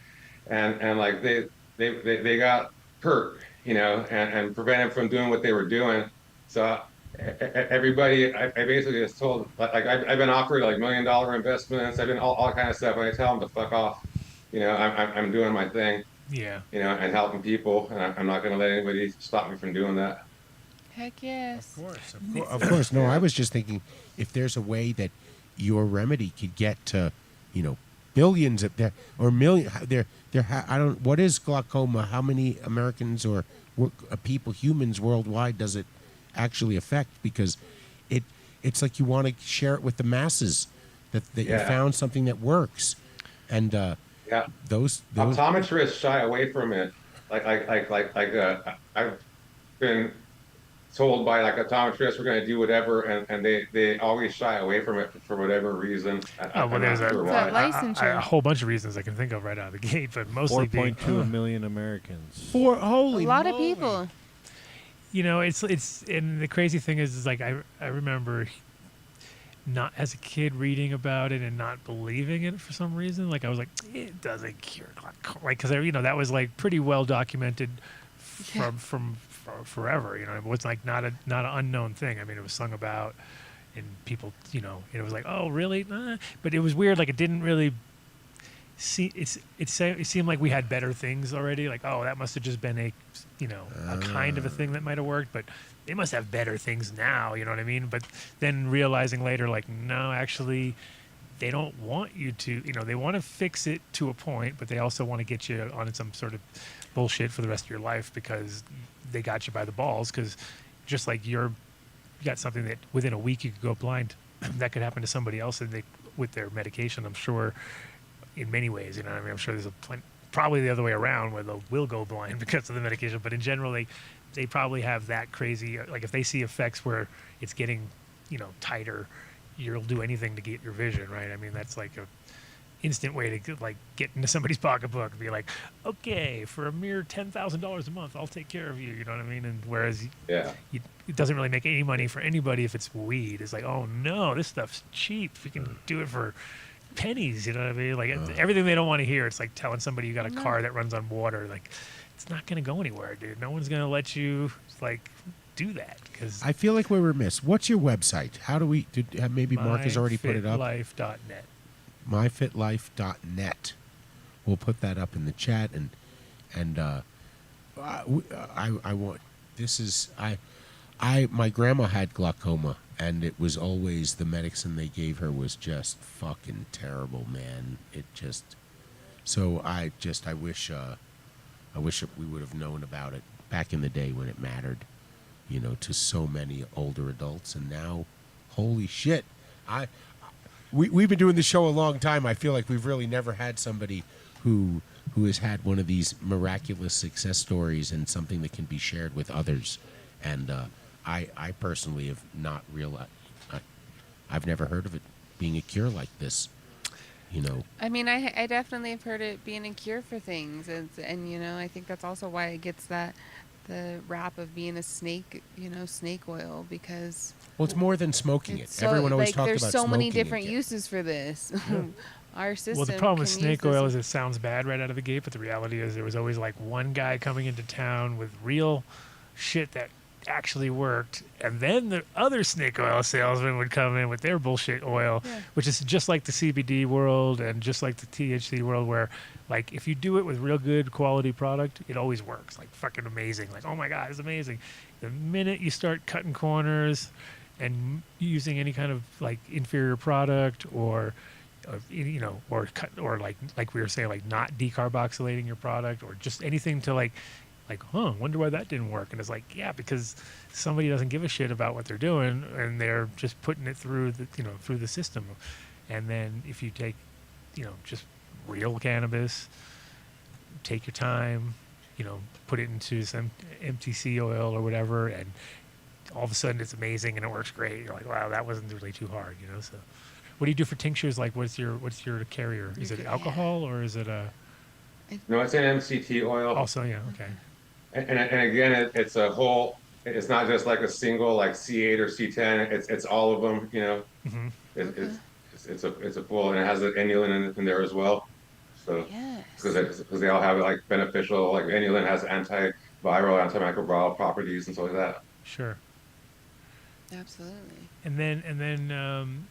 and like they got hurt, and prevented from doing what they were doing. So everybody, I basically just told, like I've been offered like $1 million investments. I've been all kind of stuff, and I tell them to fuck off. I'm doing my thing, Yeah. and helping people, and I'm not going to let anybody stop me from doing that. Heck yes. Of course. No, I was just thinking if there's a way that your remedy could get to, billions of there or million there. I don't. What is glaucoma? How many Americans or people, humans worldwide, does it actually affect? Because it's like you want to share it with the masses that you found something that works, and those optometrists shy away from it. I've been told by like optometrists we're going to do whatever, and they always shy away from it for whatever reason. There's licensure. a whole bunch of reasons I can think of right out of the gate, but mostly 4.2 million Americans. holy A lot of moly. people. It's and the crazy thing is like I remember not as a kid reading about it and not believing it for some reason. Like I was like, it doesn't cure glaucoma, like because that was like pretty well documented from forever. It was like not an unknown thing. I mean, it was sung about, and people, it was like, oh really? But it was weird. Like it didn't really see. It seemed like we had better things already. Like that must have just been a kind of a thing that might have worked, but they must have better things now, you know what I mean? But then realizing later, like, no, actually, they don't want you to, they want to fix it to a point, but they also want to get you on some sort of bullshit for the rest of your life because they got you by the balls. Because just like you got something that within a week you could go blind, that could happen to somebody else with their medication, I'm sure, in many ways, I mean, I'm sure there's probably the other way around where they will go blind because of the medication, but in general, they probably have that crazy, like if they see effects where it's getting, tighter, you'll do anything to get your vision, right? I mean, that's like a instant way to get into somebody's pocketbook and be like, okay, for a mere $10,000 a month, I'll take care of you. You know what I mean? And whereas it doesn't really make any money for anybody if it's weed. It's like, oh no, this stuff's cheap. We can do it for pennies. You know what I mean? Like everything they don't want to hear. It's like telling somebody you got a car that runs on water. Like it's not going to go anywhere, dude. No one's going to let you do that because I feel like we're remiss. What's your website? How do we? Maybe Mark has already put it up. MyFitLife.net. MyFitLife.net. We'll put that up in the chat, and I want. This is my grandma had glaucoma, and it was always the medicine they gave her was just fucking terrible, man. It just. So I wish we would have known about it back in the day when it mattered, to so many older adults. And now, holy shit, we've been doing this show a long time. I feel like we've really never had somebody who has had one of these miraculous success stories and something that can be shared with others. And I personally have not realized. I've never heard of it being a cure like this. I mean, I definitely have heard it being a cure for things, and I think that's also why it gets that the rap of being a snake, snake oil, because Well, it's more than smoking it. it's so, Everyone always like, talked there's about so many smoking different it. uses for this. Our system. Well, the problem with can snake use oil this. is it sounds bad right out of the gate, but the reality is there was always like one guy coming into town with real shit that actually worked, and then the other snake oil salesman would come in with their bullshit oil, Yeah. which is just like the CBD world and just like the THC world, where like if you do it with real good quality product, it always works. Like fucking amazing. Like, oh my god, it's amazing. The minute you start cutting corners and using any kind of like inferior product or like we were saying, like not decarboxylating your product or just anything to like, wonder why that didn't work. And it's like, yeah, because somebody doesn't give a shit about what they're doing and they're just putting it through the system. And then if you take, just real cannabis, take your time, put it into some MTC oil or whatever, and all of a sudden it's amazing and it works great. You're like, wow, that wasn't really too hard, So, what do you do for tinctures? Like, what's your carrier? Is it alcohol or is it a? No, it's an MCT oil. Also, yeah, okay. And again, it's a whole. It's not just like a single like C8 or C10. It's all of them. Mm-hmm. It's a full, and it has an inulin in there as well. So Yes. because they all have like beneficial, like inulin has antiviral, antimicrobial properties and stuff like that. Sure. Absolutely. And then,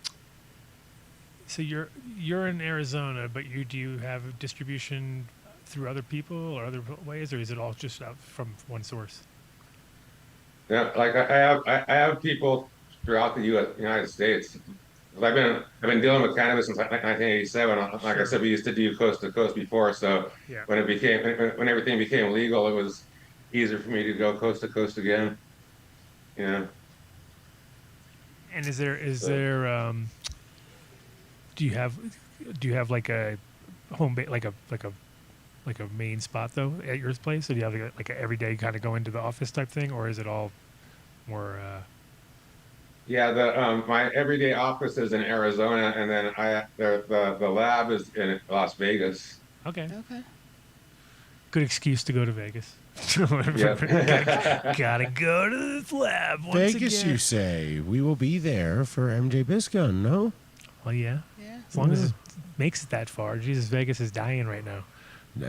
so you're in Arizona, but do you have distribution through other people or other ways, or is it all just out from one source? Yeah, like I have people throughout the United States. 'Cause I've been dealing with cannabis since like 1987. Like I said, we used to do coast to coast before. So Yeah. when everything became legal, it was easier for me to go coast to coast again. And is there do you have like a home like a main spot though at your place? So do you have like a everyday kind of go into the office type thing, or is it all more? Yeah, my everyday office is in Arizona, and then the lab is in Las Vegas. Okay. Okay. Good excuse to go to Vegas. Yeah. Gotta go to the lab once Vegas, again. you say? We will be there for MJ Biscun, no? Well, yeah. Yeah. As long as it makes it that far. Jesus, Vegas is dying right now.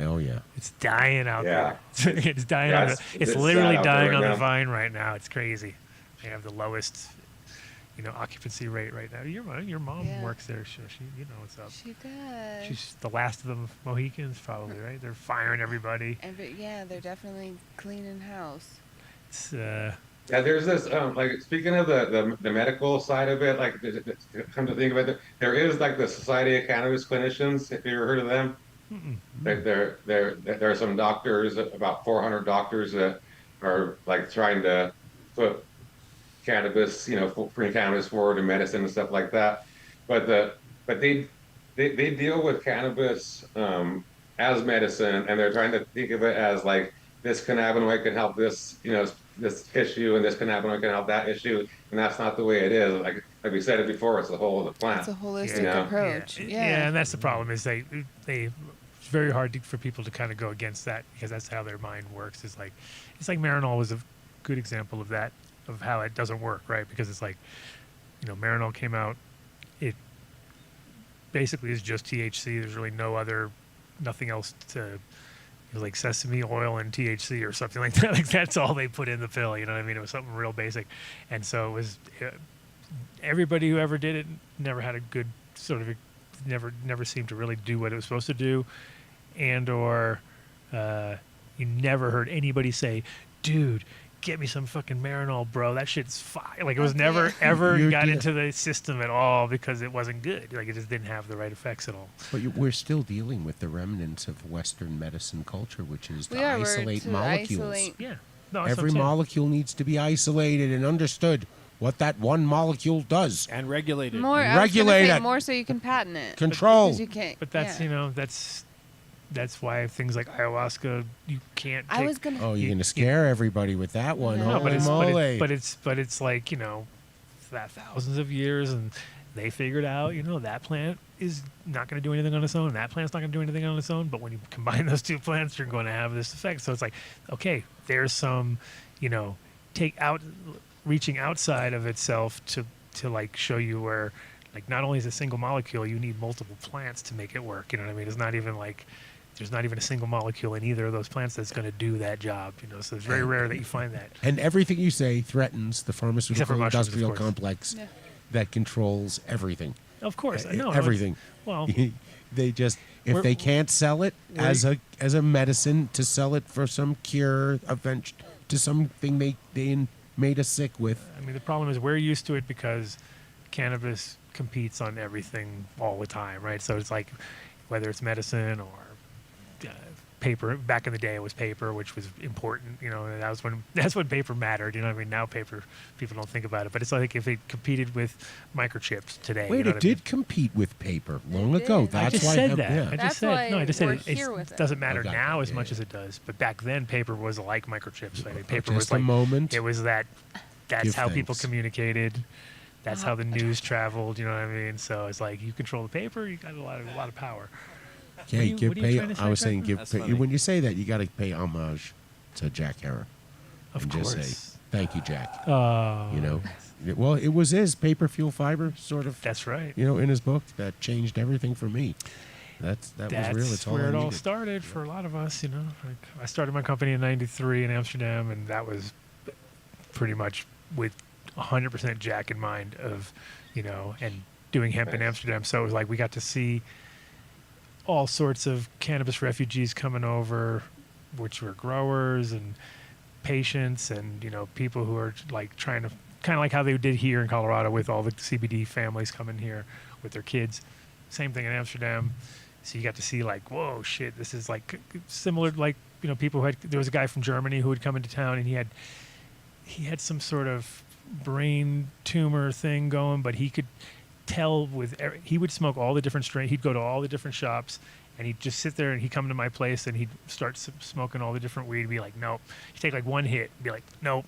Oh, yeah. It's dying out Yeah. there. It's dying. Yeah, It's it's literally sad out there dying right on the now. vine right now. It's crazy. They have the lowest, occupancy rate right now. Your mom Yeah. works there. She what's up. She does. She's the last of the Mohicans, probably, right? They're firing everybody. Yeah, they're definitely cleaning house. It's Yeah, there's this like speaking of the medical side of it, like come to think of it, there is like the Society of Cannabis Clinicians. Have you ever heard of them? There are some doctors, about 400 doctors that are like trying to put cannabis, bring cannabis forward in medicine and stuff like that. But they deal with cannabis as medicine, and they're trying to think of it as like this cannabinoid can help this, this issue, and this cannabinoid can help that issue, and that's not the way it is. Like we said it before, it's the whole of the plant. It's a holistic Yeah. approach. Yeah, and that's the problem is they it's very hard for people to kind of go against that because that's how their mind works. It's like Marinol was a good example of that, of how it doesn't work, right? Because it's like, Marinol came out, it basically is just THC. There's really nothing else to, like sesame oil and THC or something like that. Like that's all they put in the pill. You know what I mean? It was something real basic, and so it was. Everybody who ever did it never had a good sort of, never seemed to really do what it was supposed to do, or you never heard anybody say, "Dude, get me some fucking Marinol, bro. That shit's fire." Like it was never ever got into the system at all because it wasn't good. Like it just didn't have the right effects at all. But we're still dealing with the remnants of Western medicine culture, which is to We're isolate molecules. isolate- Yeah. No, that's what Every I'm saying. molecule needs to be isolated and understood what that one molecule does. And regulated. More, And I was gonna regulate say it. more so you can patent it. Control. Because you can't. But that's yeah. that's why things like ayahuasca you can't. I take- was gonna. Oh, you're going to scare everybody with that one. No, No, Holy moly. but it's like that thousands of years, and they figured out, that plant is not going to do anything on its own. That plant's not going to do anything on its own. But when you combine those two plants, you're going to have this effect. So it's like, okay, there's some, reaching outside of itself to like show you where, like, not only is it a single molecule, you need multiple plants to make it work. You know what I mean? It's not even like there's not even a single molecule in either of those plants that's going to do that job. So it's very rare that you find that. And everything you say threatens the Except for pharmaceutical mushrooms, of industrial course. complex Yeah. that controls everything. Of course, I know everything. Well, They just, if We're- they can't sell it as a medicine, to sell it for some cure, to something they made us sick with. I mean, the problem is we're used to it because cannabis competes on everything all the time, right? So it's like whether it's medicine or paper. Back in the day, it was paper, which was important. And that's when paper mattered. You know what I mean? Now paper, people don't think about it, but it's like if it competed with microchips today. Wait, you know it what I mean? did compete with paper long It ago. did. I That's just why. said that. Yeah. I That's just said no. I why just said we're it here with it. doesn't matter Okay. now as Yeah, much yeah. as it does. But back then, paper was like microchips. I mean, paper Just was a like moment. It was that. That's Give how people thanks. communicated. That's how the news traveled. You know what I mean? So it's like you control the paper. You got a lot of power. Yeah, you- what are you trying to say, I was saying, Jack? That's funny. when you say that, you got to pay homage to Jack Herrer. Of and course. just say, thank you, Jack. Oh, Well, it was his paper, fuel, fiber sort of, that's right. in his book that changed everything for me. That was real. It's all where I it all needed. started for a lot of us. Like I started my company in '93 in Amsterdam, and that was pretty much with 100% Jack in mind of, and doing hemp in Amsterdam. So it was like we got to see all sorts of cannabis refugees coming over, which were growers and patients and, people who are like trying to, kind of like how they did here in Colorado with all the CBD families coming here with their kids. Same thing in Amsterdam. So you got to see like, whoa, shit, this is like similar, like, people who had, there was a guy from Germany who had come into town and he had some sort of brain tumor thing going, but he could tell he would smoke all the different strains. He'd go to all the different shops and he'd just sit there and he'd come to my place and he'd start smoking all the different weed. He'd be like, nope. He'd take like one hit and be like, nope.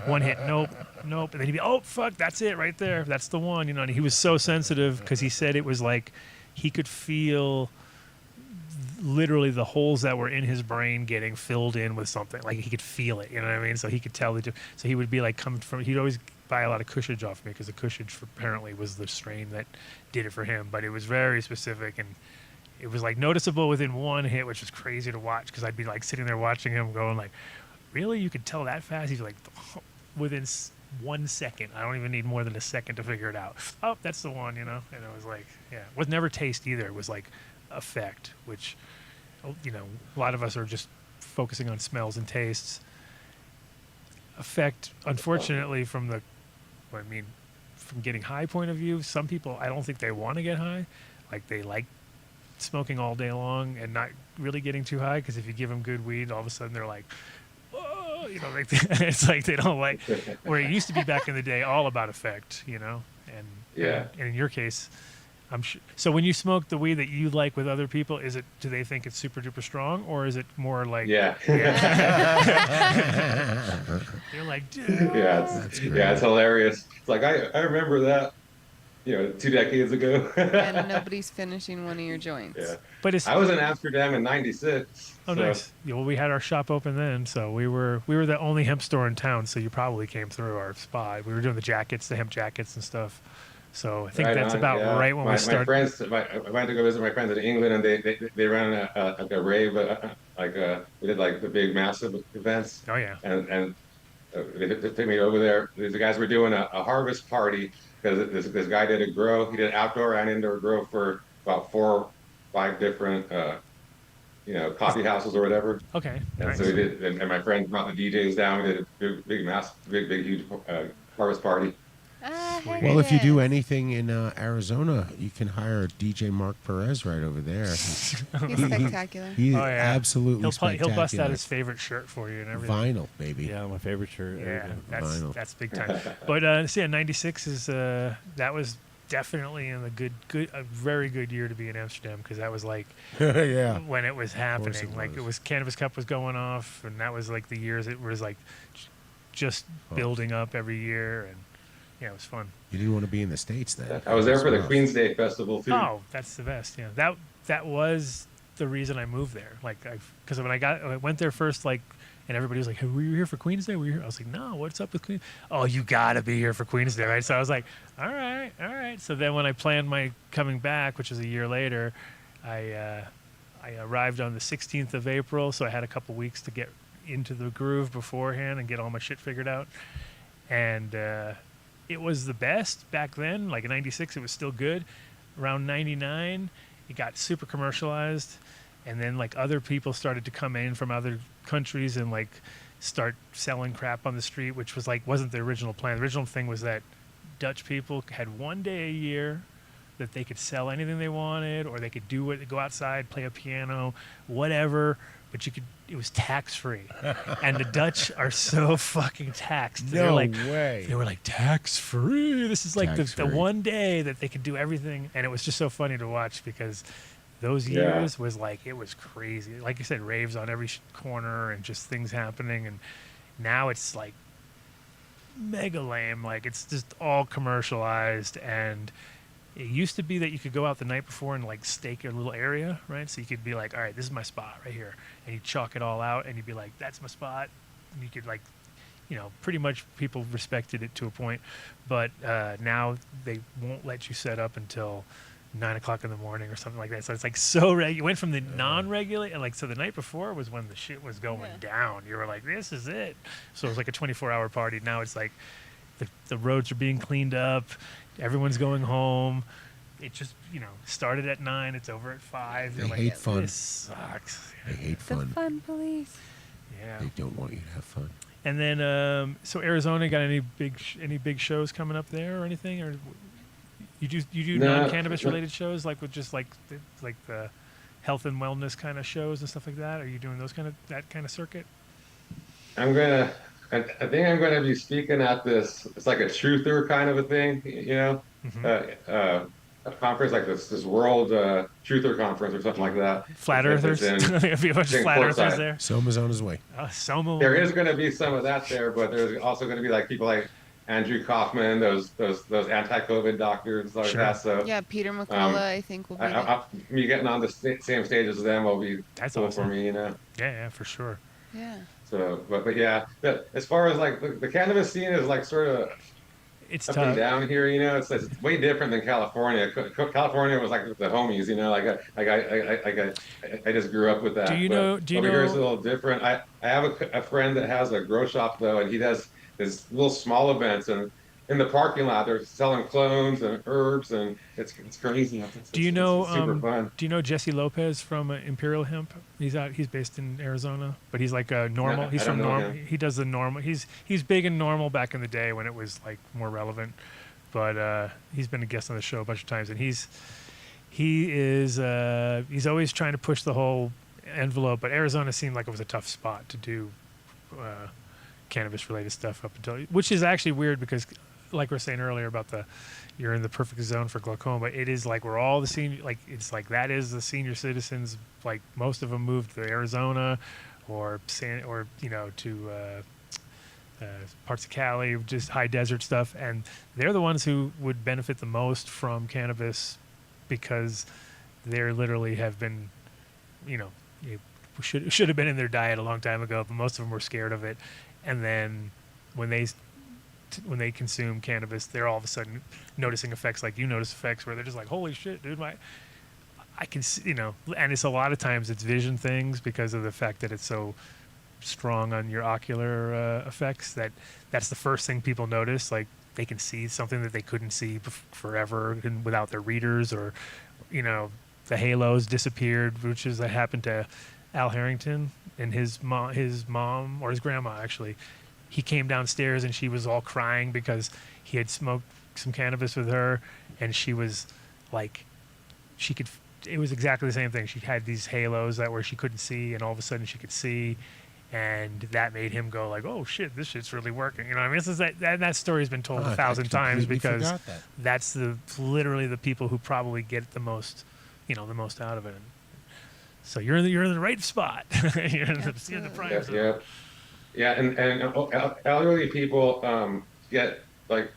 One hit, nope. And then he'd be, oh, fuck, that's it right there. That's the one. And he was so sensitive because he said it was like he could feel literally the holes that were in his brain getting filled in with something. Like he could feel it, you know what I mean? So he could tell so he would be like he'd always buy a lot of Cushage off me because the Cushage apparently was the strain that did it for him. But it was very specific and it was like noticeable within one hit, which was crazy to watch because I'd be like sitting there watching him going like, really? You could tell that fast? He's like, within 1 second. I don't even need more than a second to figure it out. Oh, that's the one, And it was like, yeah. It was never taste either. It was like effect, which, a lot of us are just focusing on smells and tastes. Effect, unfortunately, from getting high point of view, some people, I don't think they want to get high. Like they like smoking all day long and not really getting too high because if you give them good weed, all of a sudden they're like, whoa, like it's like they don't like, where it used to be back in the day all about effect, and Yeah. and in your case, I'm sure. So when you smoke the weed that you like with other people, do they think it's super duper strong, or is it more like? Yeah. They're like, dude. It's hilarious. It's like I remember that, 2 decades ago. And nobody's finishing one of your joints. Yeah. But it's. I was in Amsterdam in '96. Oh, nice. Yeah, well, we had our shop open then, so we were the only hemp store in town. So you probably came through our spot. We were doing the hemp jackets and stuff. So I think Right that's on, about yeah. right when we My started. friends, I went to go visit my friends in England, and they ran a rave, we did like the big massive events, Oh yeah. and they took me over there. The guys were doing a harvest party because this guy did a grow. He did outdoor and indoor grow for about 4 or 5 different coffee houses or whatever. Okay. And Nice. so we did, and my friend brought the DJs down. We did a big huge harvest party. Heck Well, if you yes. do anything in Arizona, you can hire DJ Mark Perez right over there. He's spectacular. He's Oh, yeah. absolutely He'll bust out spectacular. his favorite shirt for you and everything. Vinyl, baby. Yeah, my favorite shirt. Yeah, Vinyl. that's big time. But '96 is that was definitely in a very good year to be in Amsterdam because that was like Yeah. when it was happening. it Like was. it was Cannabis Cup was going off, and that was like the years it was like just building up every year, and Yeah, it was fun. You didn't want to be in the States then. I was there for the Rough. Queen's Day Festival too. Oh, that's the best. Yeah, that was the reason I moved there. Like, because when I went there first, like, and everybody was like, "Hey, were you here for Queen's Day? Were you here?" I was like, "No, what's up with Queen?" "Oh, you gotta be here for Queen's Day, right?" So I was like, "All right." So then when I planned my coming back, which was a year later, I arrived on the 16th of April, so I had a couple weeks to get into the groove beforehand and get all my shit figured out. And it was the best back then. Like in '96, it was still good. Around '99, it got super commercialized, and then like other people started to come in from other countries and like start selling crap on the street, which was like wasn't the original plan. The original thing was that Dutch people had one day a year that they could sell anything they wanted, or they could do it, go outside, play a piano, whatever. But it was tax free, and the Dutch are so fucking taxed. No way. They were like tax free. This is like the Tax-free. one day that they could do everything, and it was just so funny to watch because those years was like it was crazy. Like you said, raves on every corner and just things happening, and now it's like mega lame. Like it's just all commercialized, and it used to be that you could go out the night before and like stake your little area, right? So you could be like, all right, this is my spot right here, and you chalk it all out, and you'd be like, that's my spot, and you could like, pretty much people respected it to a point, but now they won't let you set up until 9 o'clock in the morning or something like that. So it's like you went from the non-regulated, like, so the night before was when the shit was going down. You were like, this is it. So it was like a 24-hour party. Now it's like the roads are being cleaned up. Everyone's going home. It just, started at 9. It's over at 5. They You're hate like, fun. This sucks. They hate The fun. fun police. Yeah. They don't want you to have fun. And then, so Arizona, got any big shows coming up there or anything? Or you do No, non-cannabis related shows, like with just like the health and wellness kind of shows and stuff like that? Are you doing that kind of circuit? I think I'm gonna be speaking at this. It's like a truther kind of a thing, Mm-hmm. a conference like this World Truther Conference or something like that. Flat It's earthers. in- There'll be a bunch of in flat earthers Portside. there. Soma's on his way. Soma. There is going to be some of that there, but there's also going to be like people like Andrew Kaufman, those anti-COVID doctors like Sure. that. So Yeah, Peter McCullough, I think, will be there. me getting on the same stage as them will be That's cool awesome. for me, Yeah, for sure. Yeah. So, but yeah, as far as like the cannabis scene is like sort of It's up tough. and down here, it's way different than California. California was like the homies, I just grew up with that. Do you But know- over here it's a little different. I have a friend that has a grow shop though, and he does his little small events, and in the parking lot they're selling clones and herbs, and it's crazy. It's super fun. Do you know Jesse Lopez from Imperial Hemp? He's based in Arizona, but he's like a normal. No, He's I from don't know normal. him. He does the normal. He's big in normal back in the day when it was like more relevant. But he's been a guest on the show a bunch of times, and he's always trying to push the whole envelope. But Arizona seemed like it was a tough spot to do cannabis related stuff up until, which is actually weird because, like we were saying earlier about you're in the perfect zone for glaucoma. It is like we're all the senior, like it's like that is the senior citizens. Like most of them moved to Arizona, or to parts of Cali, just high desert stuff, and they're the ones who would benefit the most from cannabis because they're literally have been, it should have been in their diet a long time ago, but most of them were scared of it, and then when they consume cannabis, they're all of a sudden noticing effects like you notice effects where they're just like, holy shit, dude, I can see, and it's a lot of times it's vision things because of the fact that it's so strong on your ocular effects that's the first thing people notice. Like they can see something that they couldn't see forever without their readers, or the halos disappeared, which is that happened to Al Harrington and his mom or his grandma actually. He came downstairs and she was all crying because he had smoked some cannabis with her, and she was like, it was exactly the same thing. She had these halos where she couldn't see, and all of a sudden she could see, and that made him go like, oh shit, this shit's really working. I mean, this is that story's been told 1,000 times because that's literally the people who probably get the most, the most out of it. So you're in the right spot. you're in the prime zone. Yeah, and elderly people get like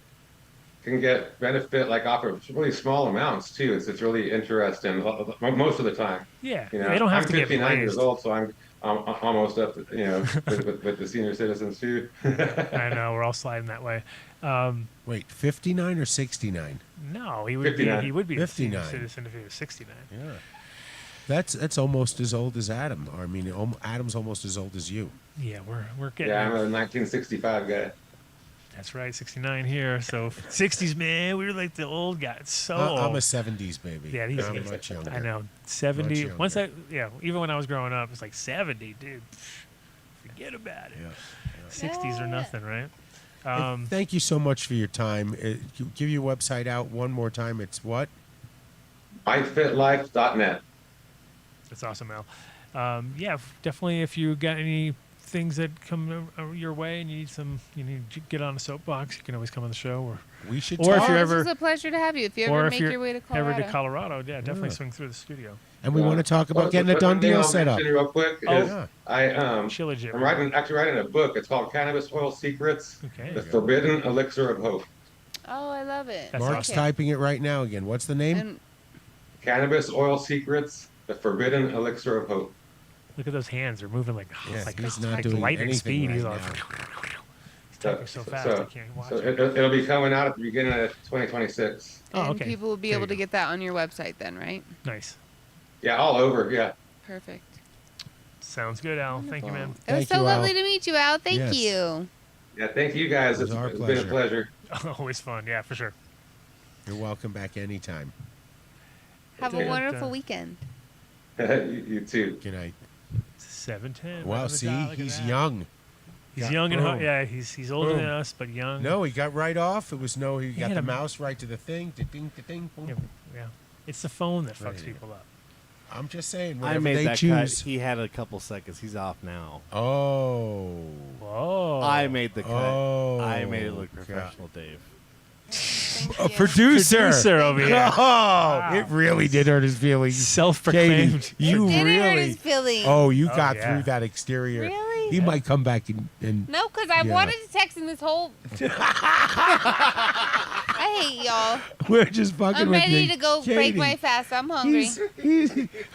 can get benefit like off of really small amounts too. It's really interesting most of the time. Yeah, You know, they don't have I'm to get 59 years blazed. old, so I'm almost up to, with the senior citizens too. I know we're all sliding that way. Wait, 59 or 69? No, he would 59. be. He would be a senior 59. citizen if he was 69. Yeah. That's almost as old as Adam. Or, I mean, Adam's almost as old as you. Yeah, we're getting. Yeah, I'm there. a 1965 guy. That's right, 69 here. So 60s, man, we were like the old guys. So old. I'm a 70s baby. Yeah, he's I'm much younger. I know. 70. Much Once I, younger. yeah, even when I was growing up, it's like 70, dude. Forget about it. Yeah. 60s are nothing, right? Hey, thank you so much for your time. Give your website out one more time. It's what? MyFitLife.net. That's awesome, Al. Yeah, definitely. If you got any things that come your way and you need to get on a soapbox, you can always come on the show. Or We should Or talk. if you're This ever, was a pleasure to have you. If you or ever if make you're your way to ever Colorado. to Colorado, yeah, definitely Yeah. swing through the studio. And we want to talk about getting a done One thing deal I'll set up. mention real quick Oh, is yeah. I'm Shillage. actually writing a book. It's called Cannabis Oil Secrets: Okay. The Forbidden Elixir of Hope. Oh, I love it. That's Mark's awesome. typing it right now again. What's the name? And Cannabis Oil Secrets: The Forbidden Elixir of Hope. Look at those hands; they're moving like Yeah, like, he's like not doing lightning anything speed. He's right like now. he's typing so fast I can't watch it. it'll be coming out at the beginning of 2026. Oh, and okay. people will be There able you to go. get that on your website then, right? Nice. Yeah, all over. Yeah. Perfect. Sounds good, Al. Thank you, man. It was Thank so you, lovely Al. to meet you, Al. Thank Yes. you. Yeah. Thank you guys. It was It's our been a pleasure. Always fun. Yeah, for sure. You're welcome back anytime. Have a Yeah. wonderful weekend. You too. Good night. 7:10. Wow, right on the see, dot, look at he's that. young. He's Got- young and boom. yeah, he's older Boom. than us, but young. No, he got right off. It was he got had the a- mouse right to the thing. Ding, ding, boom. Yeah, yeah. It's the phone that fucks Right. people up. I'm just saying, I whatever made they that cut. choose. He had a couple seconds. He's off now. Oh. Whoa. I made the cut. Oh, I made it look God. professional, Dave. Thank A you. producer. Producer over here. Oh, it really did hurt his feelings. Self-proclaimed. Katie, you Didn't hurt really. his feelings. Oh, you Oh, got yeah. through that exterior. Really? He might come back and No, because I Yeah. wanted to text him this whole. I hate y'all. we're just fucking I'm with ready you. to go break Katie, my fast. I'm hungry.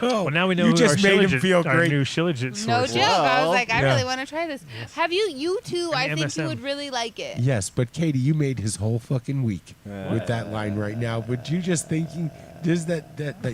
oh, Well, now we know you who just our made him Shillelagh- feel our great. new Shillelagh No source joke. is. I was like, I Yeah. really want to try this. Have you two? I And think you MSM. would really like it. Yes, but Katie, you made his whole fucking week Yeah. with that line right now. But you just thinking, does that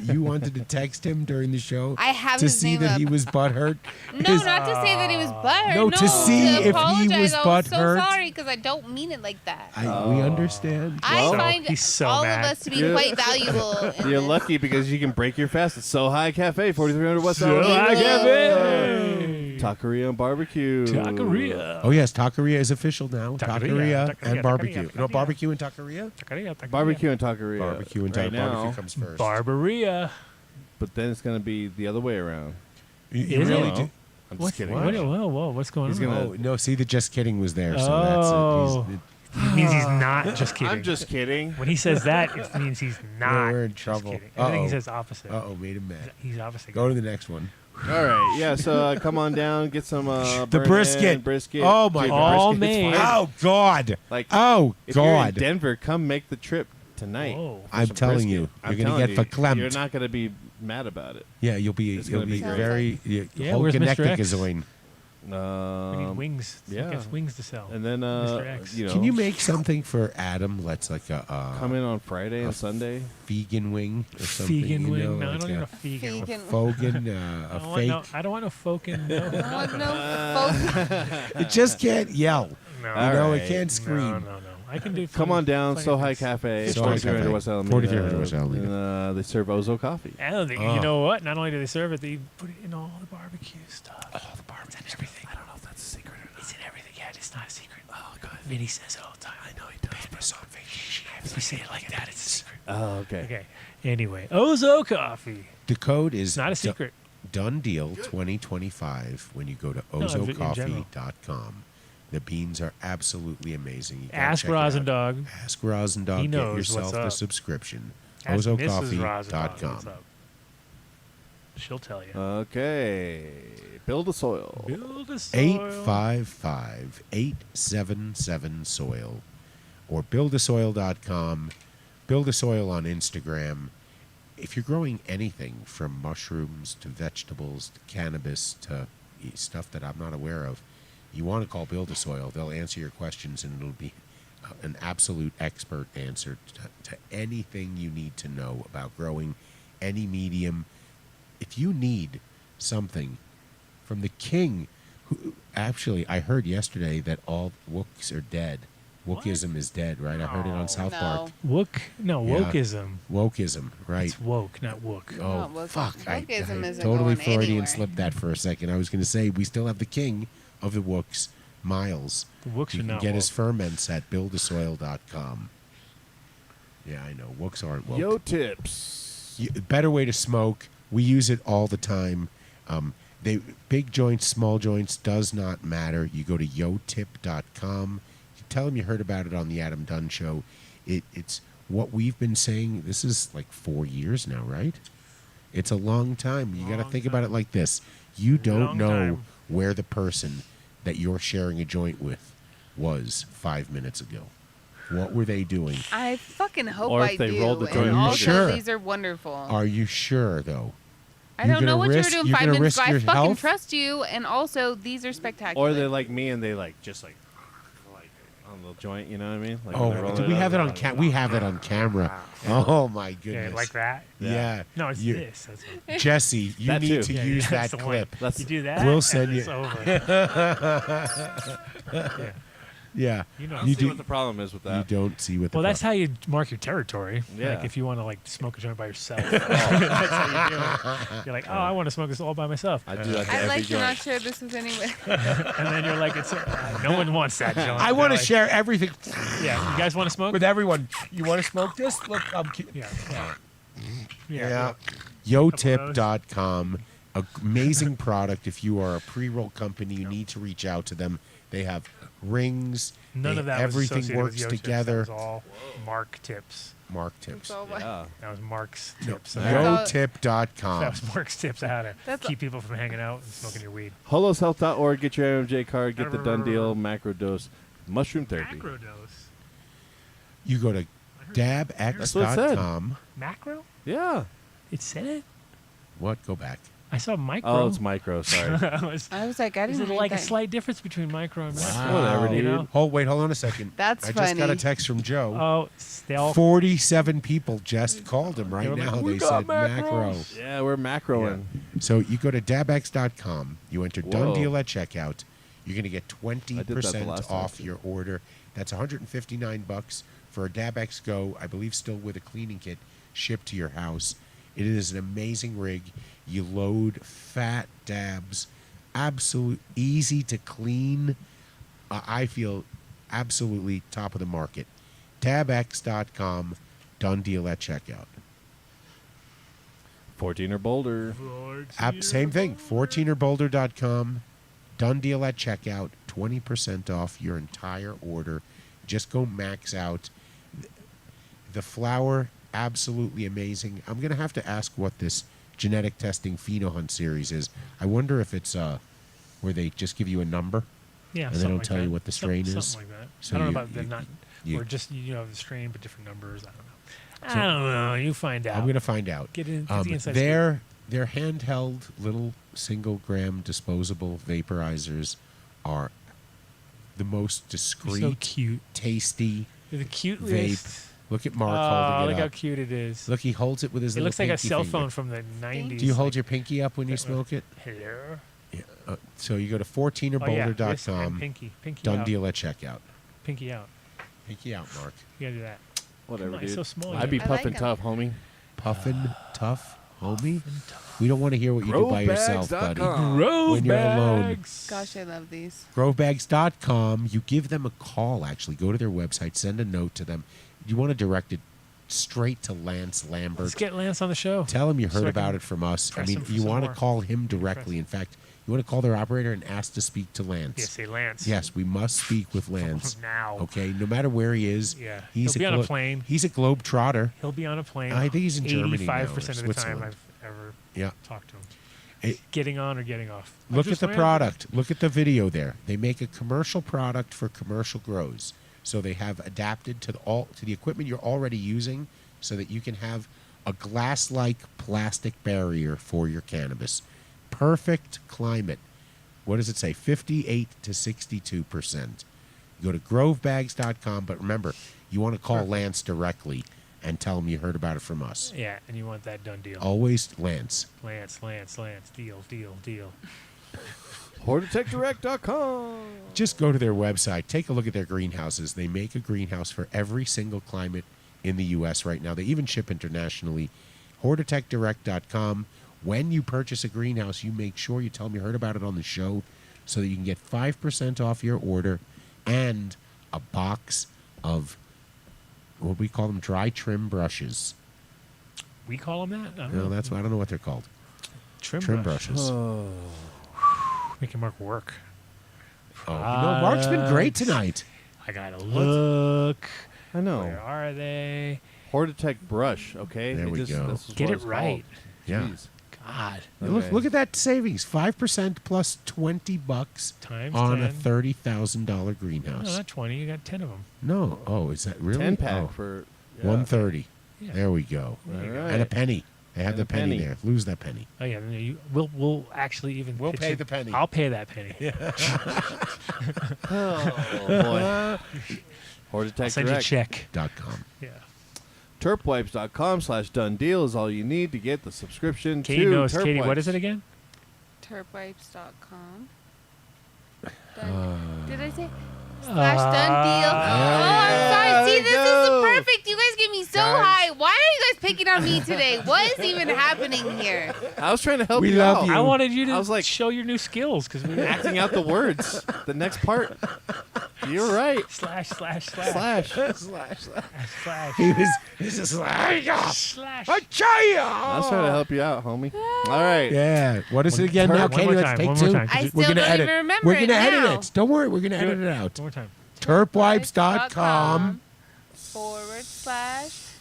you wanted to text him during the show I have to his see name that up. he was butthurt? No, Is- not to say that he was butthurt. No, to see if he apologize. was I'm butthurt. so sorry because I don't mean it like that. we understand. I Well, find he's so all mad. of us to be Yeah. quite valuable. in You're this. lucky because you can break your fast at So High Cafe, 4300 West So Alabama. High Cafe. Taqueria and barbecue. Taqueria. Oh yes, Taqueria is official now. Taqueria, Taqueria taqueria, and barbecue. taqueria, No, taqueria. barbecue and Taqueria. Barbecue and Taqueria. Barbecue and right now, barbecue comes first. Barbaria. but then it's going to be the other way around. You Is it? really No, do. I'm What? just kidding. Whoa, what's going He's on? gonna- Oh no! See, the just kidding was there. So Oh. that's it. It means he's not just kidding. I'm just kidding. When he says that, it means he's not. we're in just trouble. kidding. Everything he Uh-oh. says opposite. Uh oh, made him mad. He's opposite. Go to the next one. All right, yeah. So come on down, get some The burnt brisket. end, brisket. Oh, my Dude, the God. All brisket's made. fine. Oh God! Like, Oh if you're in God! Denver, come make the trip tonight. Whoa. for I'm some telling brisket. you, you're I'm gonna telling get you, verklempt. You're not gonna be mad about it. Yeah, you'll be It's gonna be great. very Yeah, whole where's Mr. connected X? gasoline. We need wings. yeah. He gets wings to sell. And then Mr. X. you know, Can you make something for Adam? Let's like a come in on Friday and Sunday? vegan wing or something. Vegan you wing? know, No, I like don't need a, a vegan. Vegan. Fogan, I a don't fake. want no. I don't want no fokin. No, I want no folk. It just can't yell. no, You know, right. it can't scream. No, no, no. I can do. Come plenty- on down, plenty So of High things. Cafe, So High 4300 Cafe. West Alameda. 4300 West Alameda. And they serve Ozo coffee. And Oh. you know what? Not only do they serve it, they put it in all the barbecue stuff. Oh, the barbecue. It's in everything. I don't know if that's a secret or not. It's in everything. Yeah, it's not a secret. Oh, good. Vinny says it all the time. I know he does. But it's on vacation. If we say it like that, it's a secret. Oh, okay. Okay. Anyway, Ozo coffee. The code is It's not a secret. Done deal 2025 when you go to No, in general. ozocoffee.com. The beans are absolutely amazing. You gotta Ask check it out. Rosendog. Ask Rosendog. He Get knows yourself what's the up. subscription. Ask Mrs. Rosendog what's ozocoffee.com. up. She'll tell you. Okay. Build a soil. Build a soil. 855-877 soil. or buildasoil.com, buildasoil on Instagram. If you're growing anything from mushrooms to vegetables to cannabis to stuff that I'm not aware of, you want to call Build a Soil. They'll answer your questions, and it'll be an absolute expert answer to anything you need to know about growing any medium. If you need something from the king, who actually I heard yesterday that all wooks are dead. Wokeism is dead, right? I heard it on South Park. Wokeism. Wokeism, right? It's woke, not wook. Oh, Not woke. fuck. I Wokeism isn't totally going Freudian anywhere. slipped that for a second. I was going to say, we still have the king of the wooks, Miles. The wooks You are can not get his woke. ferments at buildasoil.com. Yeah, I know. Wooks aren't woke. Yo tips. Better way to smoke. We use it all the time. Big joints, small joints, does not matter. You go to yotip.com. You tell them you heard about it on the Adam Dunn Show. It's what we've been saying. This is like 4 years now, right? It's a long time. You got to think about it like this. You don't Long know time. where the person that you're sharing a joint with was 5 minutes ago. What were they doing? I fucking hope Or if I they do. rolled the joint and Are you also, sure? these are wonderful. Are you sure, though? I you're don't know gonna what risk- you're doing you're 5 gonna minutes ago. risk I your fucking health? trust you, and also these are spectacular. Or they're like me and they just on the joint, you know what I mean? Like Oh, when they're rolling do we it have up, it on we have it on camera. Oh my Yeah, goodness. like that. Yeah. No, it's You- this. That's what, Jesse, you That need too. to yeah, use that's that the one. clip. That's- You do that. We'll and send you- It's over. Yeah. Yeah. You know. Let's You see do- what the problem is with You that. don't see what the Well, that's how you mark your territory. Yeah. Like if you want to like smoke a joint by yourself, that's how you do it. You're like, oh, I want to smoke this all by myself, I do that to I'd every like to not joint. share this with anyone. and then you're like, it's no one wants that joint. I want to They're like, share everything Yeah, you guys want to smoke? with everyone. You want to smoke this? Look, I'm Yeah, yeah, Yeah. yeah. Yotip.com. Amazing product. If you are a pre-roll company, you need to reach out to them. They have rings. None of that was everything associated works with Yo Tips. together. That was all Mark tips. Mark tips. It's all about- Yeah. That was Mark's No, tips. Yotip.com. That was Mark's tips on how to That's keep people from hanging out and smoking your weed. HolosHealth.org. Get your MJ card. Get the done deal. Macro dose. Mushroom therapy. Macrodose. You go to That's what it said. dabx.com. Macro? Yeah. It said it? What? Go back. I saw micro. Oh, it's micro. Sorry. I was, I was like, I is didn't it read like a that. slight difference between micro and macro? Wow. Whatever, You dude. know? Hold on a second. That's I just got a funny. text from Joe. Oh, they all 47 people just called him right were like, now. "We They got said macro. Yeah, we're macroing. So you go to dabx.com. You enter done Whoa. deal at checkout. You're going to get I did that the 20% last time, off too. your order. That's $159 for a Dabx Go, I believe still with a cleaning kit, shipped to your house. It is an amazing rig. You load fat dabs, absolute easy to clean. I feel absolutely top of the market. Dabx.com, done deal at checkout. 14 or bolder. Same thing. 14erboulder.com. Done deal at checkout. 20% off your entire order. Just go max out. The flower, absolutely amazing. I'm going to have to ask what this genetic testing pheno hunt series is. I wonder if it's where they just give you a number. Yeah, And they something don't like tell you that. what the strain is? Something like that. So I don't you- know about the you- not, you- or just the strain but different numbers. I don't know. I don't know. You find out. I'm going to find out. Get in. Get the inside Their handheld little single gram disposable vaporizers are the most scoop. discreet, You're so cute. tasty You're the cute vape. Look at Mark Oh, holding look it how up. cute it is. Look, he holds it with his It little looks like a pinky cell finger. phone from the 90s. Do you hold like, your pinky up when you smoke it? Hello. Yeah. So you go to Oh, yeah. This and 14erboulder.com. pinky. Pinky Done out. deal at checkout. Pinky out. Pinky out, Mark. You gotta do that. Whatever, Come on, dude. he's so small, I'd be yeah. I like puffing him. tough, homie. Puffin' tough, homie. We don't want to hear what you do by yourself, buddy. Grove When you're alone. bags. Gosh, I love these. Grovebags.com. You give them a call, actually. Go to their website. Send a note to them. You want to direct it straight to Lance Lambert. Let's get Lance on the show. Tell him you So heard I can about it from us. I press mean, him for you some want to more. call him directly. In fact, you want to call their operator and ask to speak to Lance. Yeah, say Lance. Yes, we must speak with Lance. Now. Okay, no matter where he is. Yeah. He's He'll be on a plane. He's a globe trotter. He'll be on a plane. I think he's in Germany now, or 85% of the time Switzerland. I've ever Yeah. talked to him. It- Getting on or getting off. I Look at just the landed. product. Look at the video there. They make a commercial product for commercial grows. So they have adapted to the equipment you're already using, so that you can have a glass-like plastic barrier for your cannabis. Perfect climate. What does it say? 58 to 62%. Go to grovebags.com, but remember, you want to call Lance directly and tell him you heard about it from us. Yeah, and you want that done deal. Always Lance. Lance. Deal. HortitechDirect.com. Just go to their website. Take a look at their greenhouses. They make a greenhouse for every single climate in the U.S. right now. They even ship internationally. HortitechDirect.com. When you purchase a greenhouse, you make sure you tell them you heard about it on the show so that you can get 5% off your order and a box of, what we call them, dry trim brushes. We call them that? I don't No, know. I don't know what they're called. Trim brushes. Making Mark work. Oh, Mark's been great tonight. I gotta look. I know. Where are they? Hortitech brush, okay? There we go. this is Get what it it's right. called. Yeah. Jeez. God. Okay. Look at that savings. 5% plus $20 Times on 10. a $30,000 No, greenhouse. not 20. You got 10 of them. No. Oh, is that really? 10-pack Oh, for... 130. Yeah. There we go. All you go. right. And a penny. They have And the a penny penny. there. Lose that penny. Oh, yeah. We'll actually even We'll pitch pay it. the penny. I'll pay that penny. Oh, boy. Hortitech I'll send you a Direct. check. .com. Yeah. Terpwipes.com/done deal is all you need to get the subscription Katie to knows. Terp Katie, what Wipes. is it again? Terpwipes.com. Did I say? Slash done deal. Oh, I'm sorry. See, this is perfect. You guys get me so high. Why are you guys picking on me today? What is even happening here? I was trying to help We you love out. you. I wanted you to I was like- show your new skills because we were Acting out the words. The next part. You're right. slash. Slash. He's just like, Slash. I was trying to help you out, homie. All right. Yeah. What is it again now, One Katie? more Let's time, take one more two. time. I We're still gonna don't edit. even remember We're it going to edit now. it. Don't worry. We're going to Do edit it One out. more time. Terpwipes.com.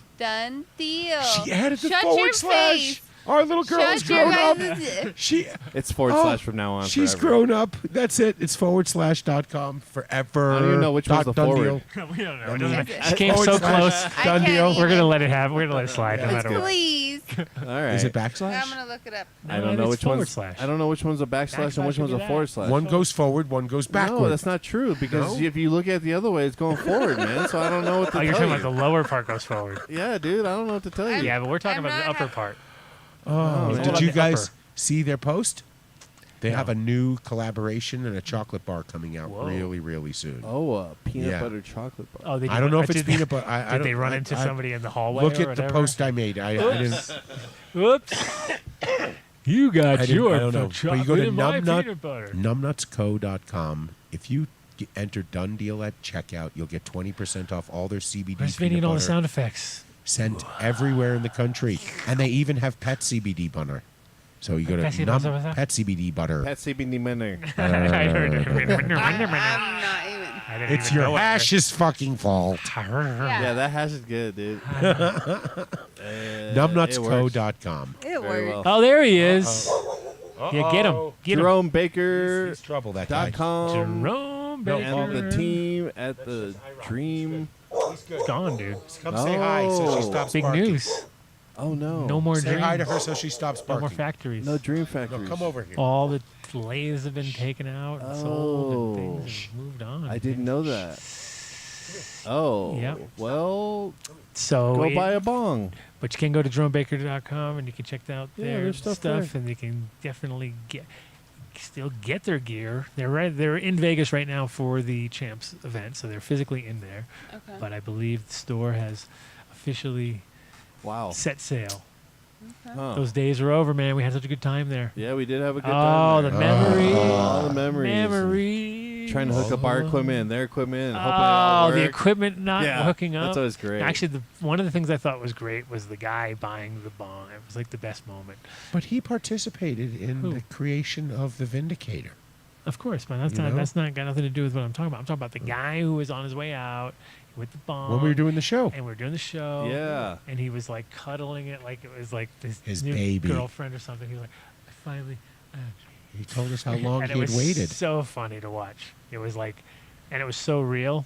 / done deal. She added the Shut forward your slash. face. Our little girl is Shut your grown up. guys'. She It's forward slash from now on. She's forever. grown up. That's it. It's /.com forever. I don't even know which one's the Done forward. deal. We don't know. It mean, doesn't matter. She came forward so slash close. I Done can't deal. even. We're gonna let it have. We're gonna let it slide no matter what. Please. All right. Is it I'm backslash? gonna look it up. I don't know it's which forward one's slash. I don't know which one's a backslash and Backslash which would one's be a that. forward slash. One goes forward, one goes backward. No, that's not true because No? if you look at it the other way, it's going forward, man. So I don't know what to Oh, you're tell talking you. about the lower part goes forward. Yeah, dude, I don't know what to tell you. Yeah, but we're talking I'm about the not upper ha- part. Oh, man. did you The guys upper. see their post? They No. have a new collaboration and a chocolate bar coming out Whoa. really, really soon. Oh, peanut Yeah. butter chocolate bar. Oh, they I don't know if it's did peanut butter. I Did don't- they run into I- somebody in the hallway? Look or at the whatever? post I made. I didn't. Whoops. You got I don't know. But you go to peanut butter. numbnutsco.com. If you enter Done Deal at checkout, you'll get 20% off all their CBD Where's peanut Vinny and all the butter sound effects? sent everywhere in the country. And they even have pet CBD butter. So you go to Pet CBD butter? Pet CBD butter. Pet CBD manner. I heard it. I'm not even. I didn't It's even your know it. hash's fucking fault. Yeah, that hash is good, dude. Numbnutsco.com. It Very works. well. Oh, there he is. Yeah, get him. Get him. JeromeBaker.com He's trouble, that guy. Jerome Baker. and the team at the Dream. It's gone, dude. Come say hi so she Oh. stops Big barking. news. Oh no! No more Say dreams. hi to her so she stops No barking. more factories. No Dream No, Factories. come over here. All the lathes have been taken out and sold Oh. and things have moved on. I didn't know that. Oh. Yep. Well, So go it- buy a bong. But you can go to JeromeBaker.com and you can check out Yeah, their there's stuff there. and you can definitely still get their gear. They're in Vegas right now for the Champs event, so they're physically in there. Okay. But I believe the store has officially Wow. set sail. Huh. Those days are over, man. We had such a good time there. Yeah, we did have a good Oh, time. the there. memories. All the memories. Memories. Trying to hook up our equipment and their equipment and hoping it all Oh, the worked. equipment not Yeah, hooking up. that's always great. Actually, one of the things I thought was great was the guy buying the bong. It was like the best moment. But he participated in Who? the creation of the Vindicator. Of course, but that's You not know? that's not got nothing to do with what I'm talking about. I'm talking about the guy who was on his way out with the bong. When we were doing the show. and we were doing the show. Yeah. And he was like cuddling it like it was like His new baby. girlfriend or something. He was like, I finally. He told us how long and he it had was waited. so funny to watch. It was like, and it was so real.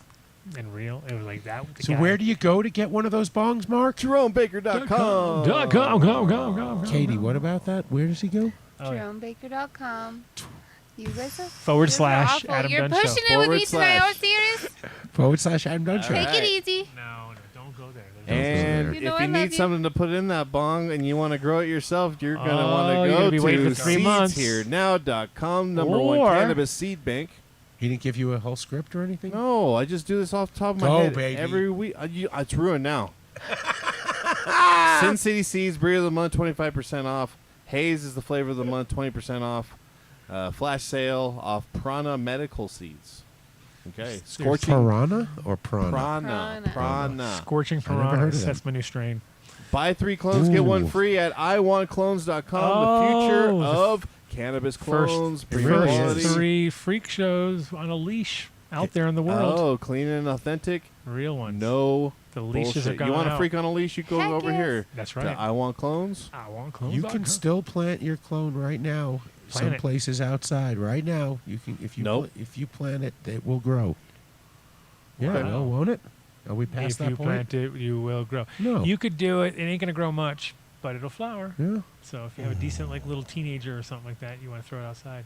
and real. It was like that. With the So guy. where do you go to get one of those bongs, Mark? JeromeBaker.com. Go. Katie, what about that? Where does he go? Oh, yeah. JeromeBaker.com. You guys are Forward you guys are slash awful. Adam You're Dunn Show. pushing it with me Forward tonight. slash. Are you serious? / Adam Dunn Show. Take right. it easy. No, don't go there. And You know if I you love need you. something to put in that bong and you want to grow it yourself, you're going to Oh, want you're to gonna go be waiting to for 3 months. seedsherenow.com, number Or- one cannabis seed bank. He didn't give you a whole script or anything? No, I just do this off the top of my Go, head baby. every week. It's ruined now. Sin City Seeds, Breed of the Month, 25% off. Haze is the flavor of the month, 20% off. Flash sale off Prana Medical Seeds. Okay. Scorching Piranha or Prana? Prana. Prana. Scorching I never heard Piranha. of that. That's my new strain. Buy 3 clones, get 1 Ooh. free at iwantclones.com. Oh, the future the of cannabis clones. First, premium really quality. is. 3 freak shows on a leash out there in the world. Oh, clean and authentic. Real ones. No The leashes bullshit. have gone You want out. a freak on a leash? You go Heck over yes. here. That's to right. I Want Clones. I want clones. You can still plant your clone right now. Plant Some it. places outside right now. You can if you Nope. if you plant it, it will grow. Yeah, Wow. well, won't it? Are we past If that you point? plant it, you will grow. No. You could do it. It ain't gonna grow much, but it'll flower. Yeah. So if you have a decent like little teenager or something like that, you want to throw it outside.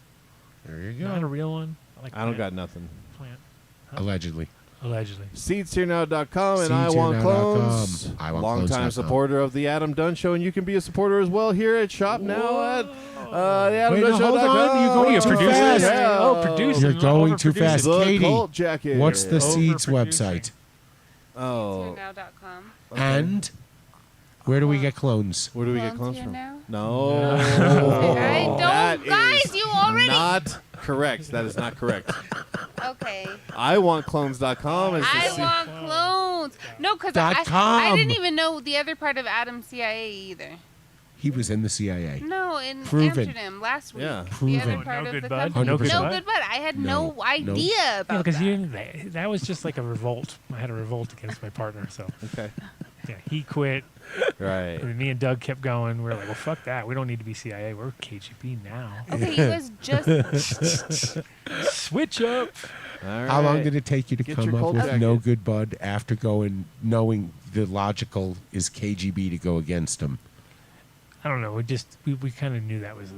There you Not a go. real one. I like I don't plant. got nothing. Plant. Allegedly. Allegedly. SeedsHereNow.com and I Want SeedsHereNow.com. Clones. IWantClones.com. Longtime supporter of the Adam Dunn Show, and you can be a supporter as well here at Shop Now at the Wait, no, hold on. AdamDunnShow.com. You're going Oh, you're too producing fast. this? Yeah. Oh, producing. You're going too Overproducing. fast. The Katie, Cult Jacket. What's the Seeds Overproducing. website? Oh. SeedsHereNow.com. And where do we get clones? Where do we get Clones clones here from? now? No. I That don't, guys. is You already. Not correct. That is not correct. Okay. IWantClones.com is the I se- want clones. No, because .com. I didn't even know the other part of Adam's CIA either. He was in the CIA. No, in Proven. Amsterdam last week. Yeah. The Proven. other No part good of the bud? company. No good No bud? good bud. I had no No. idea Yeah, about because that. that was just like a revolt. I had a revolt against my partner. So Okay. yeah, he quit. Right. And me and Doug kept going. We were like, well, fuck that. We don't need to be CIA. We're KGB now. Okay, you guys just Switch up. All right. How long did it take you to Get come your up Colt with jacket. No Good Bud after knowing the logical is KGB to go against them? I don't know. We kind of knew that was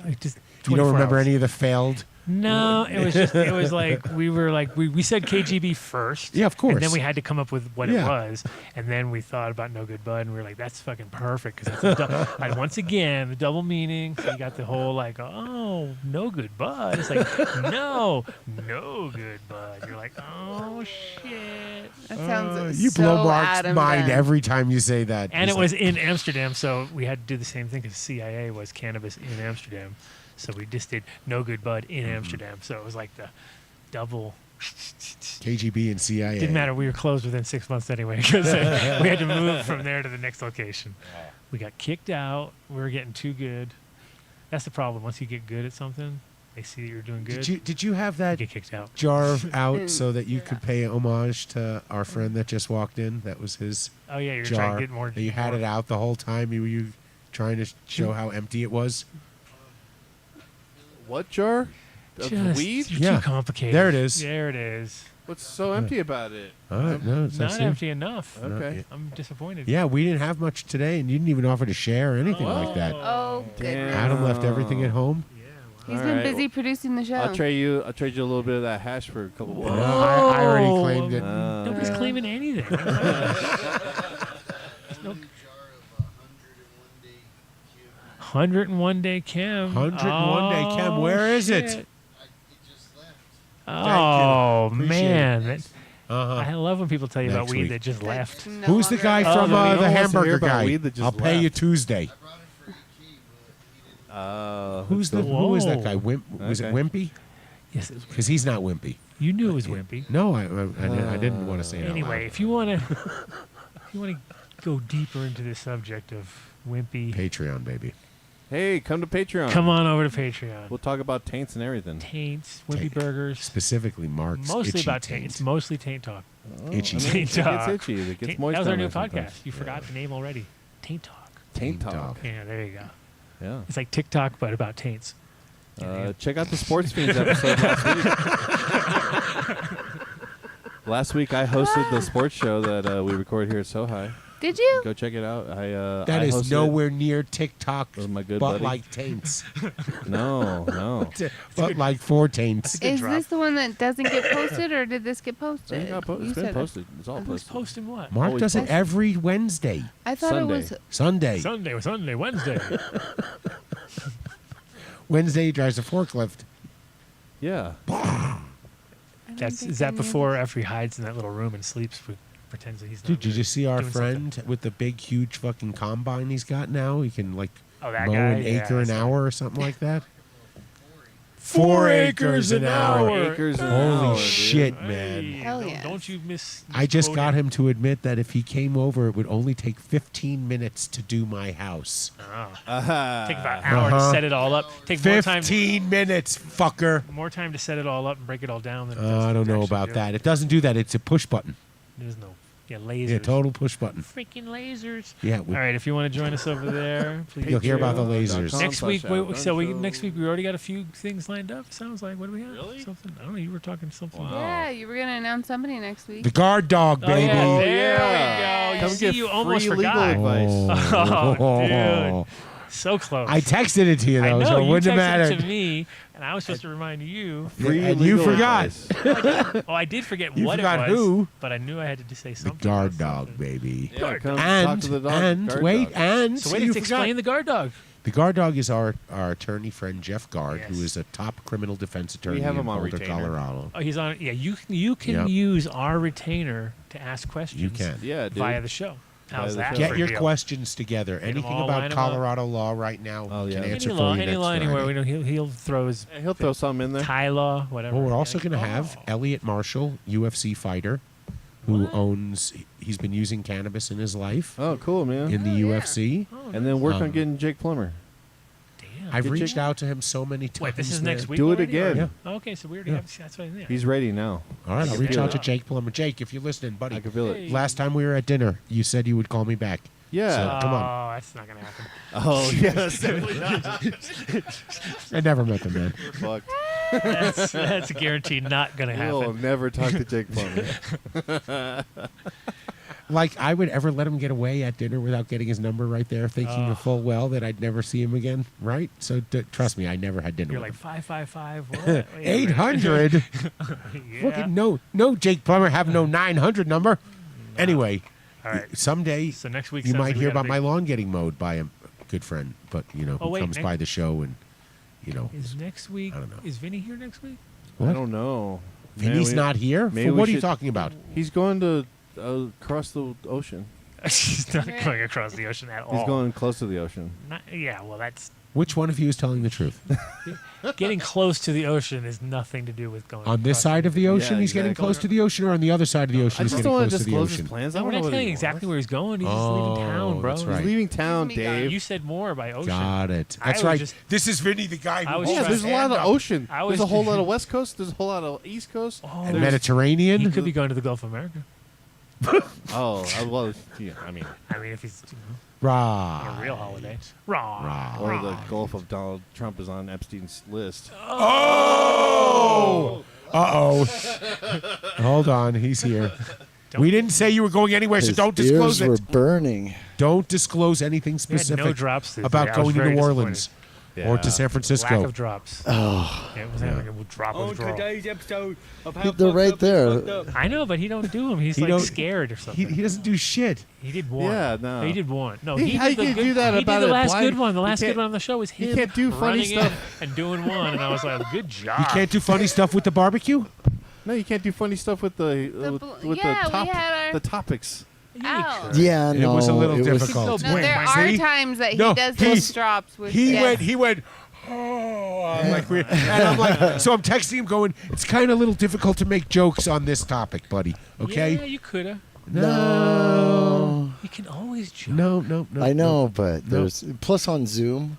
like just. You don't 24 remember hours. any of the failed? No, it was like we said KGB first. Yeah, of course. And then we had to come up with what Yeah. it was, and then we thought about No Good Bud, and we were like, that's fucking perfect because that's and once again the double meaning. So you got the whole like, oh, no good bud. It's like no good bud. You're like, oh shit. that sounds You so blow Mark's Adam mind Dunn. every time you say that. And He's it was like, in Amsterdam, so we had to do the same thing because CIA was cannabis in Amsterdam. So we just did No Good Bud in Amsterdam. So it was like the double. KGB and CIA. Didn't matter. We were closed within 6 months anyway because we had to move from there to the next location. We got kicked out. We were getting too good. That's the problem. Once you get good at something, they see that you're doing good. Did you have you that get kicked out. jar out so that you could pay homage to our friend that just walked in? That was his Oh yeah, you're trying jar. to get more. And you had it out the whole time. Were you trying to show how empty it was? What jar? Of Just, weed? You're Yeah. too complicated. There it is. There it is. What's so empty about it? All right, no, it's Not empty enough. Okay. I'm disappointed. Yeah, we didn't have much today, and you didn't even offer to share or anything like that. Oh, Damn. goodness. Adam left everything at home. He's All been right. busy producing the show. I'll trade you a little bit of that hash for a couple No, bucks. I already claimed it. Nobody's Okay. claiming anything. No- 101 Day Chem. 101 Day Chem. Where is it? shit. Oh, Appreciate man. it. Uh-huh. I love when people tell you about Next weed week. that just left. No Who's the longer- guy Oh, from no, no one the wants to hear hamburger about guy? weed that just I'll pay you left. Tuesday. Who's the who is that Whoa. guy? Was it Okay. Wimpy? Yes, it was, Because he's not Wimpy. you knew it was wimpy. No, I didn't want to say it. out Anyway, loud. if you want to go deeper into the subject of wimpy, Patreon, baby. Hey, come to Patreon. come on over to Patreon. We'll talk about taints and everything. Taints, wimpy Taint. burgers. Specifically, Mark's Mostly itchy about taint. taint. It's mostly taint talk. Itchy I mean, Taint it gets talk. itchy. It gets Taint- moist. that was our down new there podcast. sometimes. You forgot the name already. Taint talk. Taint Taint talk. talk. Yeah, there you go. Yeah. It's like TikTok, but about taints. Check out the Sports Fiends episode last week. Last week I hosted the sports show that we record here at SoHi. Did you? Go check it out. That I is hosted nowhere near TikTok, With my good but buddy. like taints. No. But like 4 taints. Good Is drop. this the one that doesn't get posted, or did this get posted? It's You been said- posted. It's all Who's posted. posting what? Mark Always does it post. every Wednesday, I thought Sunday. it was. Sunday. Sunday, Wednesday. Wednesday he drives a forklift. Yeah. I don't think Is that I knew before or this. after he hides in that little room and sleeps, pretends that he's not Dude, did you really see our doing friend something? with the big, huge fucking combine he's got now? He can like Oh, that mow guy? an Yeah, acre I an saw hour or something like that. 4 acres an hour. Acres an Holy hour, dude. shit, Hey, man. Hell don't, yes. don't you miss? I just got misquoting. him to admit that if he came over, it would only take 15 minutes to do my house. Oh. Uh-huh. Take about an hour to Uh-huh. set it all up. Take more time. 15 minutes, fucker. More time to set it all up and break it all down. Than it does I to don't know actually about do it. that. It doesn't do that. It's a push button. There's no. Yeah, lasers. Yeah, total push button. Freaking lasers. Yeah. All right, if you want to join us over there, please. You'll hear about the Patreon.com. lasers. Next week, /Dunn next week we already got a few things lined up. Sounds like, what do we have? Really? Something. I don't know. You were talking something. Wow. Yeah, you were gonna announce somebody next week. The guard dog, Oh, baby. yeah, Oh, there yeah. we go. Come You see, get you almost free legal forgot. advice. Oh, dude. So close. I texted it to you, I though, know, so it you wouldn't have texted it mattered. to me, and I was supposed to remind you. Free And you legal forgot. advice. Oh, I did forget You what forgot it was, who? but I knew I had to say The something. guard about dog, something. baby. Yeah, come talk And, to the dog. guard wait, dog. and So see, wait, you let's forgot. explain the guard dog. The guard dog is our attorney friend Jeff Guard, Yes. who is a top criminal defense attorney have in him on Boulder, retainer. Colorado. Oh, he's on. Yeah, you can Yep. use our retainer to ask questions. You can. Yeah, dude. via the show. How's the that? show. Get for a your deal? questions together. them Anything all, line about 'em up. Colorado law right now, Oh, he yeah. can answer Any for law, you any next law anywhere. We Friday. know he'll throw his He'll throw something in there. Thai law, whatever. Well, we're also going to Oh. have Elliot Marshall, UFC fighter, who owns. He's been using cannabis in his life Oh, cool, man. in the UFC. Oh, And then work on Um, getting Jake Plummer. damn. I've Did reached you- out to him so many times. Wait, this is next man. week. Do it already, or- again. Oh, okay, so we already Yeah. have. That's right there. He's ready now. All right, I I'll can reach feel out it. to Jake Plummer. Jake, if you're listening, buddy. I can feel it. Hey. Last time we were at dinner, you said you would call me back. Yeah. So- come on. Oh, that's not gonna happen. Oh, yeah. That's definitely not. I never met the man. Fuck. That's a guarantee not gonna We'll happen. never talk to Jake Plummer. Like, I would ever let him get away at dinner without getting his number right there, thinking full well that I'd never see him again, right? So trust me, I never had dinner You're with like him. 555. What? Wait a minute. 800? Yeah. Fucking no, Jake Plummer have no 900 number. Anyway, All right. someday So next week you sounds might like we hear got a about my big- lawn getting mowed by a good friend, but Oh, who wait, comes next- by the show and Is next week? I don't know. Is Vinny here next week? I don't know. Vinny's not here. maybe For we what are you should- talking about? He's going to across the ocean. She's not going across the ocean at all. He's going close to the ocean. Yeah, well, that's Which one of you is telling the truth? getting close to the ocean is nothing to do with going On this across side of the ocean, Yeah, he's getting exactly. close to the ocean, or on the other side of the ocean, I he's just getting don't want to close to the disclose his ocean. plans. I No, we're don't know not what telling he exactly wants. where he's going. He's just leaving town, Oh, bro. that's He's right. leaving town, Excuse me, guys. Dave. You said more by ocean. Got it. I That's was right. just- This is Vinny, the guy I who was Yeah, just- there's a lot of ocean. I was There's a whole just- lot of West Coast. There's a whole lot of East Coast. Oh, and there's- Mediterranean. He could be going to the Gulf of America. Oh, well, yeah, I mean, I mean, if he's on Right. a real holiday. Raw. or the Gulf of Donald Trump is on Epstein's list. Oh! Uh-oh. Hold on. He's here. We didn't say you were going anywhere, so His don't disclose ears were it. burning. Don't disclose anything We had specific no drops today. about I was going to very New Orleans or to San Lack Francisco. of drops. Oh. It was having a drop withdrawal. episode of They're right there. I know, but he don't do them. He's He like don't- scared or He, something. he doesn't do shit. He did one. Yeah, no. He did one. No, He- he how did the you good, do that he about did the a last blind- good one. The you last good can't- one on the show was you him can't do funny running in stuff. and doing one, and I was like, good job. You can't do funny stuff with the barbecue? No, you can't do funny stuff with the with yeah, the we had our- the topics. Ow. Yeah, It no. was a little it was- difficult. No, Wait, there see? are times that he No, does he- those drops with. He yes. went, oh, I'm like, and I'm like, so I'm texting him going, it's kind of a little difficult to make jokes on this topic, buddy. Okay? Yeah, you could have. No. You can always joke. No. I know, but No. there's plus on Zoom.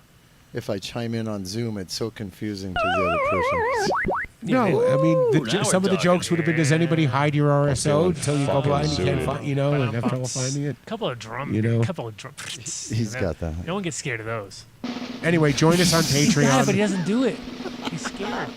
If I chime in on Zoom, it's so confusing to the other person. No, I mean, Ooh, now some we're of the talking. jokes would have been, does anybody hide your RSO until you go fucking blind, you can't Zoom. find, and have trouble finding it? Couple of drum. You know. Couple of drum. He's got that. No one gets scared of those. Anyway, join us on He's got it, but he Patreon. doesn't do it. He's scared.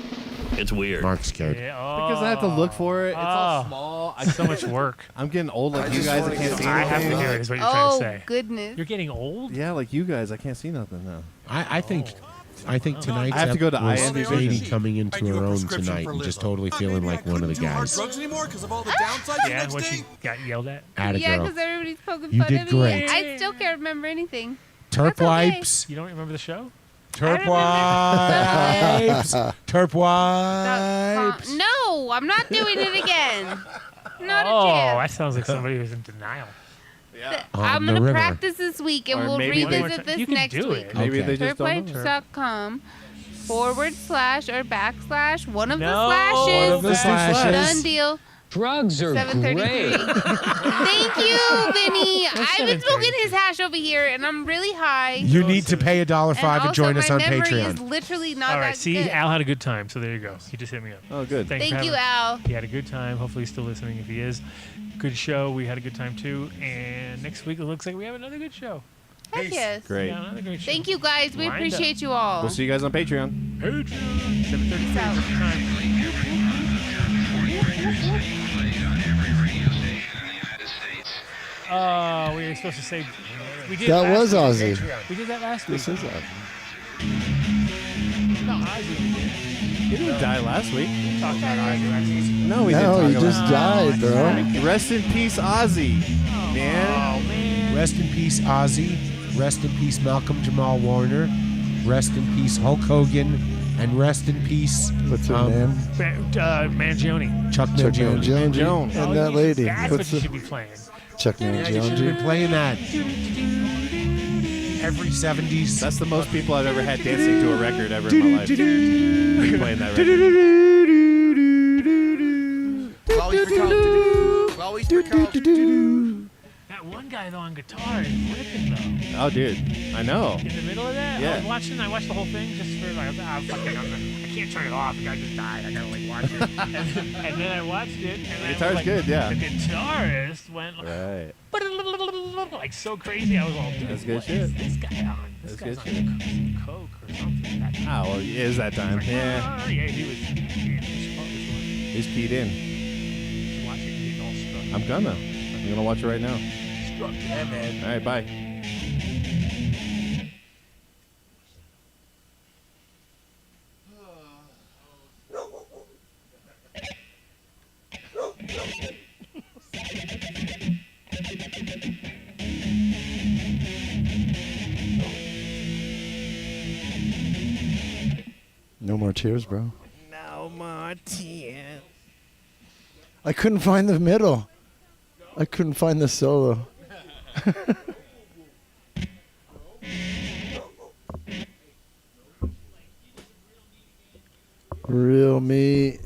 It's weird. Mark's scared. Yeah, Because I have to look for it. It's all oh. small. It's so much work. I'm getting old like I you just guys. I wanna can't get see I have to anything. hear it. Is what you're trying to Oh say. goodness. You're getting old. Yeah, like you guys. I can't see nothing now. I think tonight's I have to go to was IMDb. Katie coming into I do her a own prescription tonight for and just Lizzo. totally feeling like one of the Do hard guys. drugs anymore because of all the downsides Yeah, the when next she day? got yelled at. Atta Yeah, girl. because everybody's poking You fun did at great. me. I still can't remember anything. Terp That's okay. wipes. You don't remember the show? Terp wipes. Terp wipes. No, I'm not doing it again. Not Oh, a that chance. sounds like somebody who's in denial. I'm the going to river. practice this week and Or we'll maybe they- revisit this You can next do week. it. Maybe Okay. they just don't know. Turpwipes.com / or / one of the No, slashes. One of the slashes. Done deal. Drugs are 733. Thank you, Vinny. I've been smoking 7:33? his hash over here, and I'm really high. You need to pay $1.05 and to also, join us my on memory is Patreon. literally not All right, that see, good. Al had a good time, so there you go. He just hit me up. Oh, good. Thanks for Thank you, having- Al. He had a good time. Hopefully he's still listening. If he is, good show. We had a good time too. And next week it looks like we have another good show. Heck yes. Great. Yeah, another great show. Thank you, guys. We Lined up. appreciate you all. We'll see you guys on Patreon. Patreon. 7:33 Peace out. perfect time. Oh, we were supposed to say we did. That last was week. Ozzy. We did that last week. This is Ozzy. No, Ozzy we did. He didn't die last week. We talked about Ozzy last week. No, we No, he didn't. just died, bro. Rest in peace, Ozzy. Man. Oh man. Rest in peace, Ozzy. Rest in peace, Malcolm Jamal Warner. Rest in peace, Hulk Hogan. And rest in peace, What's her name? Mangione. Chuck Chuck Mangione. Mangione. Mangione. And that lady. That's What's what you the should be playing. Chuck Yeah, you should have Mangione? been playing that every 70s. That's the most people I've ever had dancing to a record ever in my life. Playing that record. That one guy though on guitar is ripping though. Oh, dude. I know. In the middle of that, Yeah. I watched the whole thing just for like, I can't turn it off. The guy just died. I gotta like watch it. and then I watched it. And The I guitar's was like, good, yeah. The guitarist went Right. like so crazy. I was all, dude, That's good what shit. is this guy on? This That's guy's good on some coke or something. That time. Oh, well, it is that time. Yeah. Yeah, he was. Man, He's keyed in. watch it. He's all struck. I'm gonna watch it right now. Struck. Yeah, man. All right, bye. No more tears, bro. No more tears. I couldn't find the middle. I couldn't find the solo. Real meat.